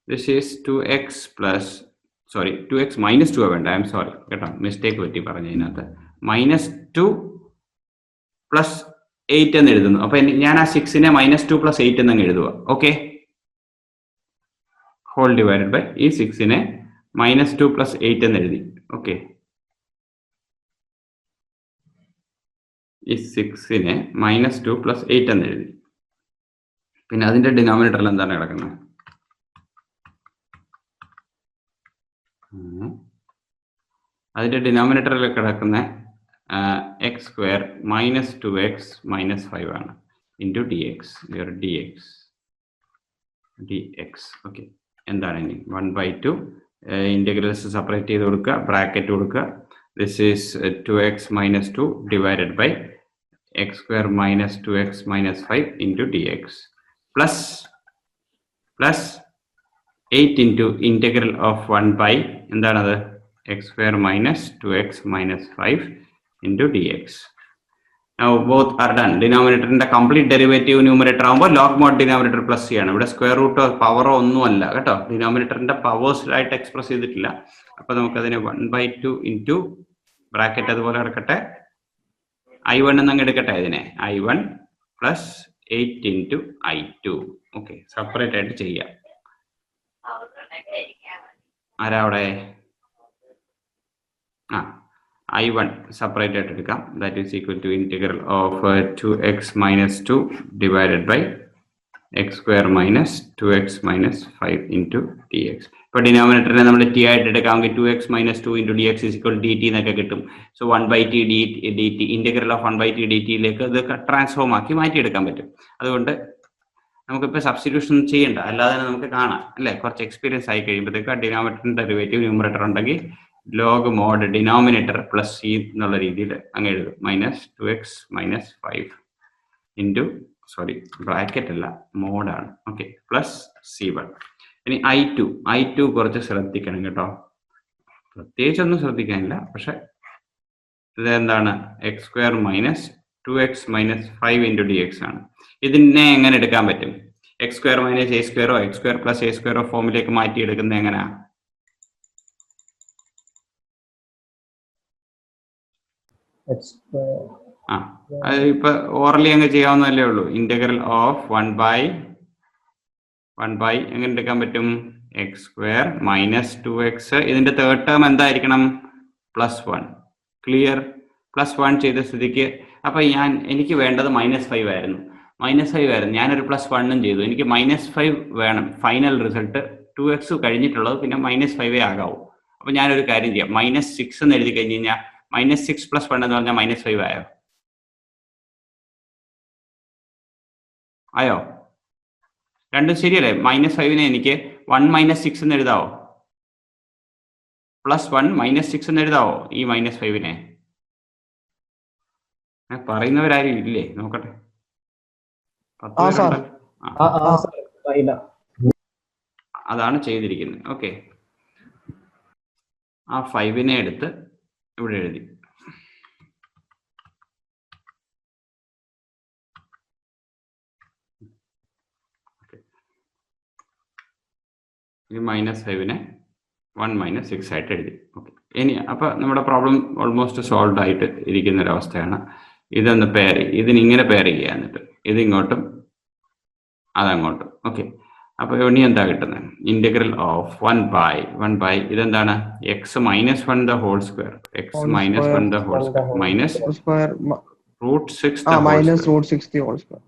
this is 2x - 2 വേണ്ട, ഐ എം സോറി കേട്ടോ, മിസ്റ്റേക്ക് പറ്റി പറഞ്ഞതിനകത്ത്. -2 + 8 എന്ന് എഴുതുന്നു. അപ്പൊ ഞാൻ ആ 6നെ -2 + 8 എന്നങ്ങ് എഴുതുക. ഓക്കെ, ഹോൾ ഡിവൈഡഡ് ബൈ ഈ 6നെ -2 + 8 എന്ന് എഴുതി. ഓക്കെ, ഈ 6നെ -2 + 8 എന്ന് എഴുതി. പിന്നെ അതിന്റെ ഡിനോമിനേറ്ററിൽ എന്താണ് കിടക്കുന്നത്? അതിന്റെ ഡിനോമിനേറ്ററിൽ കിടക്കുന്ന x² - 2x - 5 ആണ് ഇൻറ്റു dx. ഓക്കെ, എന്താണ് ഇനി? 1/2 ഇന്റഗ്രൽസ് സെപ്പറേറ്റ് ചെയ്ത് കൊടുക്കുക, ബ്രാക്കറ്റ് കൊടുക്കുക. This is 2x - 2 divided by x² - 2x - 5 into dx plus 8 into integral of 1/, എന്താണത്? x² - 2x - 5 into dx. Now both are done. ഡിനോമിനേറ്ററിന്റെ കംപ്ലീറ്റ് ഡെറിവേറ്റീവ് ന്യൂമറേറ്റർ ആകുമ്പോൾ log mod denominator plus ചെയ്യണം. ഇവിടെ square Ruto പവറോ ഒന്നും അല്ല കേട്ടോ, ഡിനോമിനേറ്ററിന്റെ പവേഴ്സിലായിട്ട് express ചെയ്തിട്ടില്ല. അപ്പൊ നമുക്കതിനെ 1/2 ഇൻറ്റു ബ്രാക്കറ്റ് അതുപോലെ കിടക്കട്ടെ, I1 എന്നങ്ങ് എടുക്കട്ടെ. ഇതിനെ I1 + 8 into I2. Okay, separate ആയിട്ട് ചെയ്യാം. ആരാ അവിടെ? I1 സെപ്പറേറ്റ് ആയിട്ട് എടുക്കാം. That is equal to integral of 2x - 2 divided by x² - 2x - 5 into dx. ഇപ്പൊ ഡിനോമിനേറ്ററിനെ നമ്മൾ ടി ആയിട്ട് എടുക്കാമെങ്കിൽ 2x - 2 into dx is equal dt എന്നൊക്കെ കിട്ടും. So 1/t dt integral of 1/t dt ഇത് ട്രാൻസ്ഫോം ആക്കി മാറ്റിയെടുക്കാൻ പറ്റും. അതുകൊണ്ട് നമുക്കിപ്പോൾ സബ്സ്റ്റിറ്റ്യൂഷൻ ചെയ്യണ്ട, അല്ലാതെ തന്നെ നമുക്ക് കാണാം അല്ലേ? കുറച്ച് എക്സ്പീരിയൻസ് ആയി കഴിയുമ്പോഴത്തേക്ക് ഡിനോമിനേറ്ററിന്റെ ഡെറിവേറ്റീവ് ന്യൂമറേറ്റർ ഉണ്ടെങ്കിൽ log mod denominator plus C എന്നുള്ള രീതിയിൽ അങ്ങ് എഴുതും. -2x - 5 ഇൻറ്റു ബ്രാക്കറ്റ് അല്ല, മോഡാണ്. Okay, plus C1. ഇനി I2 കുറച്ച് ശ്രദ്ധിക്കണം കേട്ടോ, പ്രത്യേകിച്ചൊന്നും ശ്രദ്ധിക്കാനില്ല, പക്ഷെ ഇത് എന്താണ്? X square minus 2x minus 5 into d x ആണ്. ഇതിനെ എങ്ങനെ എടുക്കാൻ പറ്റും? എക്സ് സ്ക്വയർ മൈനസ് എ സ്ക്വയറോ എക്സ് സ്ക്വയർ പ്ലസ് എ സ്ക്വയറോ ഫോമിലേക്ക് മാറ്റി എടുക്കുന്നത് എങ്ങനെയാ? ആ, അത് ഇപ്പൊ ഓറലി അങ്ങ് ചെയ്യാവുന്നതല്ലേ ഉള്ളൂ. ഇന്റഗ്രൽ ഓഫ് 1 ബൈ എങ്ങനെ എടുക്കാൻ പറ്റും? X square minus 2x. ഇതിന്റെ തേർഡ് ടേം എന്തായിരിക്കണം? +1. ക്ലിയർ? +1 ചെയ്ത സ്ഥിതിക്ക് അപ്പൊ എനിക്ക് വേണ്ടത് -5 ആയിരുന്നു. ഞാനൊരു +1 ചെയ്തു. എനിക്ക് -5 വേണം. ഫൈനൽ റിസൾട്ട് 2x കഴിഞ്ഞിട്ടുള്ളത് പിന്നെ -5 ആകാവൂ. അപ്പൊ ഞാനൊരു കാര്യം ചെയ്യാം. -6 എന്ന് എഴുതി കഴിഞ്ഞ് കഴിഞ്ഞാൽ -6 + 1 എന്ന് പറഞ്ഞാൽ -5 ആയോ? ആയോ? രണ്ടും ശരിയല്ലേ? -5നെ എനിക്ക് 1 - 6 എന്ന് എഴുതാവോ? +1 - 6 എന്ന് എഴുതാവോ ഈ -5നെ? പറയുന്നവരാരും ഇല്ലേ? നോക്കട്ടെ. അതാണ് ചെയ്തിരിക്കുന്നത്. ഓക്കെ, ആ 5നെ എടുത്ത് ഇവിടെ എഴുതി. ഈ -5നെ 1 - 6 ആയിട്ട് എഴുതി. ഓക്കെ, ഇനി അപ്പൊ നമ്മുടെ പ്രോബ്ലം ഓൾമോസ്റ്റ് സോൾവ് ആയിട്ട് ഇരിക്കുന്ന ഒരവസ്ഥയാണ്. ഇതൊന്ന് പെയർ ചെയ്യും. ഇതിനിങ്ങനെ പെയർ ചെയ്യുക. എന്നിട്ട് ഇതിങ്ങോട്ടും അതങ്ങോട്ടും. ഓക്കെ, അപ്പൊ ഇനി എന്താ കിട്ടുന്നത്? ഇന്റഗ്രൽ ഓഫ് 1 ബൈ ഇതെന്താണ്? X minus 1 the whole square. X minus 1 the whole square minus √6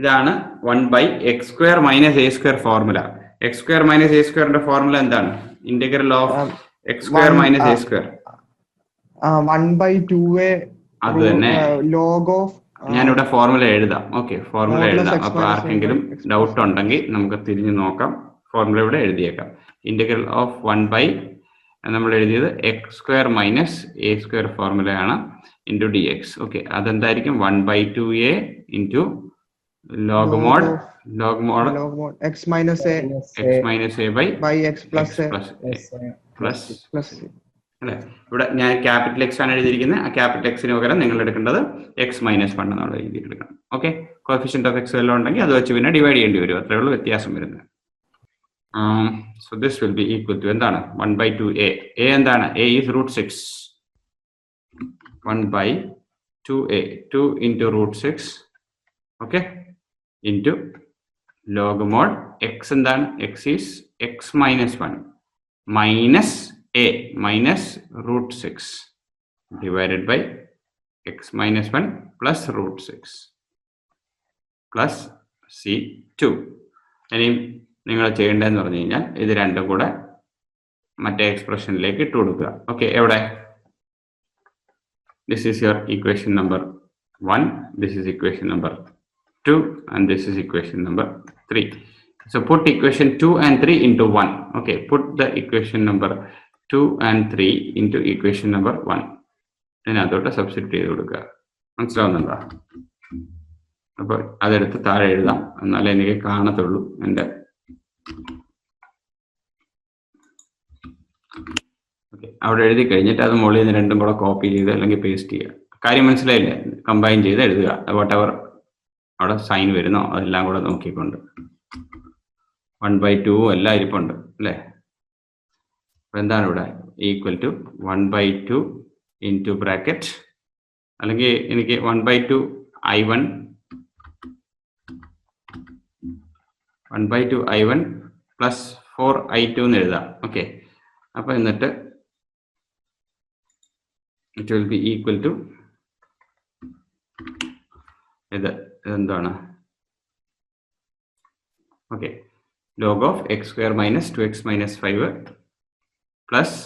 ഇതാണ് 1 by x square minus A square formula. X square minus a സ്ക്വയറിന്റെ ഫോർമുല എന്താണ്? Integral of X square minus A square 1/2a. അത് തന്നെ. Log of ഞാനിവിടെ formula എഴുതാം. Okay, formula എഴുതാം. അപ്പൊ ആർക്കെങ്കിലും ഡൗട്ട് ഉണ്ടെങ്കിൽ നമുക്ക് തിരിഞ്ഞു നോക്കാം. ഫോർമുല ഇവിടെ എഴുതിയേക്കാം. ഇന്റഗ്രൽ ഓഫ് 1 ബൈ നമ്മൾ എഴുതിയത് x square minus A square ഫോർമുലയാണ് ഇൻറ്റു ഡി എക്സ്. ഓക്കെ, അതെന്തായിരിക്കും? 1/2a ഇൻറ്റു log mod x minus a by x plus അല്ലെ? ഇവിടെ ഞാൻ ക്യാപിറ്റൽ എക്സ് ആണ് എഴുതിയിരിക്കുന്നത്. ആ ക്യാപിറ്റൽ എക്സിന് പകരം നിങ്ങൾ എടുക്കേണ്ടത് x-1 എന്നുള്ള രീതിയിൽ എടുക്കണം. ഓക്കെ, കോഎഫിഷ്യന്റ് ഓഫ് എക്സ് എല്ലാം ഉണ്ടെങ്കിൽ അത് വെച്ച് പിന്നെ ഡിവൈഡ് ചെയ്യേണ്ടി വരും. അത്രേ ഉള്ളൂ വ്യത്യാസം വരുന്നത്. So this will be equal to എന്താണ്? 1/2a. എന്താണ്? a is √6. 1/2a 2 into √6. Okay, into log mod x എന്താണ്? x is x-1 minus a minus √6 divided by x-1 plus √6 plus c2. ഇനി നിങ്ങൾ ചെയ്യേണ്ടതെന്ന് പറഞ്ഞു കഴിഞ്ഞാൽ ഇത് രണ്ടും കൂടെ മറ്റേ എക്സ്പ്രഷനിലേക്ക് ഇട്ട് കൊടുക്കുക. ഓക്കെ, എവിടെ? This is your equation number 1, this is equation number 2, and this is equation number 3. So put equation 2 and 3 into 1. Okay, put the equation number 2 and 3 into equation number 1. ഇതിനകത്തോട്ട് സബ്സ്റ്റിറ്റ്യൂട്ട് ചെയ്ത് കൊടുക്കുക. മനസ്സിലാവുന്നുണ്ടോ? അപ്പോൾ അതെടുത്ത് താഴെ എഴുതാം, എന്നാലേ എനിക്ക് കാണത്തുള്ളൂ. എൻ്റെ ഓക്കെ, അവിടെ എഴുതി കഴിഞ്ഞിട്ട് അത് മുകളിൽ നിന്ന് രണ്ടും കൂടെ കോപ്പി ചെയ്ത് അല്ലെങ്കിൽ പേസ്റ്റ് ചെയ്യുക. കാര്യം മനസ്സിലായില്ലേ? കമ്പൈൻ ചെയ്ത് എഴുതുക. വാട്ട് എവർ അവിടെ സൈൻ വരുന്നോ അതെല്ലാം കൂടെ നോക്കിക്കൊണ്ട്. 1/2 എല്ലാം ഇരിപ്പുണ്ട് അല്ലേ? അപ്പൊ എന്താണ് ഇവിടെ? ഈക്വൽ ടു 1/2 ഇൻറ്റു ബ്രാക്കറ്റ്, അല്ലെങ്കിൽ എനിക്ക് 1/2 I1 പ്ലസ് 4I2 എന്ന് എഴുതാം. ഓക്കെ, അപ്പൊ എന്നിട്ട് it will be equal to എന്താണ്? Okay, log of X square minus 2x minus 5 plus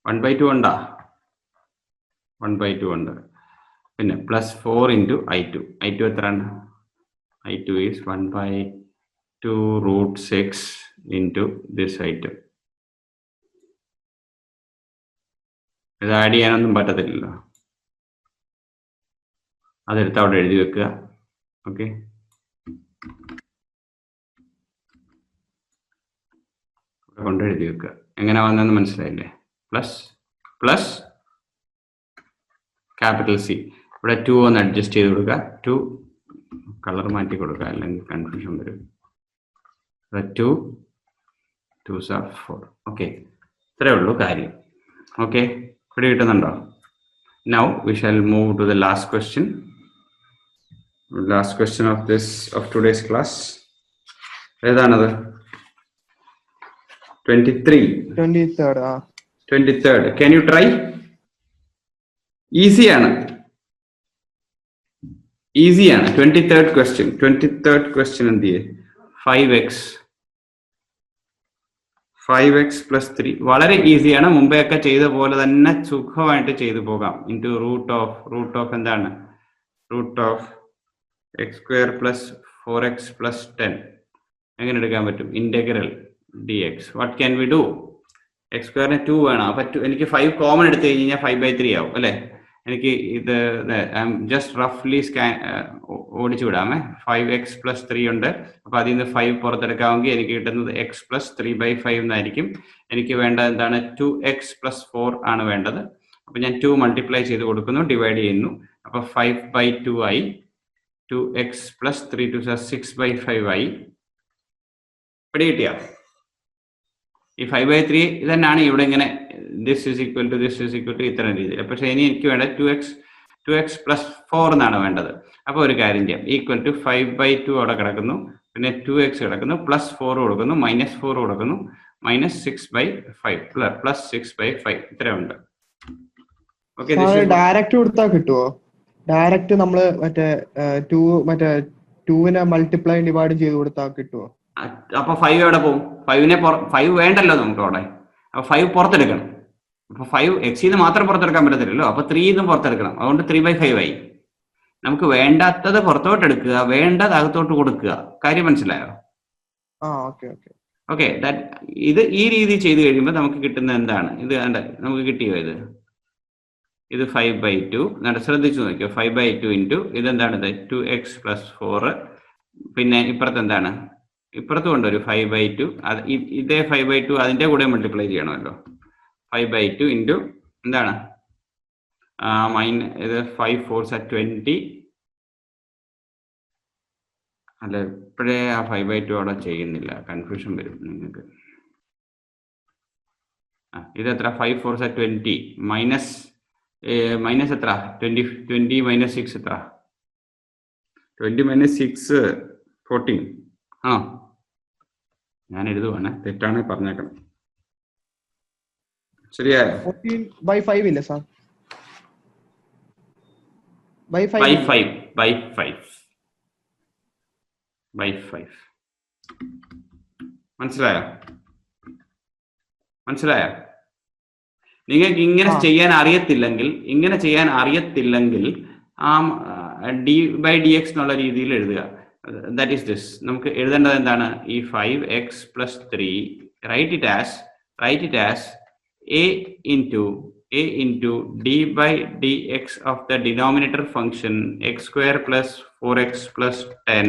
1/2 ഉണ്ടാ? 1/2 ഉണ്ട്. പിന്നെ പ്ലസ് 4 ഇൻറ്റു I2. എത്രയാണ്? I2 is 1/2 √6 into this I2. ഇത് ആഡ് ചെയ്യാനൊന്നും പറ്റത്തില്ലല്ലോ. അതെടുത്ത് അവിടെ എഴുതി വെക്കുക. ഓക്കെ, കൊണ്ട് എഴുതി വെക്കുക. എങ്ങനെ വന്നെന്ന് മനസ്സിലായില്ലേ? Plus capital C. ഇവിടെ 2 ഒന്ന് അഡ്ജസ്റ്റ് ചെയ്ത് കൊടുക്കുക. 2 കളർ മാറ്റി കൊടുക്കുക, അല്ലെങ്കിൽ കൺഫ്യൂഷൻ വരും. 2 2s are 4. ഓക്കെ, ഇത്രയേ ഉള്ളൂ കാര്യം. ഓക്കെ, ഇവിടെ കിട്ടുന്നുണ്ടോ? Now we shall move to the last question. Last question of today's class. ഏതാണത്? 23rd. 23rd. Can you try? Easy ആണ്. 23rd question. 23rd question എന്ത് ചെയ്യേ? 5x plus 3. വളരെ ഈസിയാണ്. മുമ്പേ ഒക്കെ ചെയ്ത പോലെ തന്നെ സുഖമായിട്ട് ചെയ്തു പോകാം. ഇൻറ്റു റൂട്ട് ഓഫ് എന്താണ്? Root of x² plus 4x plus 10. എങ്ങനെ എടുക്കാൻ പറ്റും? Integral dx. What can we do? x² 2 വേണം. അപ്പൊ എനിക്ക് 5 കോമൺ എടുത്തു കഴിഞ്ഞാൽ 5/3 ആവും അല്ലെ? എനിക്ക് ഇത് ജസ്റ്റ് റഫ്ലി ഓടിച്ചു വിടാമേ. 5x plus 3 ഉണ്ട്. അപ്പൊ അതിൽ നിന്ന് 5 പുറത്തെടുക്കാമെങ്കിൽ എനിക്ക് കിട്ടുന്നത് x plus 3/5 എന്നായിരിക്കും. എനിക്ക് വേണ്ടത് എന്താണ്? 2x plus 4 ആണ് വേണ്ടത്. അപ്പൊ ഞാൻ 2 മൾട്ടിപ്ലൈ ചെയ്ത് കൊടുക്കുന്നു, ഡിവൈഡ് ചെയ്യുന്നു. അപ്പൊ 5/2 ആയി. 2x plus 3 2 6/5 ആയി. ഇവിടെ കിട്ടിയ ഈ 5/3 ഇതന്നെയാണ് ഇവിടെ ഇങ്ങനെ this is equal to ഇത്തരം രീതിയിൽ. പക്ഷെ ഇനി എനിക്ക് വേണ്ട 2x plus 4 എന്നാണ് വേണ്ടത്. അപ്പൊ ഒരു കാര്യം ചെയ്യാം. ഈക്വൽ ടു 5/2 അവിടെ കിടക്കുന്നു, പിന്നെ 2x കിടക്കുന്നു, പ്ലസ് 4 കൊടുക്കുന്നു, മൈനസ് 4 കൊടുക്കുന്നു, മൈനസ് 6/5 പ്ലസ് 6/5 ഇത്രയുണ്ട്. ഓക്കെ, ഡയറക്റ്റ് കൊടുത്താൽ കിട്ടുമോ? ഡയറക്റ്റ് നമ്മള് മറ്റേ 2 മൾട്ടിപ്ലൈ ഡിവൈഡ് ചെയ്ത് കൊടുത്താൽ കിട്ടുമോ? അപ്പൊ 5 എവിടെ പോകും? 5 വേണ്ടല്ലോ നമുക്ക് അവിടെ. അപ്പൊ 5 പുറത്തെടുക്കണം. അപ്പൊ 5 x മാത്രം പുറത്തെടുക്കാൻ പറ്റത്തില്ലല്ലോ. അപ്പൊ 3 പുറത്തെടുക്കണം. അതുകൊണ്ട് 3/5 ആയി. നമുക്ക് വേണ്ടാത്തത് പുറത്തോട്ട് എടുക്കുക, വേണ്ടത് അകത്തോട്ട് കൊടുക്കുക. കാര്യം മനസ്സിലായോ? ഓക്കെ, ഇത് ഈ രീതി ചെയ്ത് കഴിയുമ്പോൾ നമുക്ക് കിട്ടുന്ന എന്താണ്? ഇത് നമുക്ക് കിട്ടിയോ? ഇത് 5/2. ശ്രദ്ധിച്ചു നോക്കിയോ. 5/2 ഇൻറ്റു ഇതെന്താണ്? 2x plus 4. പിന്നെ ഇപ്പുറത്ത് എന്താണ്? ഇപ്പുറത്തും ഉണ്ട് ഒരു 5/2. ഇതേ 5/2 അതിന്റെ കൂടെ മൾട്ടിപ്ലൈ ചെയ്യണമല്ലോ. 5/2 ഇൻറ്റു എന്താണ്? ഇത് 5 4s are 20. അല്ല, ഇപ്പോഴേ ആ 5/2 അവിടെ ചെയ്യുന്നില്ല, കൺഫ്യൂഷൻ വരും നിങ്ങൾക്ക്. ഇതെത്ര? 5 4s are 20 മൈനസ് എത്ര? 20 മൈനസ് 6 എത്ര? 20 മൈനസ് 6 14. ഞാൻ എഴുതുവാണ്, തെറ്റാണ് പറഞ്ഞേക്കണം. ശരിയായോ? 14/5 ഇല്ലേ സാർ? by 5. മനസ്സിലായോ? നിങ്ങൾക്ക് ഇങ്ങനെ ചെയ്യാൻ അറിയത്തില്ലെങ്കിൽ d/dx എന്നുള്ള രീതിയിൽ എഴുതുക. That is this. നമുക്ക് എഴുതേണ്ടത് എന്താണ്? ഈ 5x plus 3 write it as a into d/dx of the denominator function x² plus 4x plus 10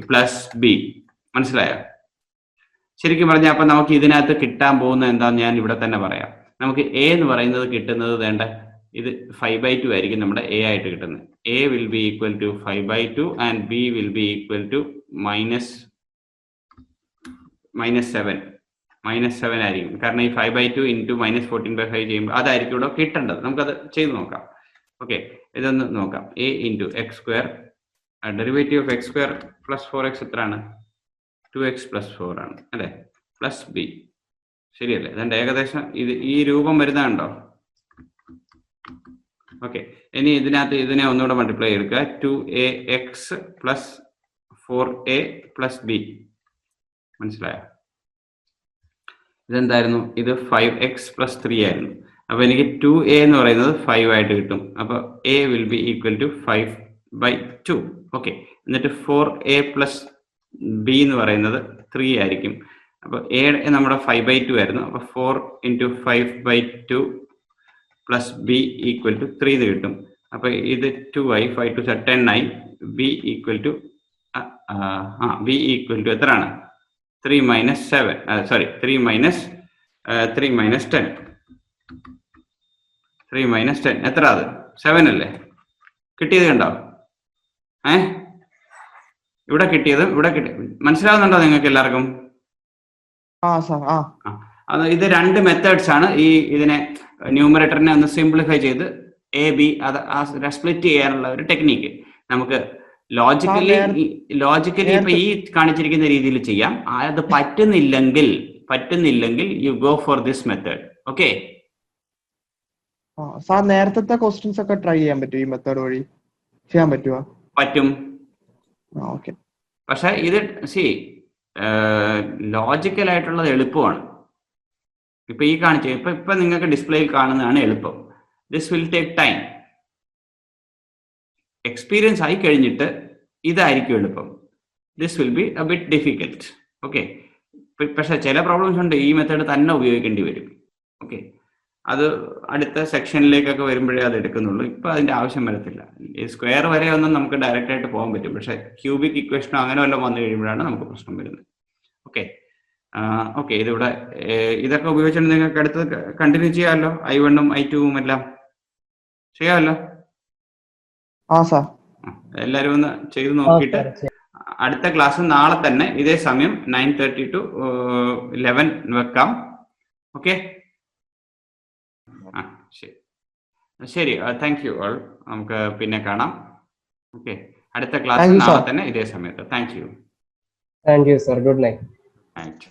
plus b. മനസ്സിലായോ? ശരിക്കും പറഞ്ഞാൽ അപ്പൊ നമുക്ക് ഇതിനകത്ത് കിട്ടാൻ പോകുന്ന എന്താന്ന് ഞാൻ ഇവിടെ തന്നെ പറയാം. നമുക്ക് a എന്ന് പറയുന്നത് കിട്ടുന്നത് വേണ്ട ഇത് 5/2 ആയിരിക്കും നമ്മുടെ a ആയിട്ട് കിട്ടുന്നത്. a will be equal to 5/2 and b will be equal to -7 ആയിരിക്കും. കാരണം ഈ 5/2 ഇൻറ്റു -14/5 ചെയ്യുമ്പോൾ അതായിരിക്കും ഇവിടെ കിട്ടേണ്ടത്. നമുക്കത് ചെയ്ത് നോക്കാം. ഓക്കെ, ഇതൊന്ന് നോക്കാം. a into x², derivative of x² plus 4x എത്രയാണ്? 2x plus 4 ആണ് അല്ലെ? Plus b. ശരിയല്ലേ? അതുകൊണ്ട് ഏകദേശം ഈ രൂപം വരുന്നുണ്ടോ? ഓക്കെ, ഇനി ഇതിനെ ഒന്നുകൂടെ മൾട്ടിപ്ലൈ എടുക്കുക. 2ax plus 4a plus b. മനസ്സിലായോ? ഇതെന്തായിരുന്നു? ഇത് 5x plus 3 ആയിരുന്നു. അപ്പൊ എനിക്ക് 2a എന്ന് പറയുന്നത് 5 ആയിട്ട് കിട്ടും. അപ്പൊ a will be equal to 5/2. Okay, എന്നിട്ട് 4a plus b എന്ന് പറയുന്നത് 3 ആയിരിക്കും. അപ്പൊ a നമ്മുടെ 5/2 ആയിരുന്നു. അപ്പൊ 4 into 5/2 plus b equal to 3 എന്ന് കിട്ടും. അപ്പൊ ഇത് 2 ആയി. 5 2 10 ആയി. b equal to എത്രയാണ്? 3 minus 10. 3 മൈനസ് 10 എത്ര അത് 7 അല്ലേ? കിട്ടിയത് കണ്ടോ? ഇവിടെ കിട്ടിയതും ഇവിടെ കിട്ടി. മനസ്സിലാവുന്നുണ്ടോ നിങ്ങൾക്ക് എല്ലാവർക്കും? അത് ഇത് 2 മെത്തേഡ്സ് ആണ് ഈ ഇതിനെ ന്യൂമറേറ്ററിനെ ഒന്ന് സിംപ്ലിഫൈ ചെയ്ത് എ ബി അത് സ്പ്ലിറ്റ് ചെയ്യാനുള്ള ഒരു ടെക്നിക്ക്. നമുക്ക് ലോജിക്കലി ഇപ്പൊ ഈ കാണിച്ചിരിക്കുന്ന രീതിയിൽ ചെയ്യാം. അത് പറ്റുന്നില്ലെങ്കിൽ you go for this method. Okay sir, നേരത്തെ ക്വസ്റ്റ്യൻസ് ഒക്കെ ട്രൈ ചെയ്യാൻ പറ്റും ഈ മെത്തേഡ് വഴി ചെയ്യാൻ പറ്റുമോ? പറ്റും. ഓക്കെ. പക്ഷെ ഇത് ലോജിക്കൽ ആയിട്ടുള്ളത് എളുപ്പമാണ്. ഇപ്പൊ ഈ കാണിച്ച ഇപ്പൊ നിങ്ങൾക്ക് ഡിസ്പ്ലേയിൽ കാണുന്നതാണ് എളുപ്പം. This will take time. Experience ആയി കഴിഞ്ഞിട്ട് ഇതായിരിക്കും എളുപ്പം. This will B A bit difficult. Okay. പക്ഷെ ചില പ്രോബ്ലംസ് ഉണ്ട് ഈ മെത്തേഡ് തന്നെ ഉപയോഗിക്കേണ്ടി വരും. ഓക്കെ, അത് അടുത്ത സെക്ഷനിലേക്കൊക്കെ വരുമ്പോഴേ അത് എടുക്കുന്നുള്ളൂ. ഇപ്പൊ അതിന്റെ ആവശ്യം വരത്തില്ല. ഈ സ്ക്വയർ വരെ ഒന്നും നമുക്ക് ഡയറക്റ്റ് ആയിട്ട് പോകാൻ പറ്റും. പക്ഷെ ക്യൂബിക് ഇക്വേഷനോ അങ്ങനെ വല്ലതും വന്നു കഴിയുമ്പോഴാണ് നമുക്ക് പ്രശ്നം വരുന്നത്. ഓക്കെ ഓക്കെ, ഇതിവിടെ ഇതൊക്കെ ഉപയോഗിച്ചിട്ട് നിങ്ങൾക്ക് അടുത്തത് കണ്ടിന്യൂ ചെയ്യാമല്ലോ. I1 ഉം I2 ഉം എല്ലാം ചെയ്യാമല്ലോ. എല്ലാരും ഒന്ന് ചെയ്ത് നോക്കിയിട്ട് അടുത്ത ക്ലാസ് നാളെ തന്നെ ഇതേ സമയം 9:30 to 11 വെക്കാം. ഓക്കെ, ശരി. Thank you all. നമുക്ക് പിന്നെ കാണാം. ഓക്കെ, അടുത്ത ക്ലാസ് നാളെ തന്നെ ഇതേ സമയത്ത്. Thank you. Thank you sir. Good night.